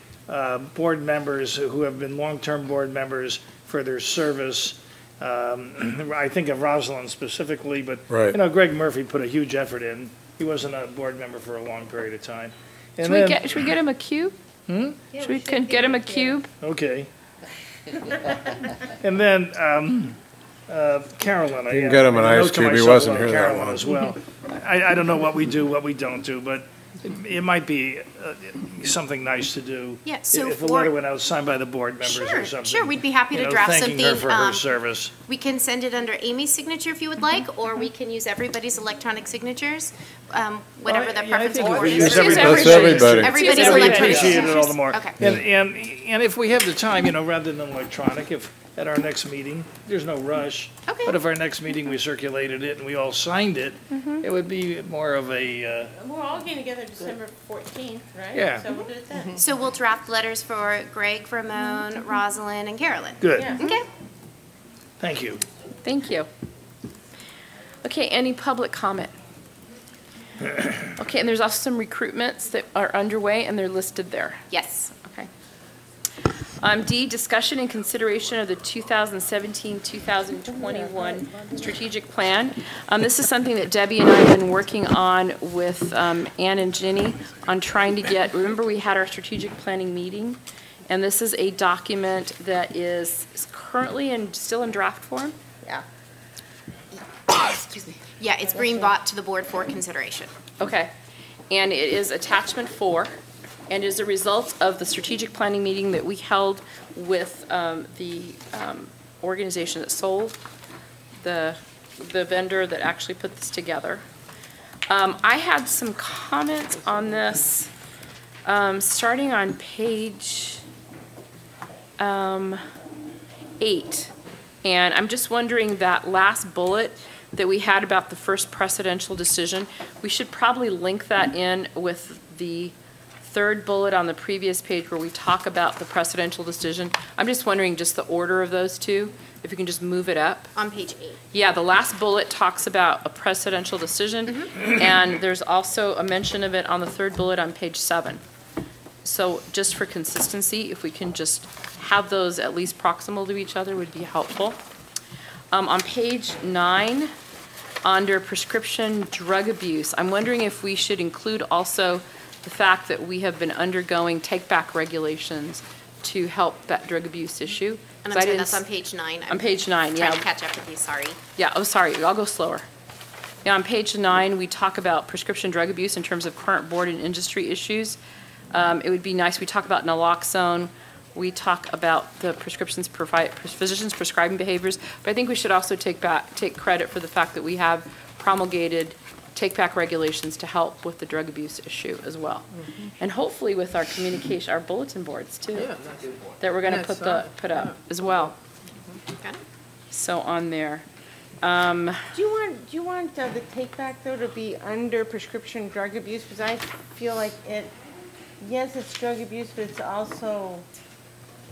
board members who have been long-term board members for their service. I think of Rosalind specifically, but right. Greg Murphy put a huge effort in. He wasn't a board member for a long period of time. And should we get him a cube? Hmm? Should we get him a cube? Okay. And then Carolyn. You can get him an ice cube. He wasn't here that long. As well. I don't know what we do, what we don't do, but it might be something nice to do. Yeah, so if a letter went out signed by the board members or something. Sure, we'd be happy to draft thanking something. her for her service. We can send it under Amy's signature if you would like, or we can use everybody's electronic signatures, whatever the preference of the board is. That's everybody. Everybody's We electronic appreciate it all signatures. the more. Okay. And if we have the time, rather than electronic, if at our next meeting, there's no rush. Okay. But if our next meeting we circulated it and we all signed it, it would be more of a, We're all getting together December 14th, right? Yeah. So we'll do it then. So we'll draft letters for Greg, Ramon, Rosalind, and Carolyn. Good. Yeah. Okay. Thank you. Thank you. Okay, any public comment? Okay, and there's also some recruitments that are underway, and they're listed there. Yes. Okay. D, discussion and consideration of the 2017-2021 strategic plan. This is something that Debbie and I have been working on with Ann and Ginny on trying to get, remember we had our strategic planning meeting, and this is a document that is currently still in draft form? Yeah. Excuse me. Yeah, it's being brought to the board for consideration. Okay. And it is attachment 4, and is a result of the strategic planning meeting that we held with the organization that sold the vendor that actually put this together. I had some comments on this starting on page 8. And I'm just wondering that last bullet that we had about the first precedential decision, we should probably link that in with the third bullet on the previous page where we talk about the precedential decision. I'm just wondering just the order of those two, if you can just move it up. On page 8. Yeah, the last bullet talks about a precedential decision, and there's also a mention of it on the third bullet on page 7. So just for consistency, if we can just have those at least proximal to each other would be helpful. On page 9, under prescription drug abuse, I'm wondering if we should include also the fact that we have been undergoing take-back regulations to help that drug abuse issue. And I'm sorry, that's on page 9. On page 9, yeah. Trying to catch up with you, sorry. Yeah, oh, sorry, I'll go slower. Yeah, on page 9, we talk about prescription drug abuse in terms of current board and industry issues. It would be nice, we talk about naloxone, we talk about the physicians prescribing behaviors, but I think we should also take credit for the fact that we have promulgated take-back regulations to help with the drug abuse issue as well. And hopefully with our communication, our bulletin boards too, that we're gonna put up as well. Okay. So on there. Do you want the take-back, though, to be under prescription drug abuse? Because I feel like yes, it's drug abuse, but it's also,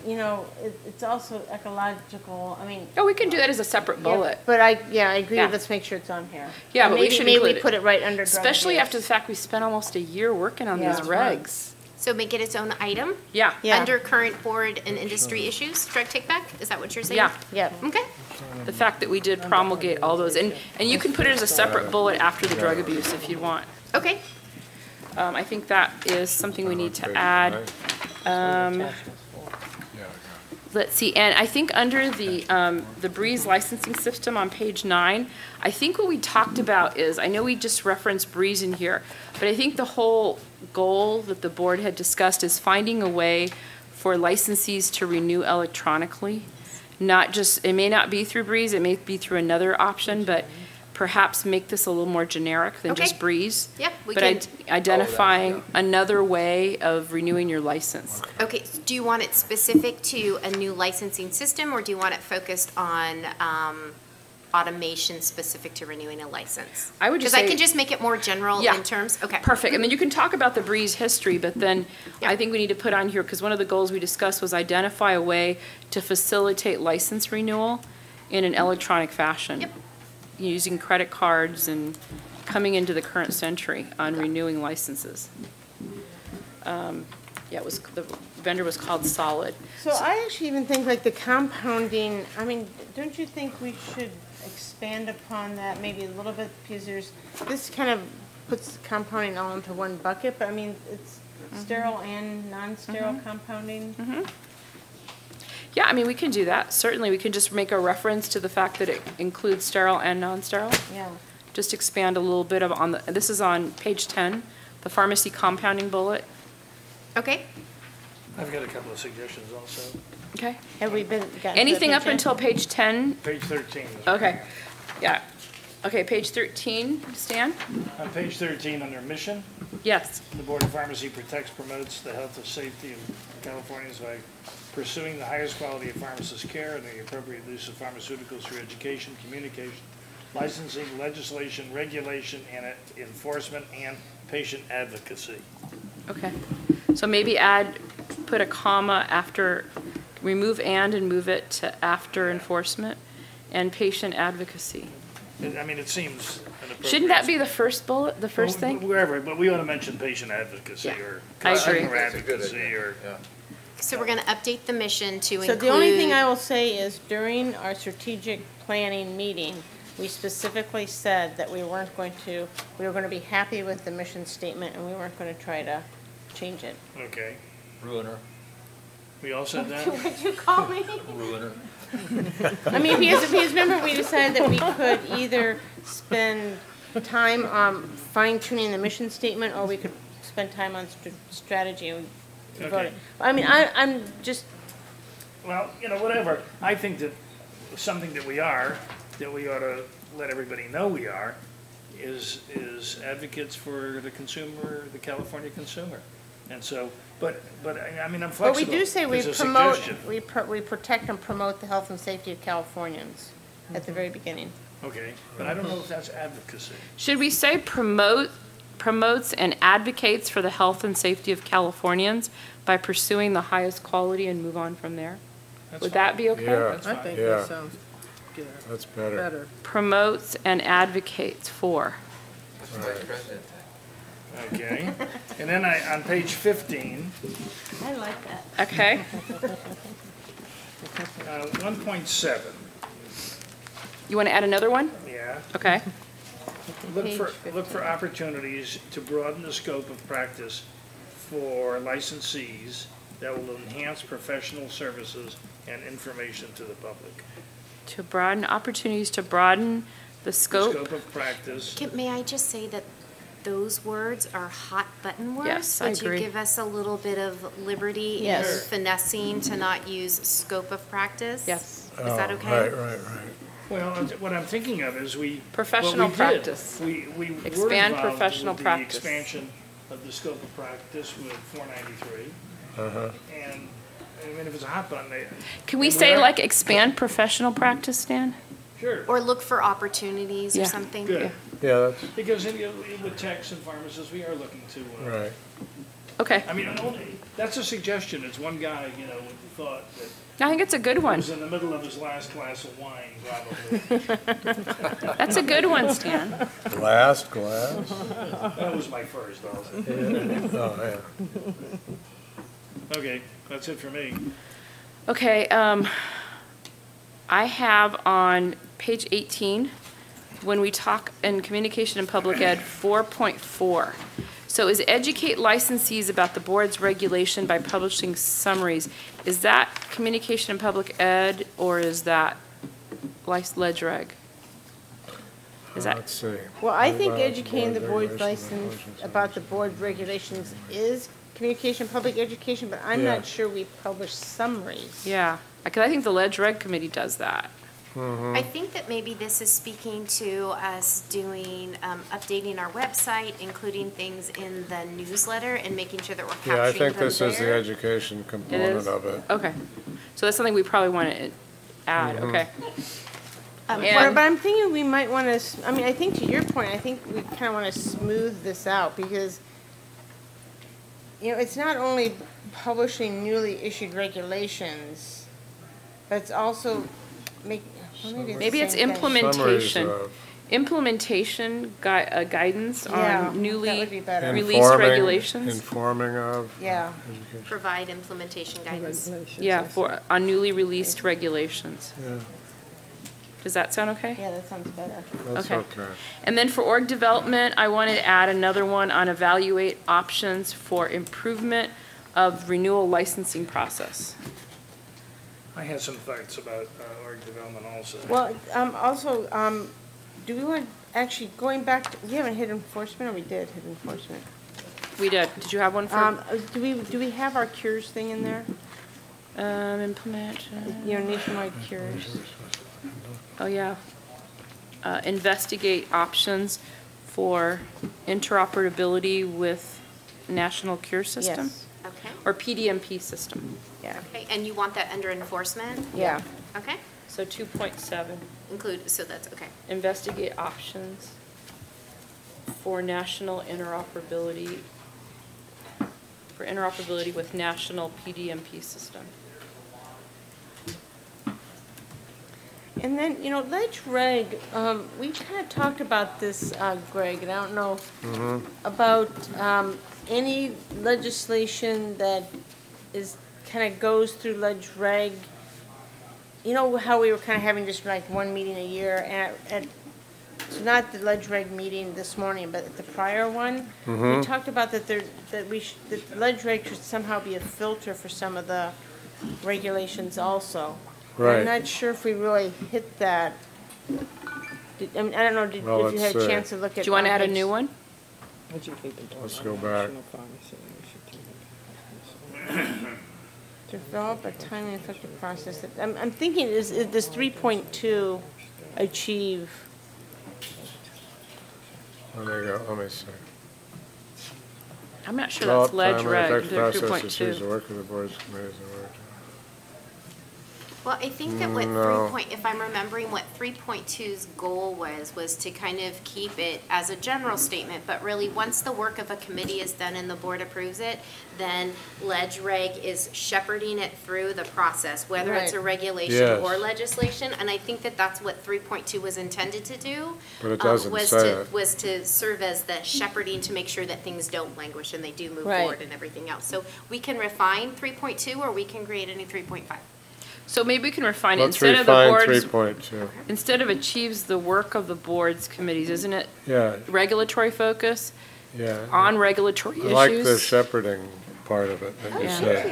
it's also ecological, I mean. Oh, we can do that as a separate bullet. Yeah, but I agree, Yeah. let's make sure it's on here. Yeah, And but we should maybe include we it. put it right under drug Especially abuse. after the fact we spent almost a year working on Yeah. these regs. So make it its own item? Yeah. Under current board and industry issues, drug take-back? Is that what you're saying? Yeah. Yeah. Okay. The fact that we did promulgate all those, and you can put it as a separate bullet after the drug abuse if you want. Okay. I think that is something we need to add. Let's see, and I think under the Breeze licensing system on page 9, I think what we talked about is, I know we just referenced Breeze in here, but I think the whole goal that the board had discussed is finding a way for licensees to renew electronically. Not just, it may not be through Breeze, it may be through another option, but perhaps make this a little more generic than just Breeze. Yep, we But can. identifying another way of renewing your license. Okay, so do you want it specific to a new licensing system, or do you want it focused on automation specific to renewing a license? I would just Because I say- can just make it more general Yeah. in terms, okay. Perfect, and then you can talk about the Breeze history, but then I think we need to put on here, because one of the goals we discussed was identify a way to facilitate license renewal in an electronic fashion. Yep. Using credit cards and coming into the current century on renewing licenses. Yeah, the vendor was called Solid. So I actually even think like the compounding, I mean, don't you think we should expand upon that maybe a little bit? Because this kind of puts compounding all into one bucket, but I mean, it's sterile and non-sterile compounding. Yeah, I mean, we can do that. Certainly, we can just make a reference to the fact that it includes sterile and non-sterile. Yeah. Just expand a little bit on this is on page 10, the pharmacy compounding bullet. Okay. I've got a couple of suggestions also. Okay. Have we gotten to Anything page up 10? until page 10? Page 13. Okay, yeah. Okay, page 13, Stan? On page 13, under mission, Yes. the Board of Pharmacy protects, promotes the health and safety of Californians by pursuing the highest quality of pharmacist care and the appropriate use of pharmaceuticals through education, communication, licensing, legislation, regulation, and enforcement, and patient advocacy. Okay, so maybe put a comma after, remove and move it to after enforcement and patient advocacy. I mean, it seems an appropriate. Shouldn't that be the first bullet, the first Well, thing? Wherever, but we ought to mention patient advocacy or I agree. consumer advocacy or. So we're going to update the mission to include. So the only thing I will say is during our strategic planning meeting, we specifically said that we were going to be happy with the mission statement and we weren't going to try to change it. Okay. Ruiner. We all said that? What'd you call me? Ruiner. I mean, because remember we decided that we could either spend time fine tuning the mission statement or we could spend time on strategy and voting. I mean, I'm just. Well, whatever. I think that something that we ought to let everybody know we are, is advocates for the consumer, the California consumer. And so, but I mean, I'm flexible. But we do say we It's a promote, suggestion. we protect and promote the health and safety of Californians at the very beginning. Okay, but I don't know if that's advocacy. Should we say promotes and advocates for the health and safety of Californians by pursuing the highest quality and move on from there? Would that be okay? Yeah, I think yeah. that sounds good. That's better. Promotes and advocates for. Okay, and then on page 15, I like that. Okay. 1.7, You want to add another one? yeah. Okay. Look for opportunities to broaden the scope of practice for licensees that will enhance professional services and information to the public. To broaden opportunities to broaden the scope. Scope of practice. May I just say that those words are hot button words? Yes, I but agree. you give us a little bit of liberty in Yes. finessing to not use scope of practice? Yes. Is that okay? Right. Well, what I'm thinking of is Professional what we did, practice. We were Expand involved professional with practice. the expansion of the scope of practice with 493. And, I mean, if it's a hot button, Can we and say are- like expand professional practice, Stan? Sure. Or look for opportunities Yeah. or something? Good. Yeah, that's Because with techs and pharmacists, we are looking to. right. Okay. I mean, that's a suggestion. It's one guy, thought that I think it's a good he one. was in the middle of his last glass of wine, probably. That's a good one, Stan. Last glass? That was my first, also. Oh, yeah. Okay, that's it for me. Okay, I have on page 18, when we talk in communication and public ed, 4.4. So is educate licensees about the board's regulation by publishing summaries. Is that communication and public ed, or is that ledge reg? Is that? Let's see. Well, I think About educating the board board's regulations, license about the board regulations is communication, public education, but I'm Yeah. not sure we publish summaries. Yeah, because I think the ledge reg committee does that. I think that maybe this is speaking to us doing, updating our website, including things in the newsletter and making sure that we're capturing Yeah, them I think this is the there. education It component is? of it. Okay, so that's something we probably want to add, okay. But And- I'm thinking we might want to, I mean, I think to your point, I think we kind of want to smooth this out because, it's not only publishing newly issued regulations, but it's also Maybe it's the same thing. implementation. Summaries of- Implementation guidance Yeah, on newly that would be better. released Informing- regulations. Informing of. Yeah. education. Provide implementation guidance. Yeah, on newly released regulations. Yeah, Does that sound okay? Yeah, that sounds better. that's okay. And then for org development, I wanted to add another one on evaluate options for improvement of renewal licensing process. I had some thoughts about org development also. Well, also, do we want, actually, going back, we haven't hit enforcement, or we did hit enforcement? We did. Did you have one for? Do we have our cures thing in there? Implement. Nationwide cures. Oh, yeah. Investigate options for interoperability with National Cure System? Yes. Okay, Or PDMP system? Yeah. okay, and you want that under enforcement? Yeah. Okay, So 2.7, so that's, okay. investigate options for national interoperability, with national PDMP system. And then, you know, ledge reg, we kind of talked about this, Greg, and I don't know about any legislation that is, kind of goes through ledge reg. You know how we were kind of having just like one meeting a year, and so not the ledge reg meeting this morning, but at the prior one, we talked about that that ledge reg should somehow be a filter for some of the regulations also. Right. I'm not sure if we really hit that. I mean, I don't know if you had a chance to look at. Do you want to add a new one? Let's go back. Develop a timely and effective process. I'm thinking, is this 3.2 achieve? Oh, there you go, let me see. I'm not sure that's ledge reg, Develop timely and effective 3.2. process to choose the work of the boards, committees, and work. Well, I think that what if I'm remembering what 3.2's goal was to kind of keep it as a general statement, but really, once the work of a committee is done and the board approves it, then ledge reg is shepherding it through the process, whether it's a regulation or legislation, and I think that that's what 3.2 was intended to do. But it doesn't say it. Was to serve as the shepherding to make sure that things don't languish and they do move forward and everything else. So we can refine 3.2 or we can create a new 3.5. So maybe we can refine it. Let's Instead of the refine boards, 3.2. instead of achieves the work of the boards, committees, isn't it? Yeah, Regulatory focus yeah. on regulatory I issues. like the shepherding part of it that you said.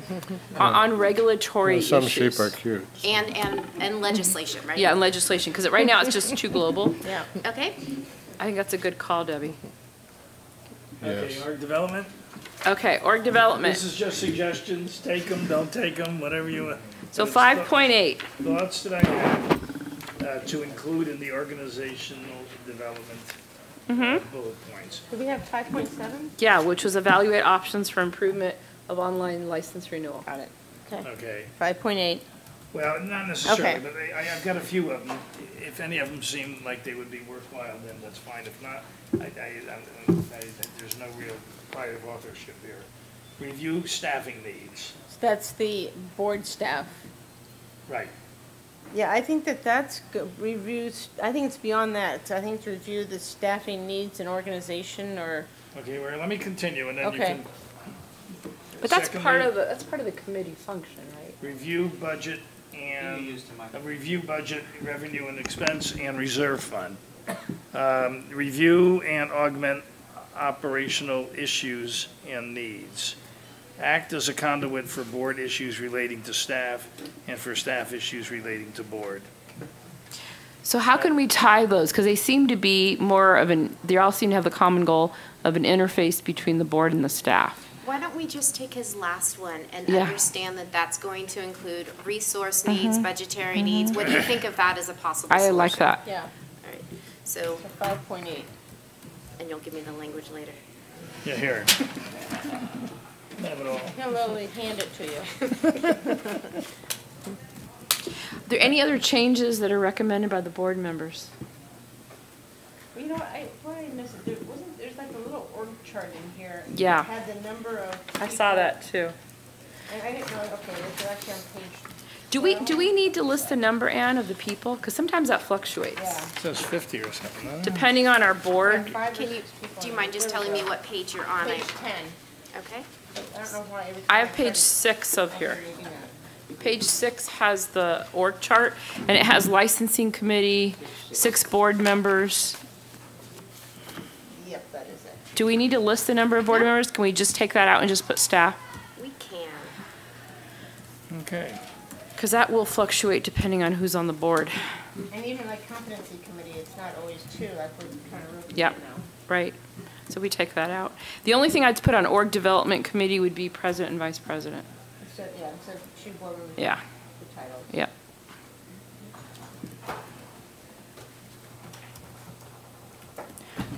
Thank you. On regulatory Well, some issues. sheep are cute. And legislation, right? Yeah, and legislation, because right now it's just too global. Yeah. Okay. I think that's a good call, Debbie. Okay, Yes. org development? Okay, org development. This is just suggestions, take them, don't take them, whatever you. So but it's 5.8. Thoughts that I have to include in the organizational development bullet points. Do we have 5.7? Yeah, which was evaluate options for improvement of online license renewal. Got it. Okay. Okay. 5.8. Well, not necessarily, Okay. but I've got a few of them. If any of them seem like they would be worthwhile, then that's fine. If not, there's no real pride of authorship here. Review staffing needs. So that's the board staff. Right. Yeah, I think that's good. Reviews, I think it's beyond that. I think to review the staffing needs and organization or. Okay, well, let me continue and then you Okay. can. But that's part Secondly, of the committee function, right? Review budget and, review budget, revenue and expense, and reserve fund. Review and augment operational issues and needs. Act as a conduit for board issues relating to staff and for staff issues relating to board. So how can we tie those? Because they seem to be more of they all seem to have the common goal of an interface between the board and the staff. Why don't we just take his last one and Yeah. understand that that's going to include resource needs, budgetary needs? What do you think of that as a possible I solution? like that. Yeah. All right, so, 5.8. and you'll give me the language later. Yeah, here. Have it all. He'll literally hand it to you. Are there any other changes that are recommended by the board members? Well, you know what I missed, there's like a little org chart in here. Yeah. It had the number of. I saw that too. And I didn't know, okay, it's actually on page. Do we need to list the number, Ann, of the people? Because sometimes that fluctuates. Yeah. It says 50 or something, doesn't it? Depending on our board. Do you mind just telling me what page you're on? Page 10. Okay. I don't know why every time. I have page 6 of here. Page 6 has the org chart, and it has licensing committee, 6 board members. Yep, that is it. Do we need to list the number of board members? Can we just take that out and just put staff? We can. Okay. Because that will fluctuate depending on who's on the board. And even like competency committee, it's not always 2, like we're kind of rotating Yep, now. right. So we take that out. The only thing I'd put on org development committee would be president and vice president. Instead, yeah, instead of 2 board members. Yeah. The titles. Yep.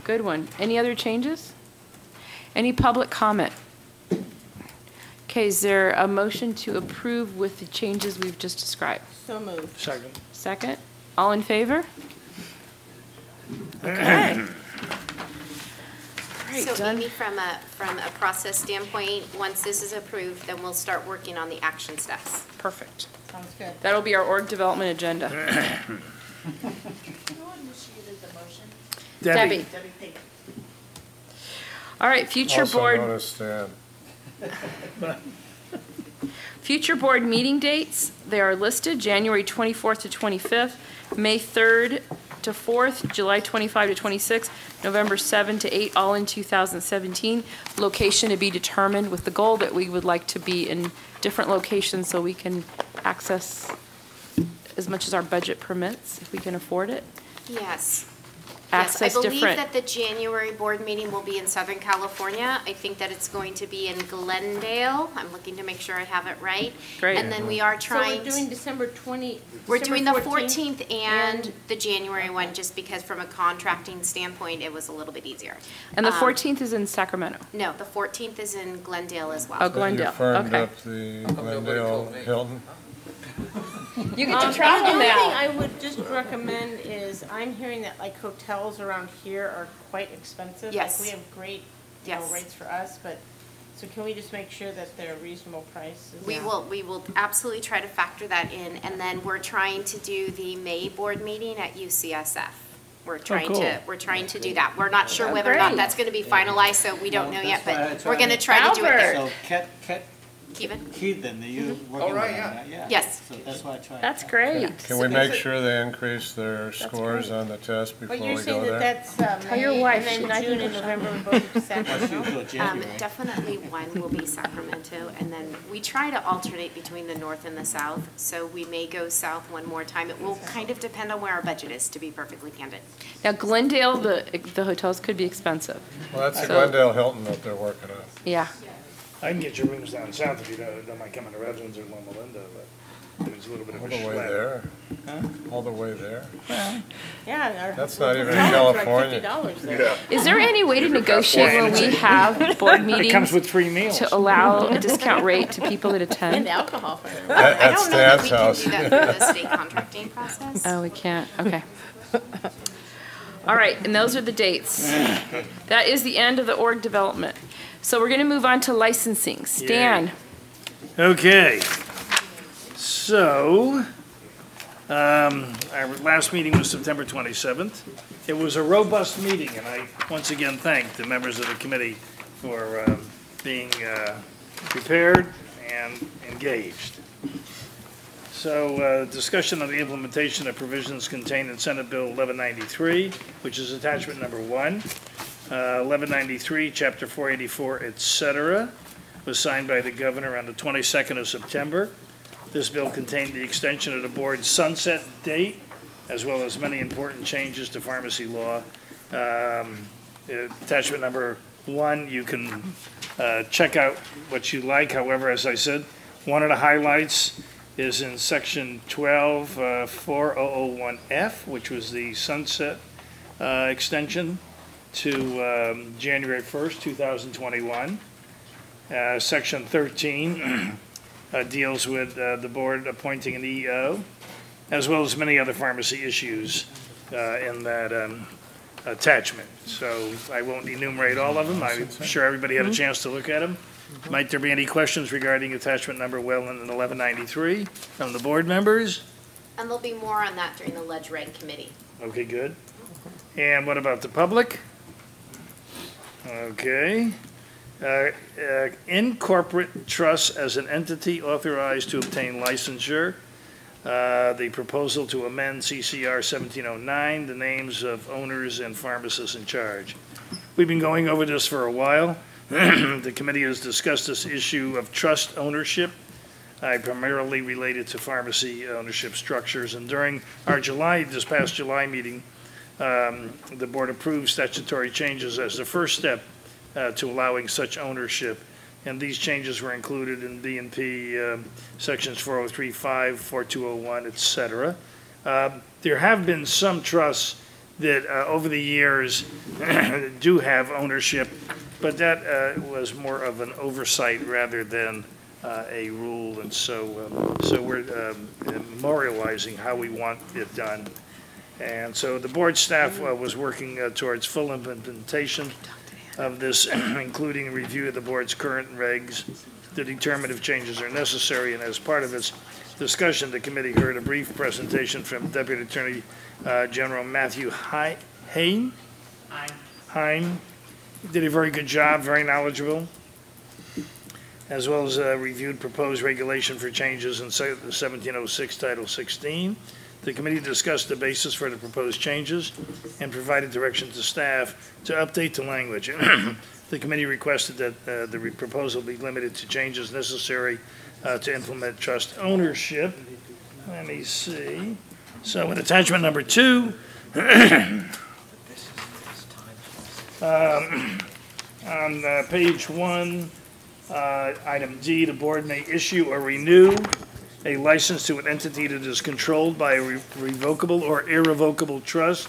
Good one. Any other changes? Any public comment? Okay, is there a motion to approve with the changes we've just described? So moved. Second. Second? All in Okay. Right, So done. Amy, from a process standpoint, once this is approved, then we'll start working on the action steps. Perfect. Sounds good. That'll be our org development agenda. Debbie. All right, future Also board. known as Stan. Future board meeting dates, they are listed, January 24th to 25th, May 3rd to 4th, July 25 to 26th, November 7 to 8, all in 2017. Location to be determined with the goal that we would like to be in different locations so we can access as much as our budget permits, if we can afford it. Yes. Access Yes, I believe different. that the January board meeting will be in Southern California. I think that it's going to be in Glendale. I'm looking to make sure I have it right. Great. And then we are trying. So we're doing December 20. We're December doing the 14th and the January one, just because from a contracting standpoint, it was a little bit easier. And the 14th is in Sacramento. No, the 14th is in Glendale as well. Oh, Glendale, You firmed okay. up the Glendale Hilton? You get to The travel only thing now. I would just recommend is, I'm hearing that like hotels around here are quite expensive. Yes. Like we have great, Yes. rates for us, but, so can we just make sure that they're reasonable prices? We will absolutely try to factor that in, and then we're trying to do the May board meeting at UCSF. We're trying cool. to do that. We're not sure Oh, whether or not great. that's gonna be finalized, so we don't know yet, but we're gonna try to do it there. So Cat Keevan? Keithan, you working on that, yeah. Yes. So that's why I tried. That's great. Can we make sure they increase their scores on the test before But we you're saying go that there? that's Tell your May, wife, and she- then June and November will both be Sacramento? Definitely one will be Sacramento, and then we try to alternate between the north and the south, so we may go south one more time. It will kind of depend on where our budget is, to be perfectly candid. Now Glendale, the hotels could be expensive. Well, that's the So- Glendale Hilton that they're working on. Yeah. I can get your rooms down south if you don't mind coming to Redlands or Loma Linda, but it's a little bit of All a the way schlep. there? All the way there? Yeah. our That's not even in hotel's like California. $50 there. Is there any way to negotiate when we have board It meetings comes with free meals. to allow a discount rate to people that And attend? alcohol for them. At I don't know that we Stan's can house. do that through the state contracting process. Oh, we can't, okay. All right, and those are the dates. That is the end of the org development. So we're gonna move on to licensing. Stan, Okay. So, our last meeting was September 27th. It was a robust meeting, and I once again thank the members of the committee for being prepared and engaged. So, discussion on the implementation of provisions contained in Senate Bill 1193, which is attachment number 1. 1193, Chapter 484, et cetera, was signed by the governor on the 22nd of September. This bill contained the extension of the board's sunset date, as well as many important changes to pharmacy law. Attachment number 1, you can check out what you like. However, as I said, one of the highlights is in section 12, 4001F, which was the sunset extension to January 1st, 2021. Section 13 deals with the board appointing an EO, as well as many other pharmacy issues in that attachment. So I won't enumerate all of them. I'm sure everybody had a chance to look at them. Might there be any questions regarding attachment number 1193 from the board members? And there'll be more on that during the Ledge Reg Committee. Okay, good. And what about the public? Okay. In corporate trusts as an entity authorized to obtain licensure, the proposal to amend CCR 1709, the names of owners and pharmacists in charge. We've been going over this for a while. The committee has discussed this issue of trust ownership, primarily related to pharmacy ownership structures. And during our this past July meeting, the board approved statutory changes as the first step to allowing such ownership. And these changes were included in B&P sections 4035, 4201, et cetera. There have been some trusts that over the years do have ownership, but that was more of an oversight rather than a rule. And so we're memorializing how we want it done. And so the board staff was working towards full implementation of this, including a review of the board's current regs to determine if changes are necessary, and as part of its Discussion, the committee heard a brief presentation from Deputy Attorney General Matthew Hein. Did a very good job, very knowledgeable, as well as reviewed proposed regulation for changes in 1706 Title 16. The committee discussed the basis for the proposed changes and provided direction to staff to update the language. The committee requested that the proposal be limited to changes necessary to implement trust ownership. Let me see. So in attachment number 2, on page 1, item D, the board may issue or renew a license to an entity that is controlled by a revocable or irrevocable trust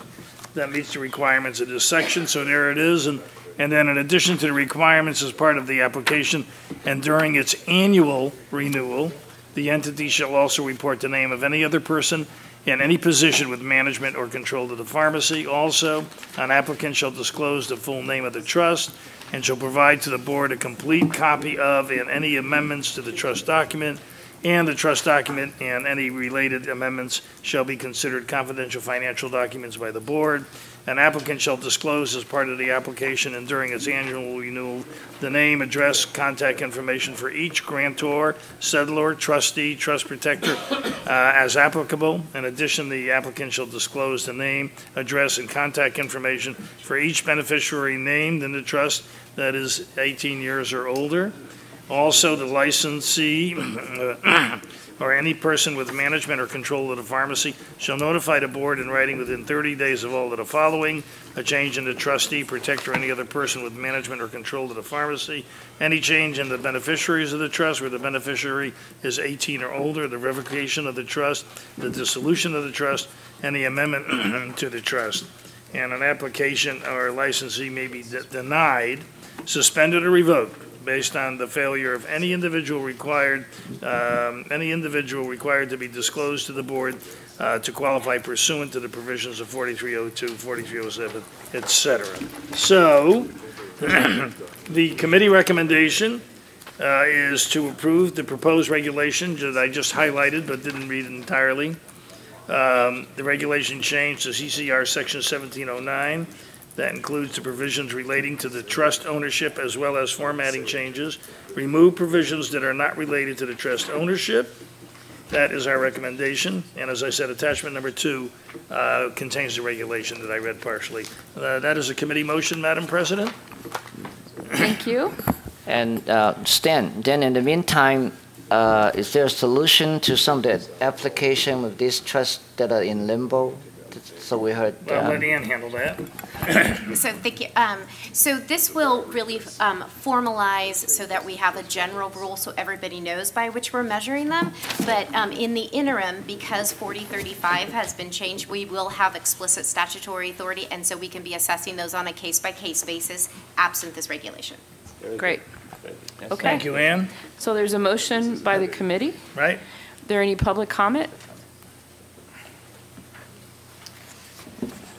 that meets the requirements of this section. So there it is. And then in addition to the requirements as part of the application and during its annual renewal, the entity shall also report the name of any other person in any position with management or control of the pharmacy. Also, an applicant shall disclose the full name of the trust and shall provide to the board a complete copy of and any amendments to the trust document, and the trust document and any related amendments shall be considered confidential financial documents by the board. An applicant shall disclose as part of the application and during its annual renewal the name, address, contact information for each grantor, settlor, trustee, trust protector as applicable. In addition, the applicant shall disclose the name, address, and contact information for each beneficiary named in the trust that is 18 years or older. Also, the licensee or any person with management or control of the pharmacy shall notify the board in writing within 30 days of all of the following: a change in the trustee, protector, or any other person with management or control of the pharmacy, any change in the beneficiaries of the trust where the beneficiary is 18 or older, the revocation of the trust, the dissolution of the trust, and the amendment to the trust. And an application or licensee may be denied, suspended, or revoked based on the failure of any individual required to be disclosed to the board to qualify pursuant to the provisions of 4302, 4307, et cetera. So, the committee recommendation is to approve the proposed regulation that I just highlighted but didn't read entirely. The regulation changed to CCR Section 1709. That includes the provisions relating to the trust ownership as well as formatting changes. Remove provisions that are not related to the trust ownership. That is our recommendation. And as I said, attachment number 2 contains the regulation that I read partially. That is a committee motion, Madam President. Thank you. And Stan, then in the meantime, is there a solution to some of the application with these trusts that are in limbo? So we heard. Well, let Ann handle that. So thank you. So this will really formalize so that we have a general rule so everybody knows by which we're measuring them. But in the interim, because 4035 has been changed, we will have explicit statutory authority, and so we can be assessing those on a case-by-case basis absent this regulation. Great. Okay. Thank you, Ann. So there's a motion by the committee. Right. There any public comment?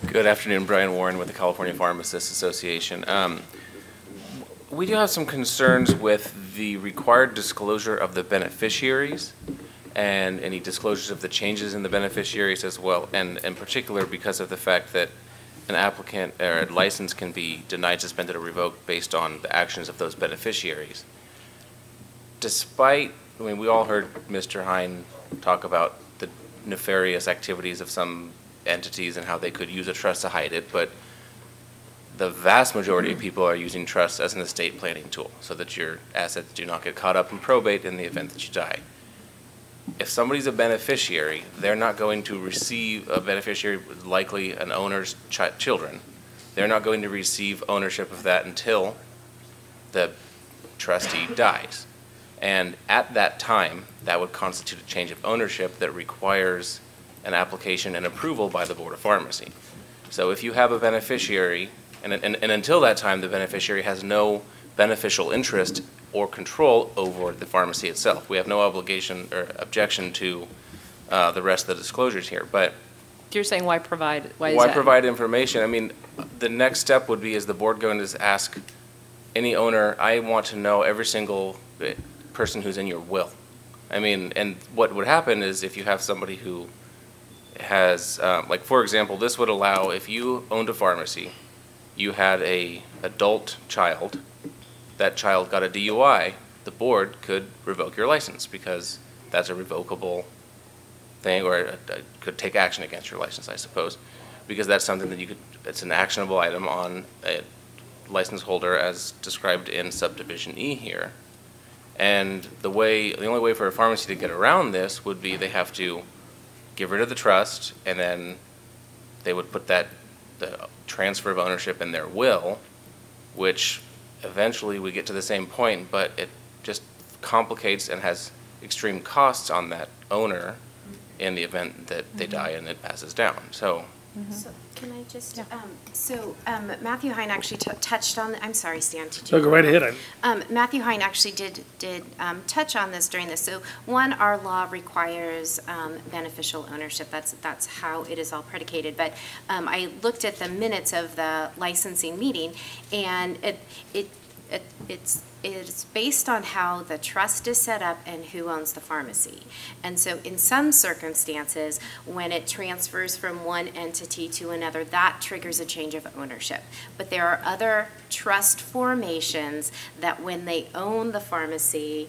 Good afternoon, Brian Warren with the California Pharmacists Association. We do have some concerns with the required disclosure of the beneficiaries and any disclosures of the changes in the beneficiaries as well, and in particular because of the fact that an applicant or a license can be denied, suspended, or revoked based on the actions of those beneficiaries. Despite, I mean, we all heard Mr. Hein talk about the nefarious activities of some entities and how they could use a trust to hide it, but the vast majority of people are using trusts as an estate planning tool so that your assets do not get caught up in probate in the event that you die. If somebody's a beneficiary, they're not going to receive a beneficiary, likely an owner's children. They're not going to receive ownership of that until the trustee dies. And at that time, that would constitute a change of ownership that requires an application and approval by the Board of Pharmacy. So if you have a beneficiary, and until that time, the beneficiary has no beneficial interest or control over the pharmacy itself. We have no obligation or objection to the rest of the disclosures here. But You're saying why provide? Why provide information? I mean, the next step would be, is the board going to ask any owner, I want to know every single person who's in your will. I mean, and what would happen is if you have somebody who has, like for example, this would allow, if you owned a pharmacy, you had a adult child, that child got a DUI, the board could revoke your license because that's a revocable thing, or could take action against your license, I suppose, because that's something that you could, it's an actionable item on a license holder as described in subdivision E here. And the only way for a pharmacy to get around this would be they have to give rid of the trust, and then they would put the transfer of ownership in their will, which eventually we get to the same point, but it just complicates and has extreme costs on that owner in the event that they die and it passes down. So. So can I just, Matthew Hein actually touched on, I'm sorry, Stan. So go right ahead. Matthew Hein actually did touch on this during this. So one, our law requires beneficial ownership. That's how it is all predicated. But I looked at the minutes of the licensing meeting, and it's based on how the trust is set up and who owns the pharmacy. And so in some circumstances, when it transfers from one entity to another, that triggers a change of ownership. But there are other trust formations that when they own the pharmacy,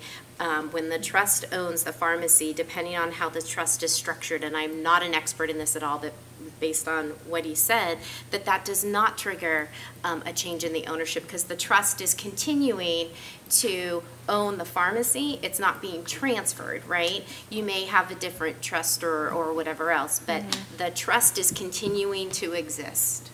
when the trust owns the pharmacy, depending on how the trust is structured, and I'm not an expert in this at all, but based on what he said, that does not trigger a change in the ownership because the trust is continuing to own the pharmacy. It's not being transferred, right? You may have a different trust or whatever else, but the trust is continuing to exist.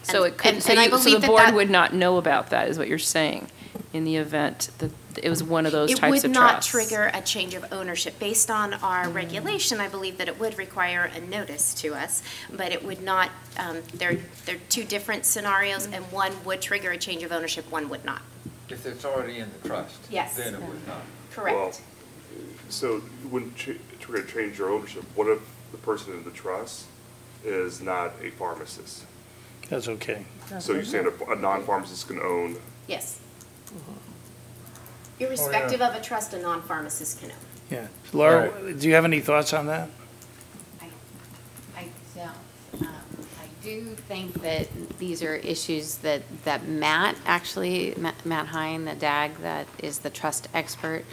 So it could, so the board would not know about that, is what you're saying, in the event that it was one of those types of trusts. It would not trigger a change of ownership. Based on our regulation, I believe that it would require a notice to us, but it would not, they're two different scenarios, and one would trigger a change of ownership, one would not. If it's already in the trust, Yes. then it would not. Correct. Well, so it wouldn't trigger change your ownership. What if the person in the trust is not a pharmacist? That's okay. So you're saying a non-pharmacist can own? Yes. Irrespective of a trust, a non-pharmacist can own. Yeah. Laura, do you have any thoughts on that? I don't. I do think that these are issues that Matt Hein, the DAG, that is the trust expert,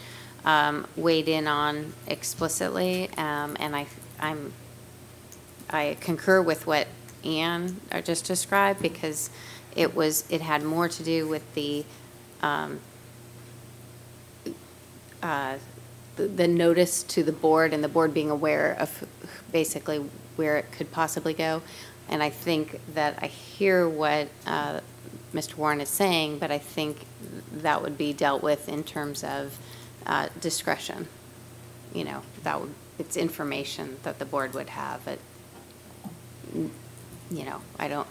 weighed in on explicitly, and I concur with what Ann just described, because it had more to do with the notice to the board and the board being aware of basically where it could possibly go. And I think that I hear what Mr. Warren is saying, but I think that would be dealt with in terms of discretion. You know, it's information that the board would have. You know, I don't,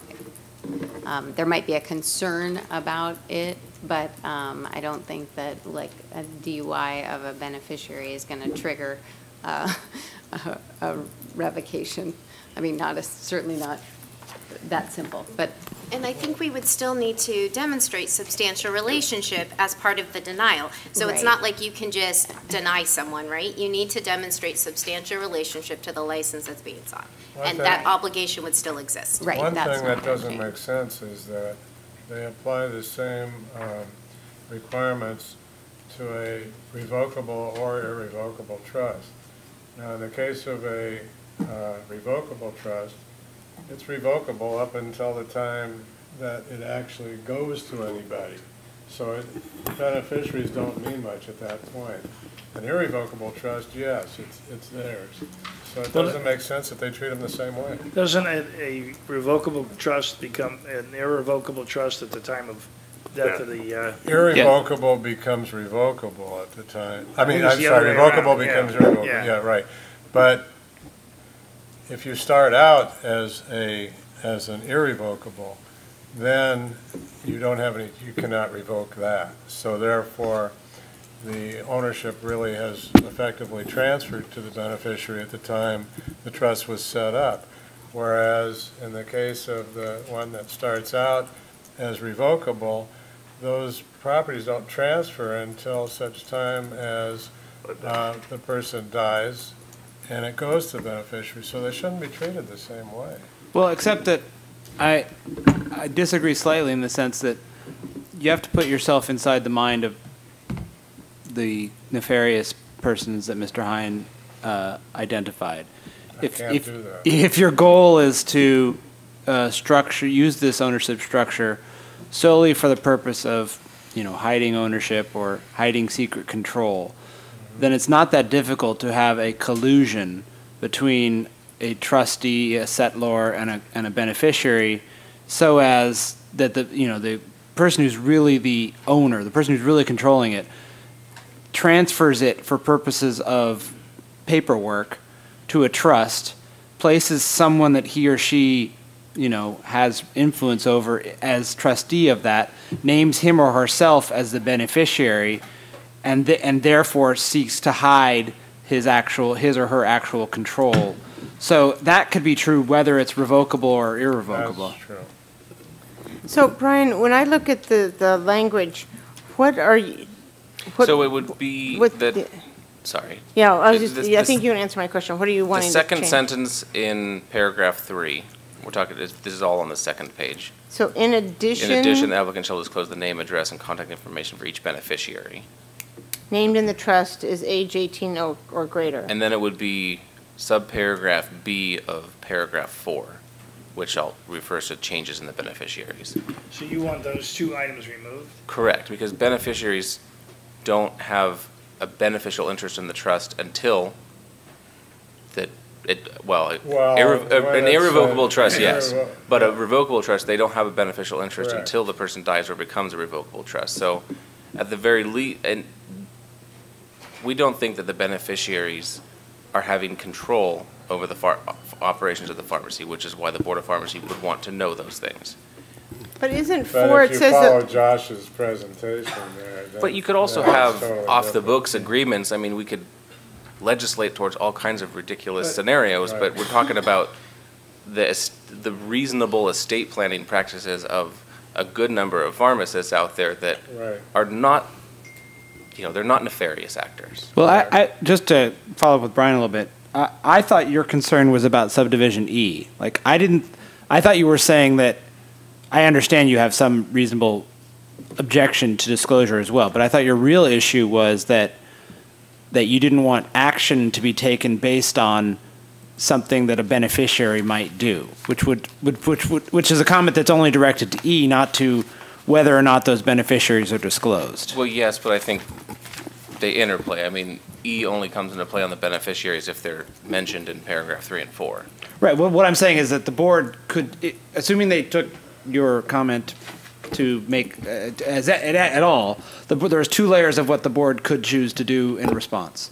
there might be a concern about it, but I don't think that like a DUI of a beneficiary is going to trigger a revocation. I mean, certainly not that simple, but. And I think we would still need to demonstrate substantial relationship as part of the denial. So it's not like you can just deny someone, right? You need to demonstrate substantial relationship to the license that's being sought. And that obligation would still exist. Right. One thing that doesn't make sense is that they apply the same requirements to a revocable or irrevocable trust. Now, in the case of a revocable trust, it's revocable up until the time that it actually goes to anybody. So beneficiaries don't mean much at that point. An irrevocable trust, yes, it's theirs. So it doesn't make sense if they treat them the same way. Doesn't a revocable trust become an irrevocable trust at the time of death of the... Irrevocable becomes revocable at the time. I'm sorry, revocable becomes irrevocable. Yeah, right. But if you start out as an irrevocable, then you cannot revoke that. So therefore, the ownership really has effectively transferred to the beneficiary at the time the trust was set up. Whereas in the case of the one that starts out as revocable, those properties don't transfer until such time as the person dies and it goes to the beneficiary, so they shouldn't be treated the same way. Well, except that I disagree slightly in the sense that you have to put yourself inside the mind of the nefarious persons that Mr. Hine identified. If your goal is to use this ownership structure solely for the purpose of, hiding ownership or hiding secret control, then it's not that difficult to have a collusion between a trustee, a settlor, and a beneficiary, so as that the person who's really the owner, the person who's really controlling it, transfers it for purposes of paperwork to a trust, places someone that he or she has influence over as trustee of that, names him or herself as the beneficiary, and therefore seeks to hide his or her actual control. So that could be true whether it's revocable or irrevocable. That's true. So, Brian, when I look at the language, what are you? So it would be that, sorry. Yeah, I think you can answer my question. What are you wanting to change? The second sentence in paragraph 3, we're talking, this is all on the second page. So in addition? In addition, the applicant shall disclose the name, address, and contact information for each beneficiary. Named in the trust is age 18 or greater. And then it would be subparagraph B of paragraph 4, which refers to changes in the beneficiaries. So you want those two items removed? Correct, because beneficiaries don't have a beneficial interest in the trust until an irrevocable trust, yes. But a revocable trust, they don't have a beneficial interest until the person dies or becomes a revocable trust. So at the very least, and we don't think that the beneficiaries are having control over the operations of the pharmacy, which is why the Board of Pharmacy would want to know those things. But isn't 4, it says that... But if you follow Josh's presentation there... But you could also have off-the-books agreements. I mean, we could legislate towards all kinds of ridiculous scenarios, but we're talking about the reasonable estate planning practices of a good number of pharmacists out there that are not, they're not nefarious actors. Well, I just to follow up with Brian a little bit, I thought your concern was about subdivision E. I thought you were saying that, I understand you have some reasonable objection to disclosure as well, but I thought your real issue was that you didn't want action to be taken based on something that a beneficiary might do, which is a comment that's only directed to E, not to whether or not those beneficiaries are disclosed. Well, yes, but I think they interplay. I mean, E only comes into play on the beneficiaries if they're mentioned in paragraph 3 and 4. Right. Well, what I'm saying is that the board could, assuming they took your comment to make at all, there's 2 layers of what the board could choose to do in response.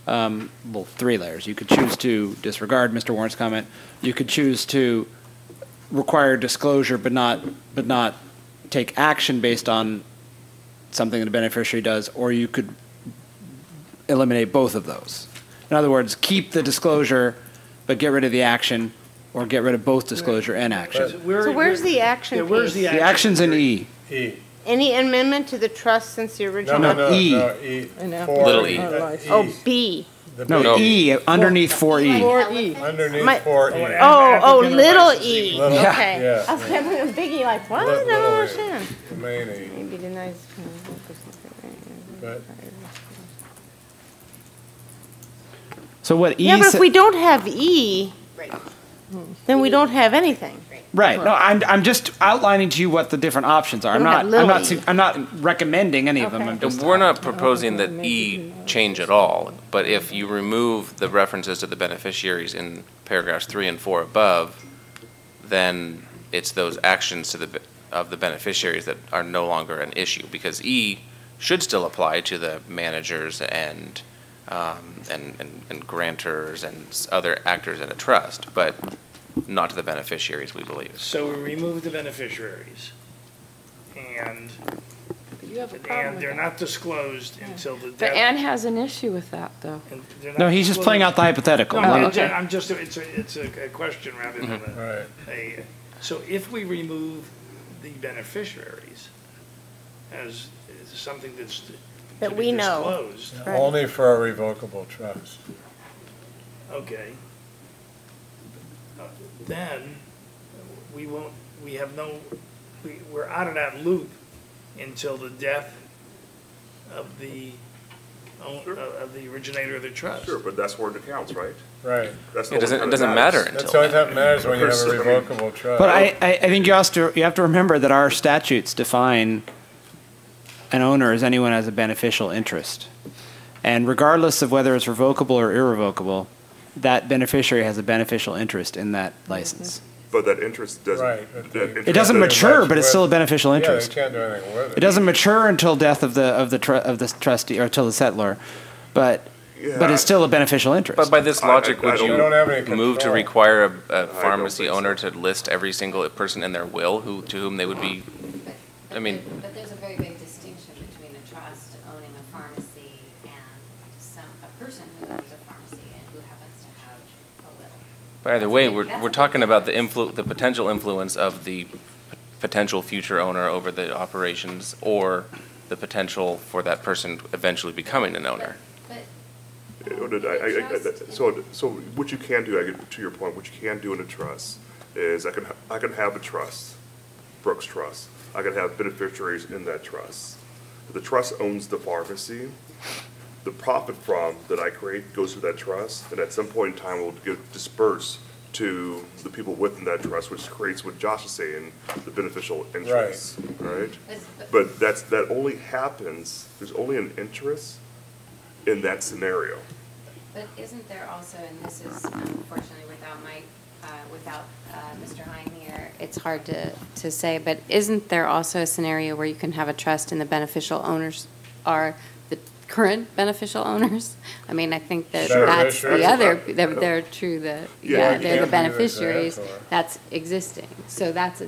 Well, 3 layers. You could choose to disregard Mr. Warren's comment. You could choose to require disclosure, but not take action based on something that a beneficiary does, or you could eliminate both of those. In other words, keep the disclosure, but get rid of the action, or get rid of both disclosure and action. So where's the action piece? Where's the action? The action's in E. Any amendment to the trust since the original? No, E. E. Little e. Oh, B. No, E, underneath 4E. 4E. Underneath 4E. Oh, little e. Little, Okay. yeah. I was having a biggie like, what? I don't understand. The main E. Maybe the nice. But So what E Yeah, but sa- if we don't have E, then we don't have anything. Right. No, I'm just outlining to you what the different options are. We don't have Lily. I'm not recommending any of them. I'm just We're not proposing that E change at all, but if you remove the references to the beneficiaries in paragraphs 3 and 4 above, then it's those actions of the beneficiaries that are no longer an issue, because E should still apply to the managers and grantors and other actors in a trust, but not to the beneficiaries, we believe. So we remove the beneficiaries, and they're not disclosed until the But death. Ann has an issue with that, though. No, he's just playing out the hypothetical. No, okay. I'm just, it's a question rather than so if we remove the beneficiaries, as something that's That to we be know. disclosed. Right. Only for a revocable trust. Okay. Then, we won't, we have no, we're out of that loop until the death of the, of the originator of the trust. Sure, but that's where it counts, right? Right. That's the It only doesn't time matter matters. until That's the only then. time it matters when you have a I mean, revocable trust. But I think you have to remember that our statutes define an owner as anyone has a beneficial interest. And regardless of whether it's revocable or irrevocable, that beneficiary has a beneficial interest in that license. But that interest doesn't. Right, but that interest It doesn't mature, but it's still a beneficial Yeah, interest. they can't do anything with it. It doesn't mature until death of the trustee or until the settlor, but it's still a beneficial interest. But by this logic, would We don't have any you move to control. require a pharmacy owner to list every single person in their will to whom they would be, I mean, But there's a very big distinction between a trust owning a pharmacy and a person who owns a pharmacy and who happens to have a will. but either way, we're talking about the potential influence of the potential future owner over the operations or the potential for that person eventually becoming an owner. So what you can do, I get to your point, what you can do in a trust is I can have a trust, Brooks Trust. I can have beneficiaries in that trust. The trust owns the pharmacy. The profit from that I create goes to that trust, and at some point in time will get dispersed to the people within that trust, which creates what Josh is saying, the beneficial interest, right? But that only happens, there's only an interest in that scenario. But isn't there also, and this is unfortunately without Mr. Hine here, it's hard to say, but isn't there also a scenario where you can have a trust and the beneficial owners are the current beneficial owners? I mean, I think that that's the other, they're true, they're the beneficiaries, that's existing. So that's.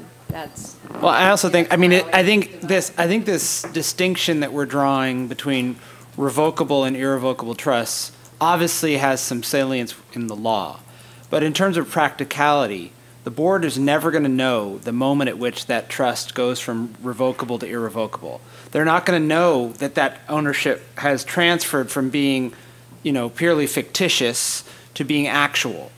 Well, I also think, I think this distinction that we're drawing between revocable and irrevocable trusts obviously has some salience in the law. But in terms of practicality, the board is never going to know the moment at which that trust goes from revocable to irrevocable. They're not going to know that that ownership has transferred from being, purely fictitious to being actual.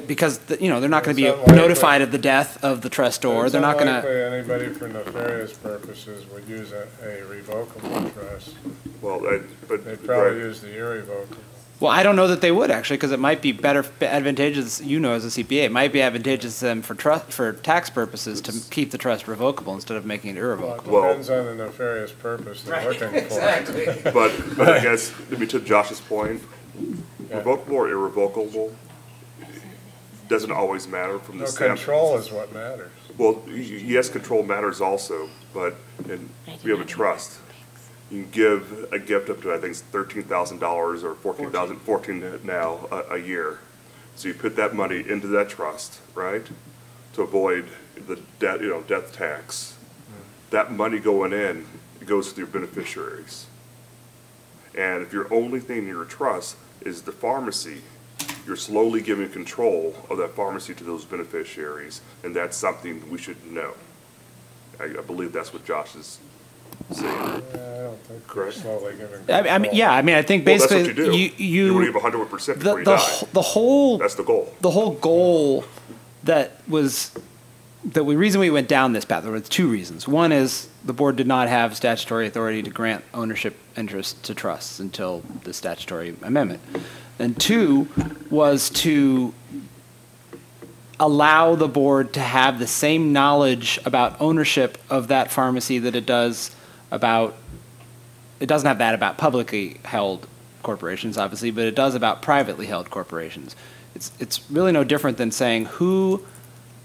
Because, they're not going to be notified of the death of the trustor. They're not going to. It's unlikely anybody for nefarious purposes would use a revocable trust. Well, They'd probably use the irrevocable. Well, I don't know that they would actually, because it might be advantageous, as a CPA, it might be advantageous to them for tax purposes to keep the trust revocable instead of making it irrevocable. Well, it depends on the nefarious purpose they're looking for. Exactly. But I guess, to Josh's point, revocable or irrevocable doesn't always matter from the standpoint. Control is what matters. Well, yes, control matters also, but we have a trust. You can give a gift up to, I think it's $13,000 or $14 now a year. So you put that money into that trust, right, to avoid the death tax. That money going in, it goes to your beneficiaries. And if your only thing in your trust is the pharmacy, you're slowly giving control of that pharmacy to those beneficiaries, and that's something we should know. I believe that's what Josh is saying. I don't think correct. Slowly giving I think basically well, that's what you do. You want to give 100% before you die. The whole that's the goal. The whole goal reason we went down this path, there were two reasons. One is the board did not have statutory authority to grant ownership interest to trusts until the statutory amendment. And two was to allow the board to have the same knowledge about ownership of that pharmacy that it doesn't have that about publicly held corporations, obviously, but it does about privately held corporations. It's really no different than saying who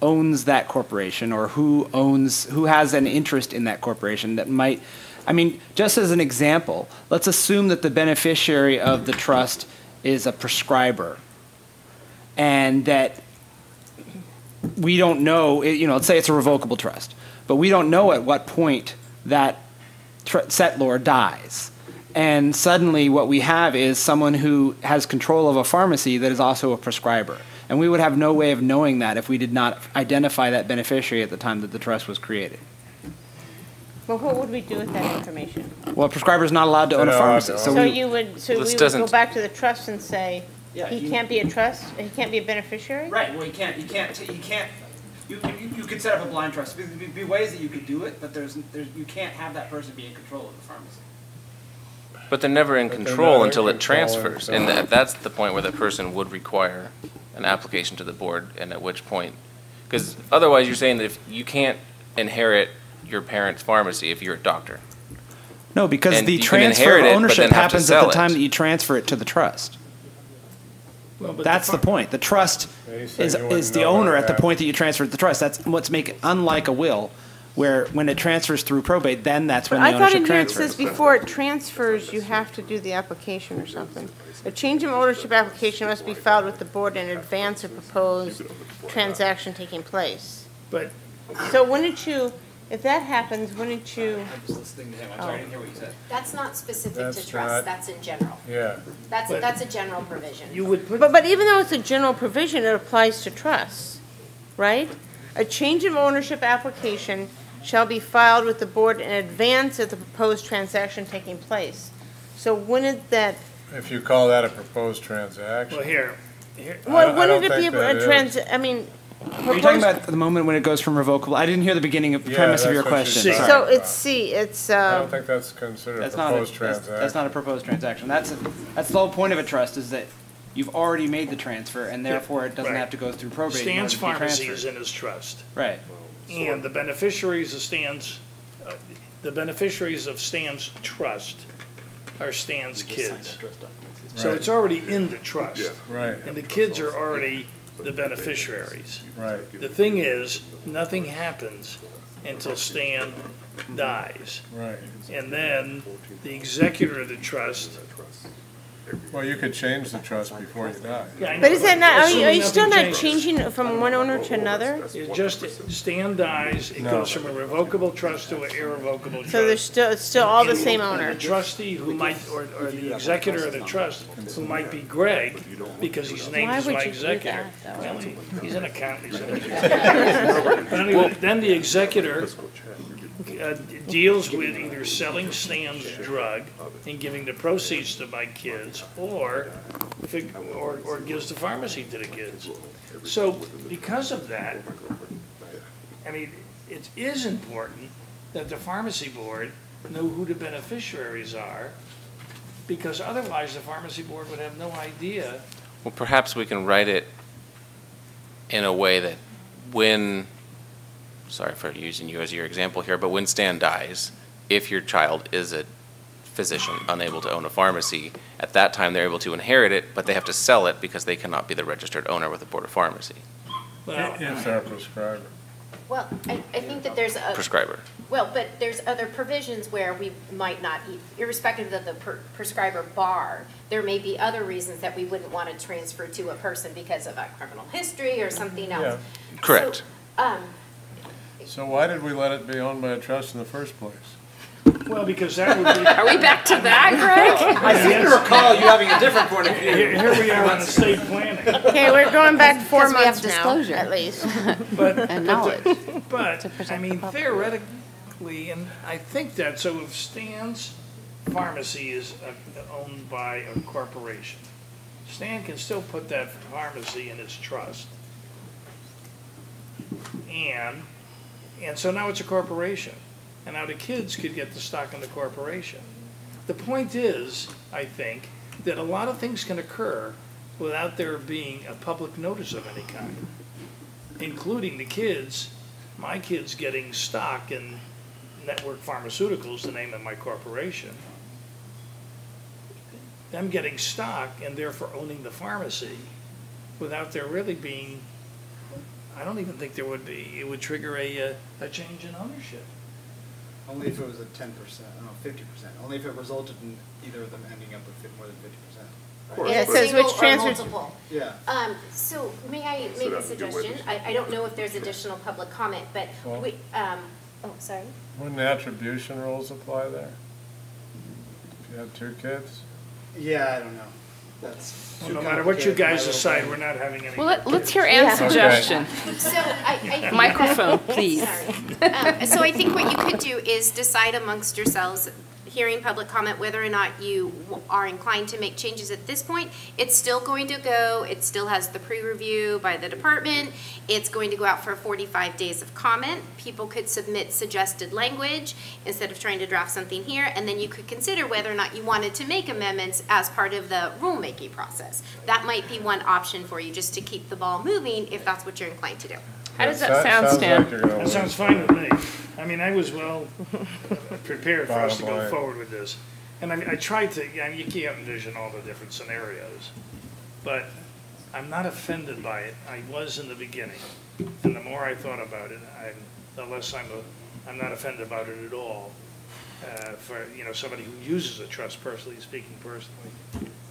owns that corporation or who has an interest in that corporation that might, just as an example, let's assume that the beneficiary of the trust is a prescriber and that we don't know, let's say it's a revocable trust, but we don't know at what point that settlor dies. And suddenly what we have is someone who has control of a pharmacy that is also a prescriber. And we would have no way of knowing that if we did not identify that beneficiary at the time that the trust was created. Well, what would we do with that information? Well, a prescriber is not allowed to own a pharmacist. So we- you would, so we This would doesn't- go back to the trust and say, Yeah, he you- can't be a trust, he can't be a beneficiary? Right, well, you can't, you could set up a blind trust. There'd be ways that you could do it, but you can't have that person be in control of the pharmacy. But they're never in But they're control not in until it control transfers, and until- that's the point where the person would require an application to the board, and at which point, because otherwise you're saying that if you can't inherit your parent's pharmacy if you're a doctor. No, because And the you can transfer inherit of it, but ownership then have to happens at sell the it. time that you transfer it to the trust. Well, but That's the point. The trust He said is you wouldn't the know what owner at the happened. point that you transfer it to the trust. That's what's make it unlike a will, where when it transfers through probate, then that's But when the I thought ownership in here it transfers. says before it transfers, you have to do the application or something. A change of ownership application must be filed with the board in advance of proposed transaction taking place. But So wouldn't you, if that happens, wouldn't you? I'm just listening to him. I'm sorry, I didn't hear what you said. That's not specific to That's trust, not- that's in general. Yeah. That's a general provision. you would put, But even though it's a general provision, it applies to trusts, right? A change of ownership application shall be filed with the board in advance of the proposed transaction taking place. So wouldn't that, If you call that a proposed transaction. well, here, well, I wouldn't don't it be think that a is. I mean, Are you talking about the moment when it goes from revocable? I didn't hear the beginning of the Yeah, premise of that's your what question. she's Sorry. so it's C, it's, I don't think that's considered a That's not proposed a, transaction. that's not a proposed transaction. That's the whole point of a trust is that you've already made the transfer and therefore it doesn't right. have to go through probate. in Stan's order to be pharmacy transferred. is in his trust. Right. And the beneficiaries of Stan's, the beneficiaries of Stan's trust are Stan's kids. So Right. it's already in the trust. Right, And the kids are already the beneficiaries. right. The thing is, nothing happens until Stan dies. Right. And then the executor of the trust. Well, you could change the trust before you die. Yeah, I know, but is that not, are assuming you still nothing not changes. changing from one owner to another? It just, Stan dies, it No. goes from a revocable trust to an irrevocable trust. So there's still, it's still all the same And owner? the trustee who might, or the executor of the trust, who might be Greg, because he's named Why as would my you do executor. that, though? Well, he's an accountant, he's an executor. But anyway, then the executor deals with either selling Stan's drug and giving the proceeds to my kids, or gives the pharmacy to the kids. So because of that, I mean, it is important that the pharmacy board know who the beneficiaries are, because otherwise the pharmacy board would have no idea. Well, perhaps we can write it in a way that when, sorry for using you as your example here, but when Stan dies, if your child is a physician unable to own a pharmacy, at that time they're able to inherit it, but they have to sell it because they cannot be the registered owner with the Board of Pharmacy. Well, It's our prescriber. Well, I think that there's a. Prescriber. Well, but there's other provisions where we might not, irrespective of the prescriber bar, there may be other reasons that we wouldn't want to transfer to a person because of a criminal history or something else. Yeah. Correct. So, So why did we let it be owned by a trust in the first place? well, because that would be. Are we back to that, Greg? I seem to recall you having a different point of view. Here we are on estate planning. Okay, we're going back 4 Because we have months now, disclosure. at least. And knowledge. But, To protect I the mean, public. theoretically, and I think that, so if Stan's pharmacy is owned by a corporation, Stan can still put that pharmacy in his trust. And so now it's a corporation. And now the kids could get the stock in the corporation. The point is, I think, that a lot of things can occur without there being a public notice of any kind, including the kids, my kids getting stock in Network Pharmaceuticals, the name of my corporation, them getting stock and therefore owning the pharmacy without there really being, I don't even think there would be, it would trigger a change in ownership. Only if it was a 10%, I don't know, 50%. Only if it resulted in either of them ending up with more than 50%. Yeah, it Is it says single which or transfer. multiple? Yeah. So may I make a suggestion? I don't know if there's additional public comment, but Well- we, oh, sorry. Wouldn't attribution rules apply there? If you had two kids? Yeah, I don't know. That's Well, no matter what you guys decide, we're not having any. Well, let's hear Ann's suggestion. So I Microphone, please. So I think what you could do is decide amongst yourselves, hearing public comment, whether or not you are inclined to make changes at this point. It's still going to go, it still has the pre-review by the department. It's going to go out for 45 days of comment. People could submit suggested language instead of trying to draft something here, and then you could consider whether or not you wanted to make amendments as part of the rulemaking process. That might be one option for you, just to keep the ball moving if that's what you're inclined to do. How does that sound, Stan? That sounds fine with me. I mean, I was well prepared for us to go forward with this. And I tried to, you can't envision all the different scenarios, but I'm not offended by it. I was in the beginning. And the more I thought about it, the less I'm not offended about it at all. For, somebody who uses a trust, personally speaking,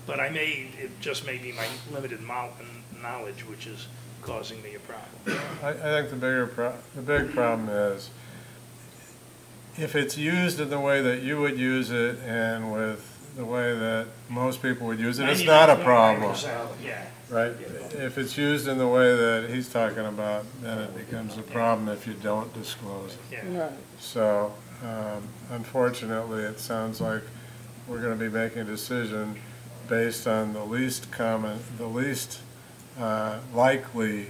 But it just may be my limited knowledge, which is causing me a problem. I think the big problem is if it's used in the way that you would use it and with the way that most people would use it, it's not a problem. Yeah. Right? If it's used in the way that he's talking about, then it becomes a problem if you don't disclose it. Yeah. Right. So, unfortunately, it sounds like we're going to be making a decision based on the least likely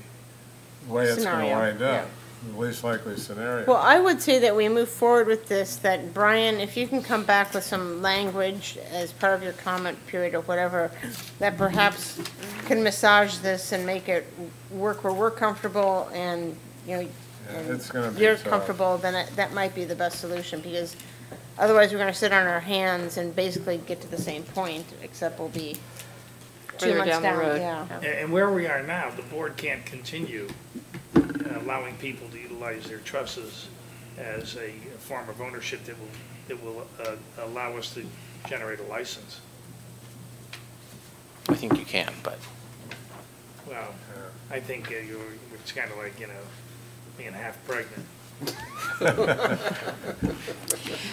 way it's going to wind up, the least likely scenario. Well, I would say that we move forward with this, that Brian, if you can come back with some language as part of your comment period or whatever, that perhaps can massage this and make it work where we're comfortable and, it's going to be you're tough. comfortable, then that might be the best solution, because otherwise we're going to sit on our hands and basically get to the same point, except we'll be 2 months down the road. Yeah. And where we are now, the board can't continue allowing people to utilize their trusts as a form of ownership that will allow us to generate a license. I think you can, but. Well, I think it's kind of like, being half pregnant.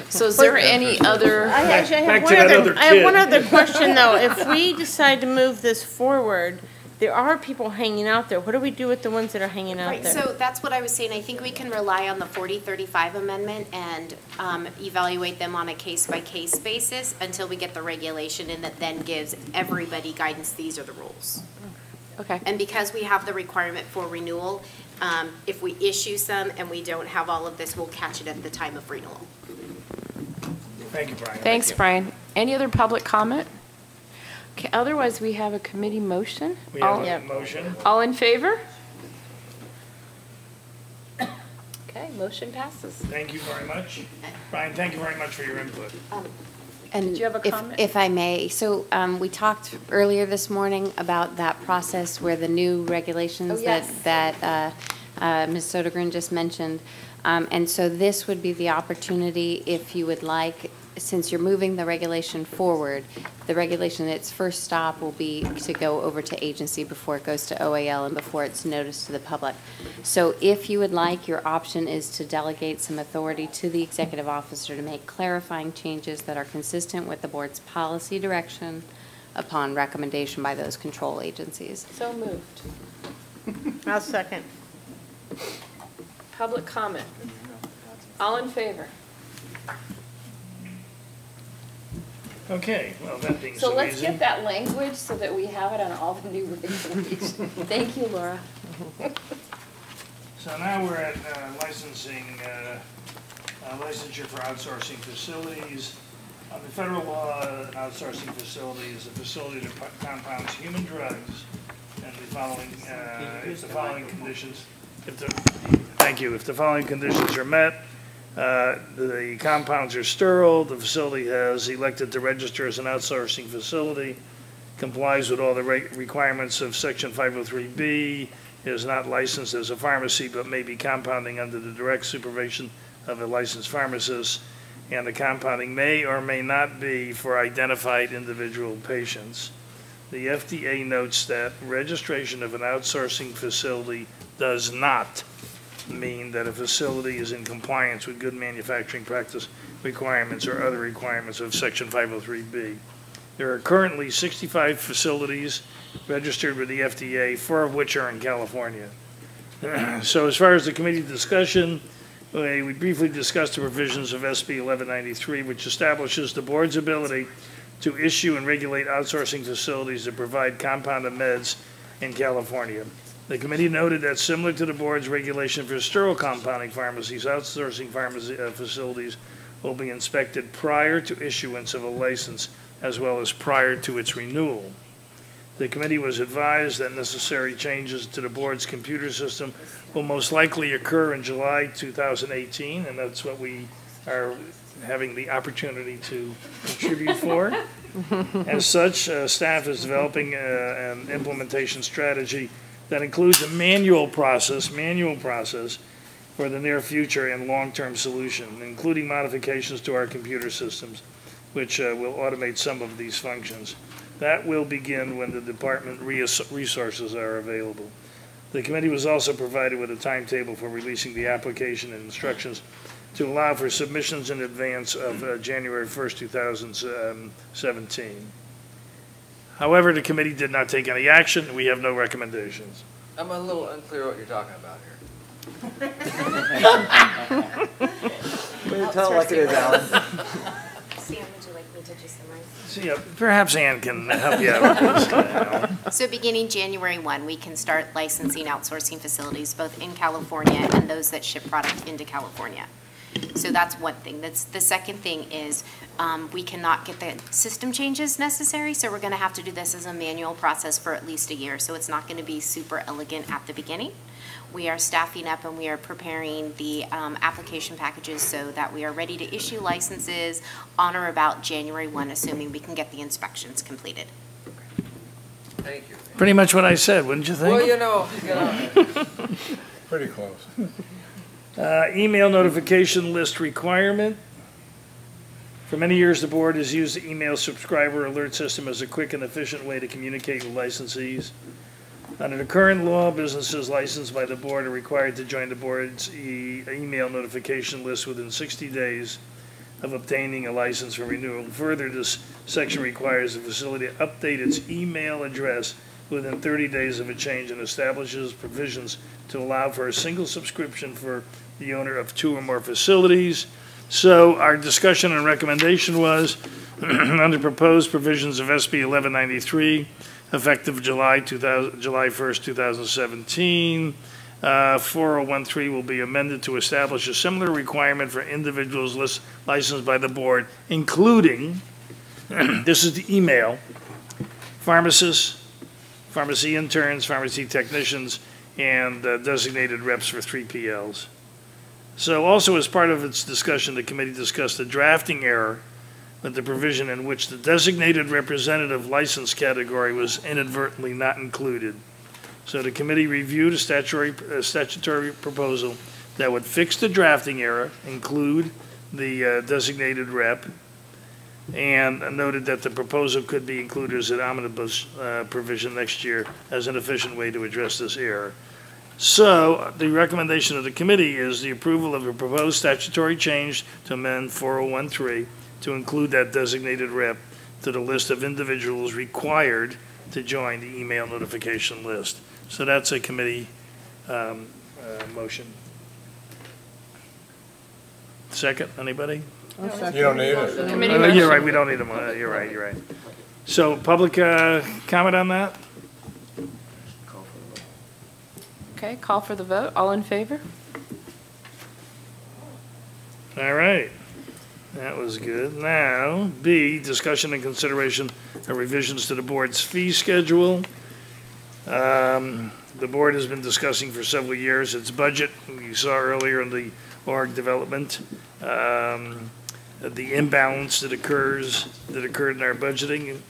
So is there any other? I have one other question, though. If we decide to move this forward, there are people hanging out there. What do we do with the ones that are hanging out Right, there? so that's what I was saying. I think we can rely on the 4035 amendment and evaluate them on a case-by-case basis until we get the regulation in that then gives everybody guidance, these are the rules. Okay. And because we have the requirement for renewal, if we issue some and we don't have all of this, we'll catch it at the time of renewal. Thank you, Brian. Thanks, Brian. Any other public comment? Okay, otherwise we have a committee motion. We have a motion. All in favor? Okay, motion passes. Thank you very much. Brian, thank you very much for your input. And Did you have a comment? if I may, so we talked earlier this morning about that process where the new regulations that Ms. Sodergren just mentioned. And so this would be the opportunity, if you would like, since you're moving the regulation forward, the regulation, its first stop will be to go over to agency before it goes to OAL and before it's noticed to the public. So if you would like, your option is to delegate some authority to the executive officer to make clarifying changes that are consistent with the board's policy direction upon recommendation by those control agencies. So moved. I'll second. Public comment. All in favor? Okay, well, that being So so let's easy. get that language so that we have it on all the new regulations. Thank you, Laura. So now we're at licensing, licensure for outsourcing facilities. Under federal law, an outsourcing facility is a facility that compounds human drugs and if the following conditions, thank you, if the following conditions are met, the compounds are sterile, the facility has elected to register as an outsourcing facility, complies with all the requirements of Section 503B, is not licensed as a pharmacy but may be compounding under the direct supervision of a licensed pharmacist, and the compounding may or may not be for identified individual patients. The FDA notes that registration of an outsourcing facility does not mean that a facility is in compliance with good manufacturing practice requirements or other requirements of Section 503B. There are currently 65 facilities registered with the FDA, 4 of which are in California. So as far as the committee discussion, we briefly discussed the provisions of SB 1193, which establishes the board's ability to issue and regulate outsourcing facilities that provide compounded meds in California. The committee noted that similar to the board's regulation for sterile compounding pharmacies, outsourcing pharmacy facilities will be inspected prior to issuance of a license as well as prior to its renewal. The committee was advised that necessary changes to the board's computer system will most likely occur in July 2018, and that's what we are having the opportunity to contribute for. As such, staff is developing an implementation strategy that includes a manual process for the near future and long-term solution, including modifications to our computer systems, which will automate some of these functions. That will begin when the department resources are available. The committee was also provided with a timetable for releasing the application and instructions to allow for submissions in advance of January 1st, 2017. However, the committee did not take any action. We have no recommendations. I'm a little unclear what you're talking about here. Tell it like it is, Alan. Sam, would you like me to just summarize? Yeah, perhaps Ann can help you out with this. So beginning January 1, we can start licensing outsourcing facilities, both in California and those that ship product into California. So that's one thing. The second thing is we cannot get the system changes necessary, so we're going to have to do this as a manual process for at least a year. So it's not going to be super elegant at the beginning. We are staffing up and we are preparing the application packages so that we are ready to issue licenses on or about January 1, assuming we can get the inspections completed. Thank you. Pretty much what I said, wouldn't you think? Well, you know. Pretty close. Email notification list requirement. For many years, the board has used the email subscriber alert system as a quick and efficient way to communicate with licensees. Under the current law, businesses licensed by the board are required to join the board's email notification list within 60 days of obtaining a license for renewal. Further, this section requires the facility to update its email address within 30 days of a change and establishes provisions to allow for a single subscription for the owner of 2 or more facilities. So our discussion and recommendation was, under proposed provisions of SB 1193, effective July 1st, 2017, 4013 will be amended to establish a similar requirement for individuals licensed by the board, including, this is the email, pharmacists, pharmacy interns, pharmacy technicians, and designated reps for 3PLs. So also as part of its discussion, the committee discussed the drafting error with the provision in which the designated representative license category was inadvertently not included. So the committee reviewed a statutory proposal that would fix the drafting error, include the designated rep, and noted that the proposal could be included as an omnibus provision next year as an efficient way to address this error. So the recommendation of the committee is the approval of a proposed statutory change to amend 4013 to include that designated rep to the list of individuals required to join the email notification list. So that's a committee motion. Second, anybody? You don't need it. You're right, we don't need them. You're right. So public comment on that? Okay, call for the vote. All in favor? All right. That was good. Now, B, discussion and consideration of revisions to the board's fee schedule. The board has been discussing for several years its budget. You saw earlier in the org development, the imbalance that occurred in our budgeting.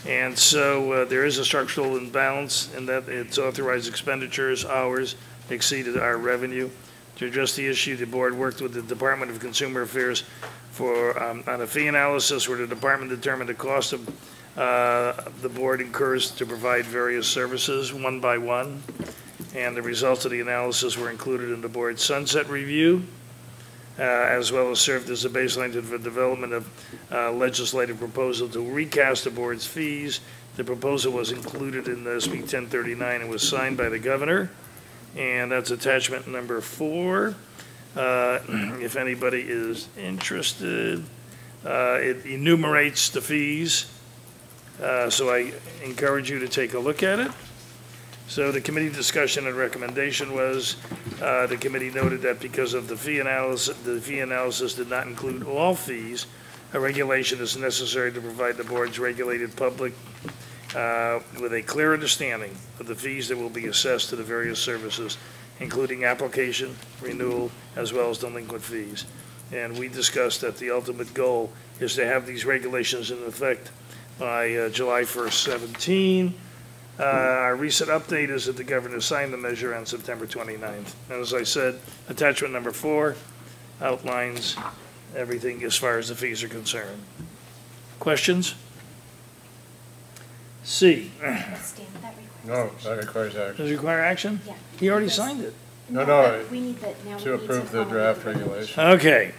And so there is a structural imbalance in that its authorized expenditures, hours, exceeded our revenue. To address the issue, the board worked with the Department of Consumer Affairs on a fee analysis where the department determined the cost of the board incurs to provide various services one by one. And the results of the analysis were included in the board's sunset review. as well as served as a baseline to the development of legislative proposal to recast the board's fees. The proposal was included in the SB 1039 and was signed by the governor, and that's attachment number 4. If anybody is interested, it enumerates the fees, so I encourage you to take a look at it. So the committee discussion and recommendation was, the committee noted that because of the fee analysis did not include all fees, a regulation is necessary to provide the board's regulated public with a clear understanding of the fees that will be assessed to the various services, including application, renewal, as well as delinquent fees. And we discussed that the ultimate goal is to have these regulations in effect by July 1st, 17. Our recent update is that the governor signed the measure on September 29th. And as I said, attachment number 4 outlines everything as far as the fees are concerned. Questions? C. No, that requires action. Does it require action? Yeah. He already signed it. No, We need that now. to approve the draft regulation. Okay.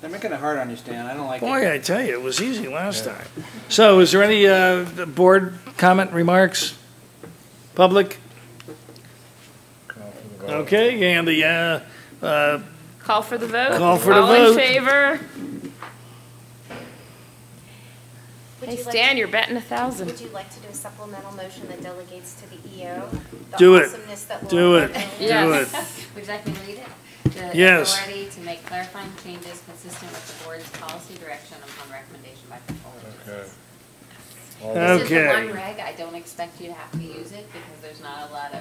They're making it hard on you, Stan. I don't like it. Boy, I tell you, it was easy last time. So is there any board comment, remarks? Public? Okay, and the Call for the vote? Call for the All vote. in favor? Hey, Would you like Stan, to- you're betting 1,000. Would you like to do a supplemental motion that delegates to the EO? the Do it. awesomeness that will Do it. happen? Do it. Would you like me to read it? The Yes. authority to make clarifying changes consistent with the board's policy direction upon recommendation by control agencies. This is the Okay. one reg, I don't expect you to have to use it because there's not a lot of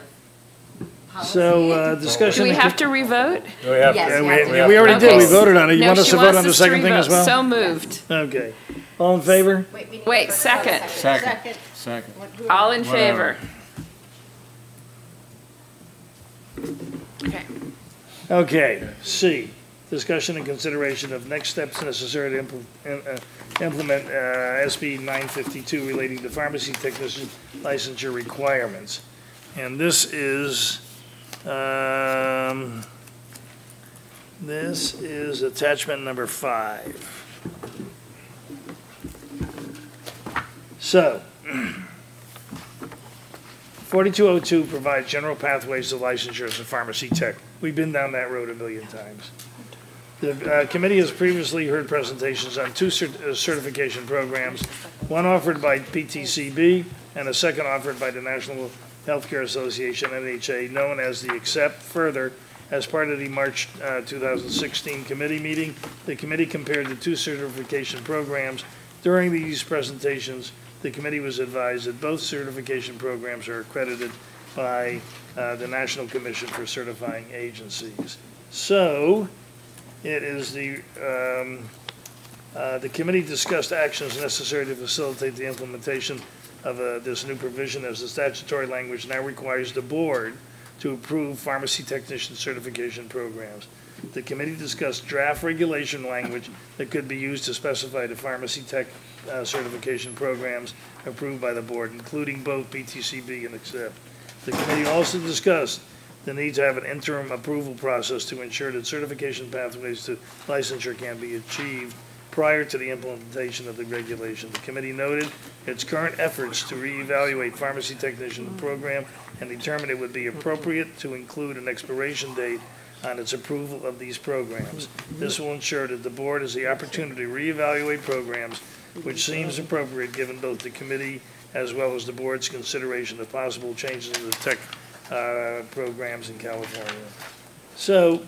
policy. So discussion. Do we have to revote? Do we have Yes, to? you have to. We already did, we voted on it. You No, want us she to vote wants on the us to second thing as revote. well? So moved. Okay. All in favor? Wait, second. Second. All in Whatever. favor? Okay. Okay, C, discussion and consideration of next steps necessary to implement SB 952 relating to pharmacy technician licensure requirements. And this is attachment number 5. So, 4202 provides general pathways to licensure as a pharmacy tech. We've been down that road a million times. The committee has previously heard presentations on 2 certification programs, one offered by PTCB and a second offered by the National Healthcare Association, NHA, known as the ACCEPT. Further, as part of the March 2016 committee meeting, the committee compared the 2 certification programs. During these presentations, the committee was advised that both certification programs are accredited by the National Commission for Certifying Agencies. So, it is the committee discussed actions necessary to facilitate the implementation of this new provision, as the statutory language now requires the board to approve pharmacy technician certification programs. The committee discussed draft regulation language that could be used to specify the pharmacy tech certification programs approved by the board, including both PTCB and ACCEPT. The committee also discussed the need to have an interim approval process to ensure that certification pathways to licensure can be achieved prior to the implementation of the regulation. The committee noted its current efforts to reevaluate pharmacy technician program and determined it would be appropriate to include an expiration date on its approval of these programs. This will ensure that the board has the opportunity to reevaluate programs, which seems appropriate given both the committee as well as the board's consideration of possible changes in the tech programs in California. So,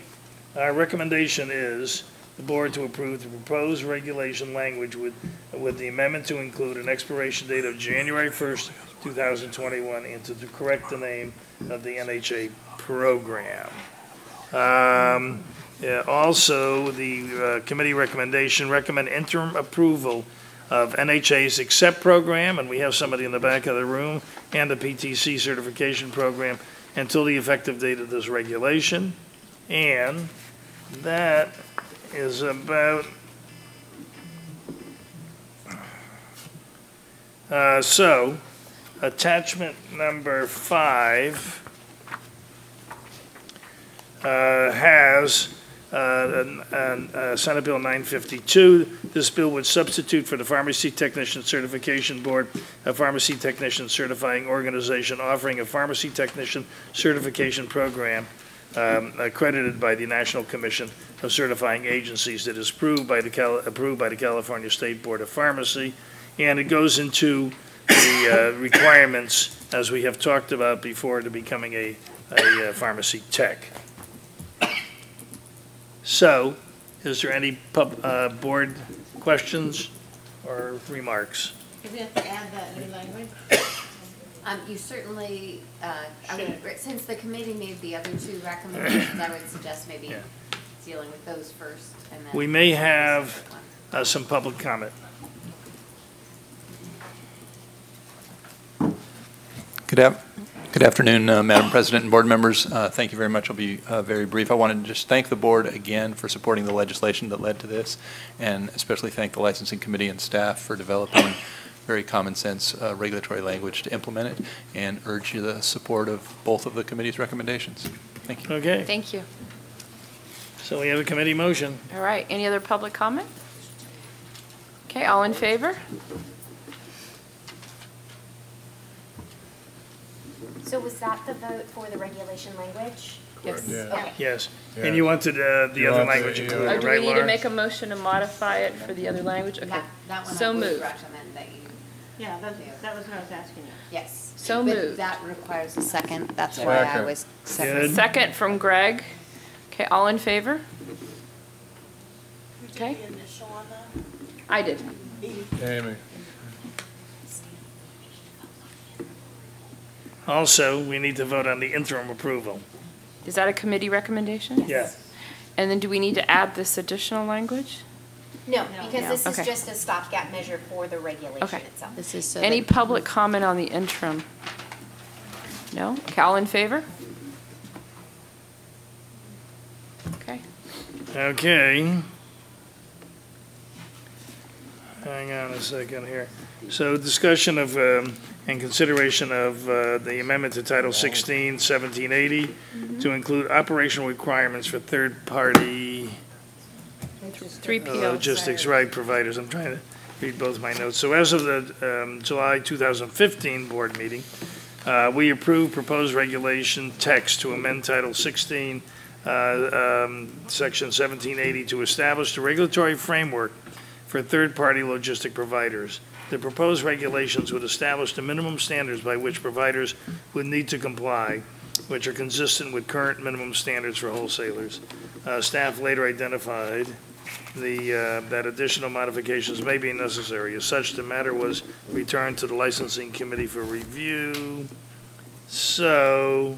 our recommendation is the board to approve the proposed regulation language with the amendment to include an expiration date of January 1st, 2021, and to correct the name of the NHA program. Also, the committee recommend interim approval of NHA's ACCEPT program, and we have somebody in the back of the room, and the PTC certification program until the effective date of this regulation. And that is about, so attachment number 5 has Senate Bill 952. This bill would substitute for the Pharmacy Technician Certification Board a pharmacy technician certifying organization offering a pharmacy technician certification program accredited by the National Commission of Certifying Agencies that is approved by the California State Board of Pharmacy. And it goes into the requirements, as we have talked about before, to becoming a pharmacy tech. So, is there any board questions or remarks? Do we have to add that new language? You certainly, since the committee made the other two recommendations, I would suggest maybe dealing with those first and then. We may have some public comment. Good afternoon, Madam President and board members. Thank you very much. I'll be very brief. I wanted to just thank the board again for supporting the legislation that led to this, and especially thank the licensing committee and staff for developing very common sense regulatory language to implement it, and urge you the support of both of the committee's recommendations. Thank you. Okay. Thank you. So we have a committee motion. All right, any other public comment? Okay, all in favor? So was that the vote for the regulation language? Yes. Okay. Yes. And you wanted the other language included, Or do we right, need to Laura? make a motion to modify it for the other language? Okay. That one I So would moved. recommend that you. Yeah, that was what I was asking you. Yes. So But moved. that requires a second. That's why I Second. was. Good. Second from Greg. Okay, all in favor? Okay. I did. Amy. Also, we need to vote on the interim approval. Is that a committee recommendation? Yeah. And then do we need to add this additional language? No, because this is Okay. just a stopgap measure for the regulation Okay. itself. This is so. Any public comment on the interim? No? Okay, all in favor? Okay. Okay. Hang on a second here. So discussion of, and consideration of the amendment to Title 16, 1780, to include operational requirements for third-party 3PL. logistics right providers. I'm trying to read both my notes. So as of the July 2015 board meeting, we approved proposed regulation text to amend Title 16, Section 1780, to establish the regulatory framework for third-party logistic providers. The proposed regulations would establish the minimum standards by which providers would need to comply, which are consistent with current minimum standards for wholesalers. Staff later identified that additional modifications may be necessary. As such, the matter was returned to the licensing committee for review. So,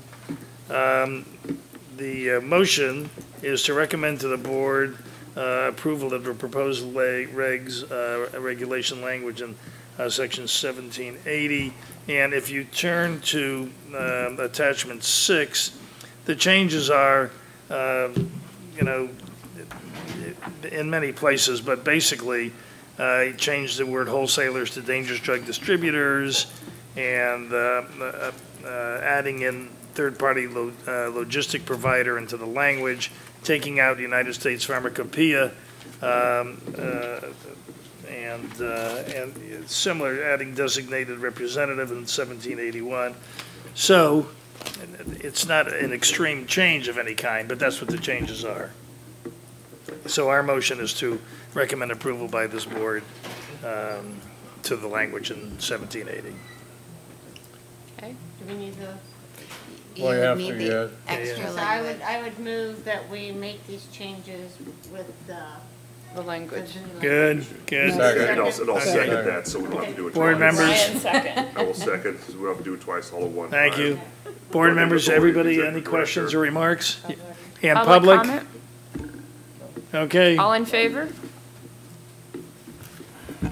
the motion is to recommend to the board approval of the proposed regulation language in section 1780. And if you turn to attachment 6, the changes are, in many places, but basically changed the word wholesalers to dangerous drug distributors, and adding in third-party logistic provider into the language, taking out United States Pharmacopoeia, and similar, adding designated representative in 1781. So it's not an extreme change of any kind, but that's what the changes are. So our motion is to recommend approval by this board to the language in 1780. Okay, do we need the? Well, you have to get. Extra So language. I would move that we make these changes with the language. Good, good. And I'll second Okay. that, so we don't have to do it twice. Board members? Ryan, second. I will second, because we don't have to do it twice all at one time. Thank you. Board members, everybody, any questions or remarks? And Public public? comment? Okay, All in favor?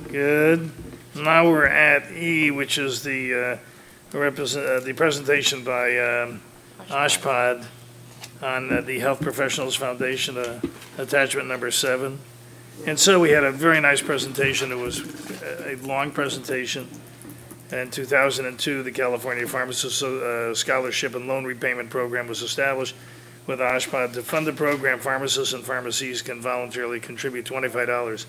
good. Now we're at E, which is the presentation by Oshpod on the Health Professionals Foundation, attachment number 7. And so we had a very nice presentation. It was a long presentation. In 2002, the California Pharmacist Scholarship and Loan Repayment Program was established, with OSHPD. To fund the program, pharmacists and pharmacies can voluntarily contribute $25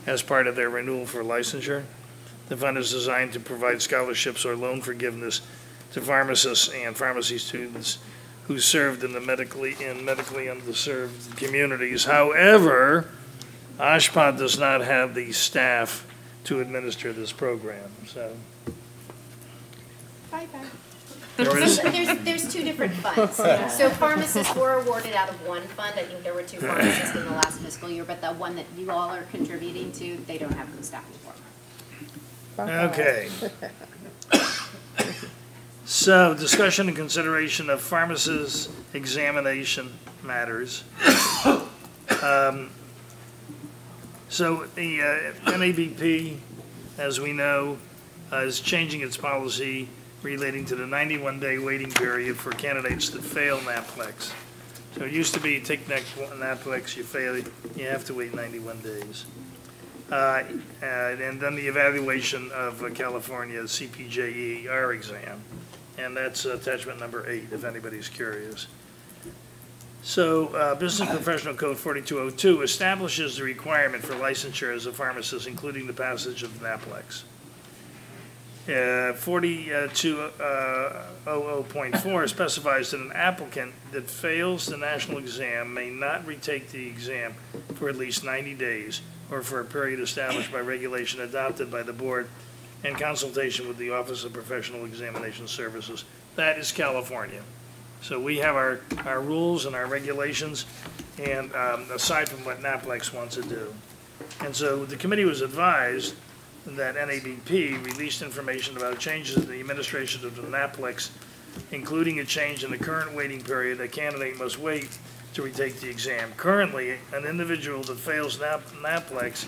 as part of their renewal for licensure. The fund is designed to provide scholarships or loan forgiveness to pharmacists and pharmacy students who served in medically underserved communities. However, OSHPD does not have the staff to administer this program, so. Bye-bye. There There's two different funds. So pharmacists were awarded out of one fund. I think there were 2 pharmacists in the last fiscal year, but the one that you all are contributing to, they don't have the staffing for. Okay. So, discussion and consideration of pharmacists' examination matters. So the NABP, as we know, is changing its policy relating to the 91-day waiting period for candidates that fail NAPLEX. So it used to be, you take NAPLEX, you fail, you have to wait 91 days. And then the evaluation of California's CPJE-R exam. And that's attachment number 8, if anybody's curious. So Business Professional Code 4202 establishes the requirement for licensure as a pharmacist, including the passage of NAPLEX. 4200.4 specifies that an applicant that fails the national exam may not retake the exam for at least 90 days or for a period established by regulation adopted by the board in consultation with the Office of Professional Examination Services. That is California. So we have our rules and our regulations, and aside from what NAPLEX wants to do. And so the committee was advised that NABP released information about changes in the administration of the NAPLEX, including a change in the current waiting period a candidate must wait to retake the exam. Currently, an individual that fails NAPLEX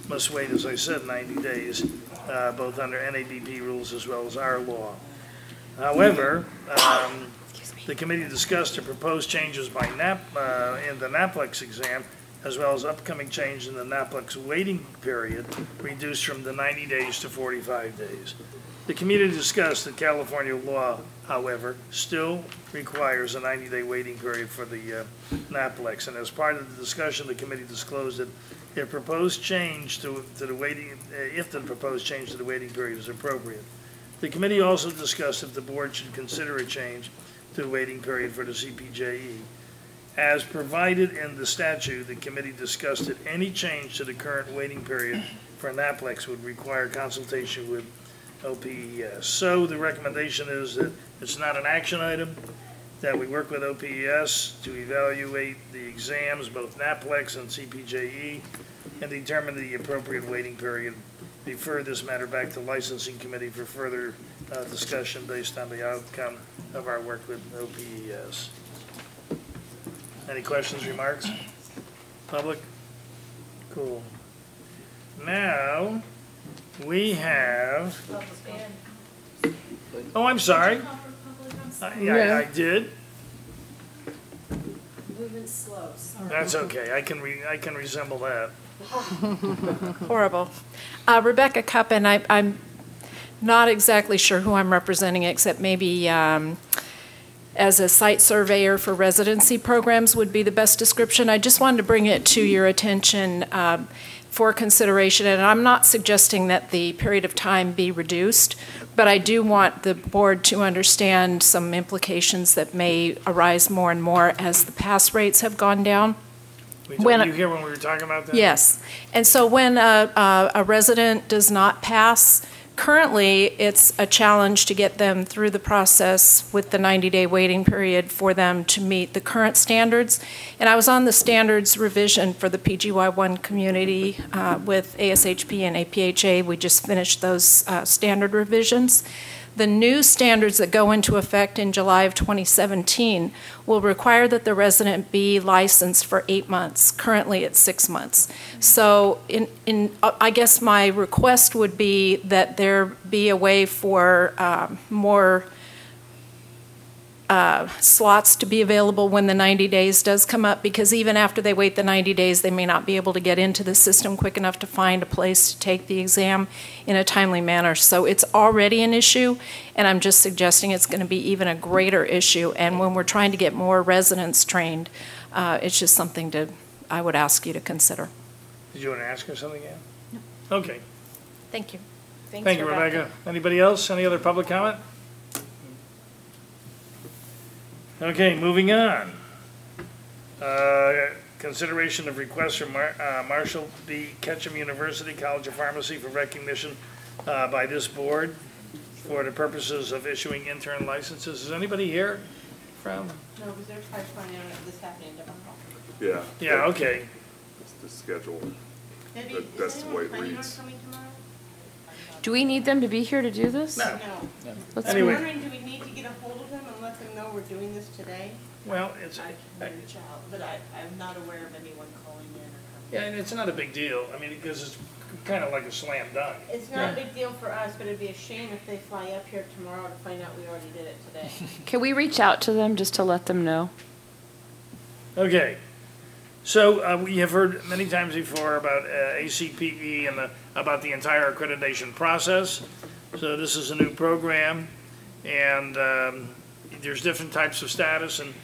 must wait, as I said, 90 days, both under NABP rules as well as our law. However, the committee discussed the proposed changes by in the NAPLEX exam, as well as upcoming change in the NAPLEX waiting period, reduced from the 90 days to 45 days. The committee discussed that California law, however, still requires a 90-day waiting period for the NAPLEX, and as part of the discussion, the committee disclosed that if the proposed change to the waiting period is appropriate. The committee also discussed if the board should consider a change to the waiting period for the CPJE. As provided in the statute, the committee discussed that any change to the current waiting period for NAPLEX would require consultation with OPES. So the recommendation is that it's not an action item, that we work with OPES to evaluate the exams, both NAPLEX and CPJE, and determine the appropriate waiting period. Refer this matter back to licensing committee for further discussion based on the outcome of our work with OPES. Any questions, remarks? Public? Cool. Now, we have, oh, I'm sorry. Yeah, I did. Moving slow. Sorry. That's okay. I can resemble that. Horrible. Rebecca Cuppen, I'm not exactly sure who I'm representing, except maybe as a site surveyor for residency programs would be the best description. I just wanted to bring it to your attention for consideration, and I'm not suggesting that the period of time be reduced, but I do want the board to understand some implications that may arise more and more as the pass rates have gone down. Were you here when we were talking about that? Yes. And so when a resident does not pass, currently it's a challenge to get them through the process with the 90-day waiting period for them to meet the current standards. And I was on the standards revision for the PGY1 community with ASHP and APHA. We just finished those standard revisions. The new standards that go into effect in July of 2017 will require that the resident be licensed for 8 months. Currently, it's 6 months. So I guess my request would be that there be a way for more slots to be available when the 90 days does come up, because even after they wait the 90 days, they may not be able to get into the system quick enough to find a place to take the exam in a timely manner. So it's already an issue, and I'm just suggesting it's going to be even a greater issue. And when we're trying to get more residents trained, it's just something I would ask you to consider. Did you want to ask her something, Ann? No. Okay. Thank you. Thank you, Rebecca. Anybody else? Any other public comment? Okay, moving on. Consideration of requests from Marshall B. Ketchum University College of Pharmacy for recognition by this board for the purposes of issuing intern licenses. Is anybody here from? No, because they're trying to find out this happening in different hospitals. Yeah. Yeah, okay. It's the schedule. Debbie, That's is the way anyone it planning on reads. coming tomorrow? Do we need them to be here to do this? No. Let's I'm Anyway. wondering, do we need to get a hold of them and let them know we're doing this today? Well, it's, I can reach out, but I'm not aware of anyone calling in or coming. yeah, and it's not a big deal. I mean, because it's kind of like a slam dunk. It's not a big deal for us, but it'd be a shame if they fly up here tomorrow to find out we already did it today. Can we reach out to them just to let them know? Okay. So we have heard many times before about ACPE and about the entire accreditation process. So this is a new program, and there's different types of status, and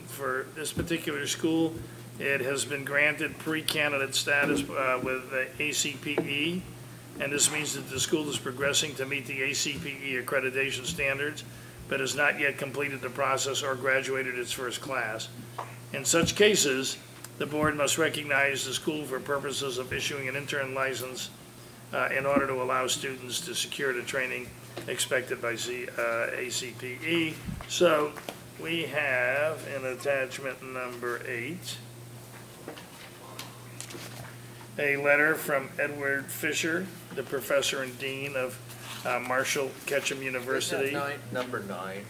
for this particular school, it has been granted pre-candidate status with the ACPE, and this means that the school is progressing to meet the ACPE accreditation standards, but has not yet completed the process or graduated its first class. In such cases, the board must recognize the school for purposes of issuing an intern license in order to allow students to secure the training expected by ACPE. So we have in attachment number 8 a letter from Edward Fisher, the professor and dean of Marshall Ketchum University. Number 9.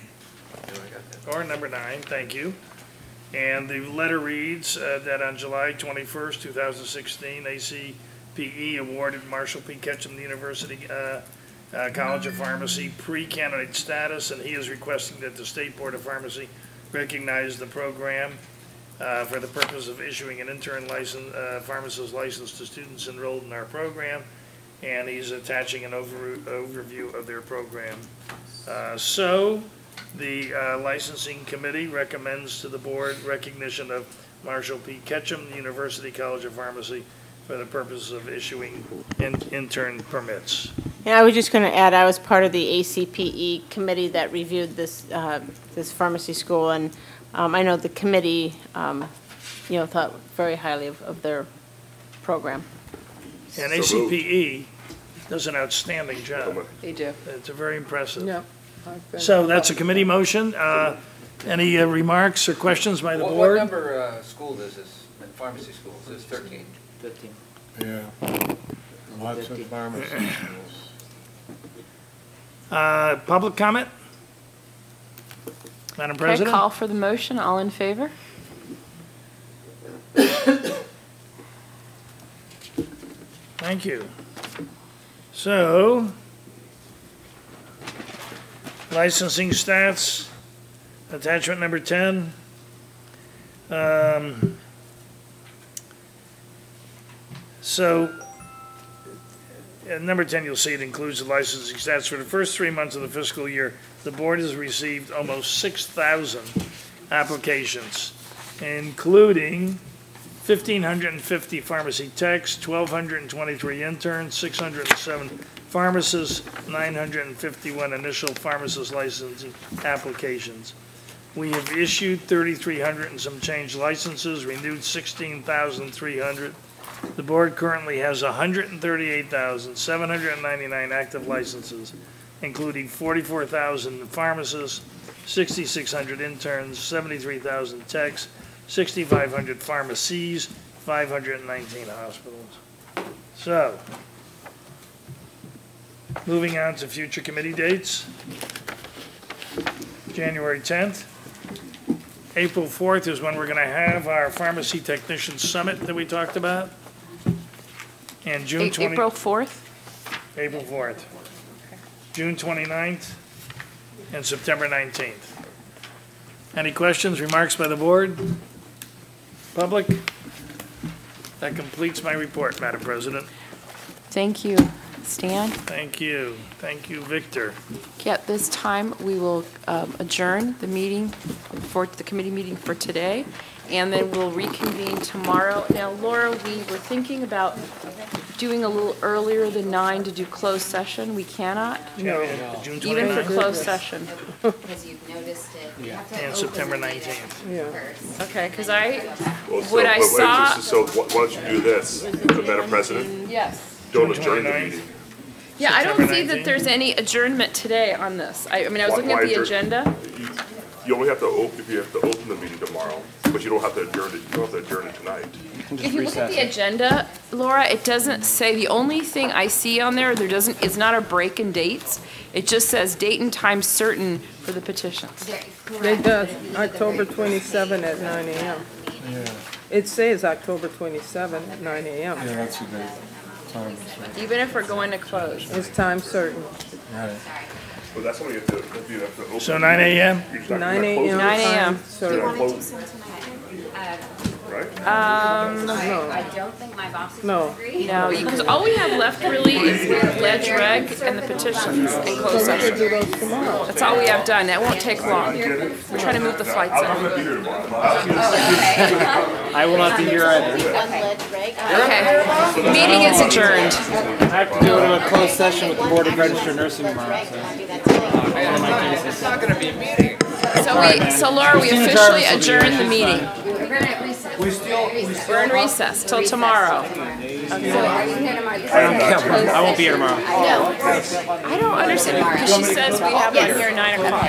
Or number 9, thank you. And the letter reads that on July 21st, 2016, ACPE awarded Marshall P. Ketchum University College of Pharmacy pre-candidate status, and he is requesting that the State Board of Pharmacy recognize the program for the purpose of issuing an intern license, pharmacist license to students enrolled in our program, and he's attaching an overview of their program. So the licensing committee recommends to the board recognition of Marshall P. Ketchum University College of Pharmacy for the purpose of issuing intern permits. Yeah, I was just going to add, I was part of the ACPE committee that reviewed this, this pharmacy school, and I know the committee, thought very highly of their program. And ACPE does an outstanding job. They do. It's very impressive. Yep. So that's a committee motion. Any remarks or questions by the What board? number school is this, pharmacy school? Is this 13? 15. Yeah, lots of pharmacy schools. Public comment? Madam Okay, President? call for the motion. All in favor? Thank you. So, licensing stats, attachment number 10. Number 10, you'll see it includes the licensing stats. For the first 3 months of the fiscal year, the board has received almost 6,000 applications, including 1,550 pharmacy techs, 1,223 interns, 607 pharmacists, 951 initial pharmacist licensing applications. We have issued 3,300 and some change licenses, renewed 16,300. The board currently has 138,799 active licenses, including 44,000 pharmacists, 6,600 interns, 73,000 techs, 6,500 pharmacies, 519 hospitals. So, moving on to future committee dates. January 10th. April 4th is when we're going to have our Pharmacy Technician Summit that we talked about. And June 20th. April 4th? April 4th. June 29th. and September 19th. Any questions, remarks by the board? Public? That completes my report, Madam President. Thank you, Stan. Thank you. Thank you, Victor. Okay, at this time, we will adjourn the meeting for the committee meeting for today, and then we'll reconvene tomorrow. Now, Laura, we were thinking about doing a little earlier than 9 to do closed session. We cannot. No. June Even for 29th? closed session. Because you've noticed it. You have to And open September the meeting 19th. first. Okay, because I, Well, what I saw. So why don't you do this, Madam President? Yes. Don't adjourn the meeting. Yeah, I don't September see that 19th? there's any adjournment today on this. I mean, I was looking at Why the adjourn? agenda. You only have to open, if you have to open the meeting tomorrow, but you don't have to adjourn it, you don't have to adjourn it tonight. If you look at the agenda, Laura, it doesn't say, the only thing I see on there, it's not a break in dates. It just says date and time certain for the petitions. It does, October 27 at 9 a.m. Yeah, It says October 27 at 9 a.m. yeah, that's a good time. Even if we're going to close. It's time certain. Right. Well, that's when you have to, you have to open. So 9 a.m.? You're just not 9 gonna close it. a.m. 9 a.m. time certain. You're not closing, right? I don't think my boss is No. agree. No, because all we have left really is the ledge reg and the petitions and closed session. That's all we have done. That won't take long. We're trying to move the flights I'm in. gonna be here tomorrow. I will not be here either. Okay. Meeting is adjourned. I have to go to a closed session with the Board of Registered Nursing tomorrow, so. It's not going to be a meeting. So Laura, we officially adjourned the meeting. We're gonna recess. We're in recess till tomorrow. So are you here tomorrow? I won't be here tomorrow. I don't understand, because she says we have one here at 9 o'clock.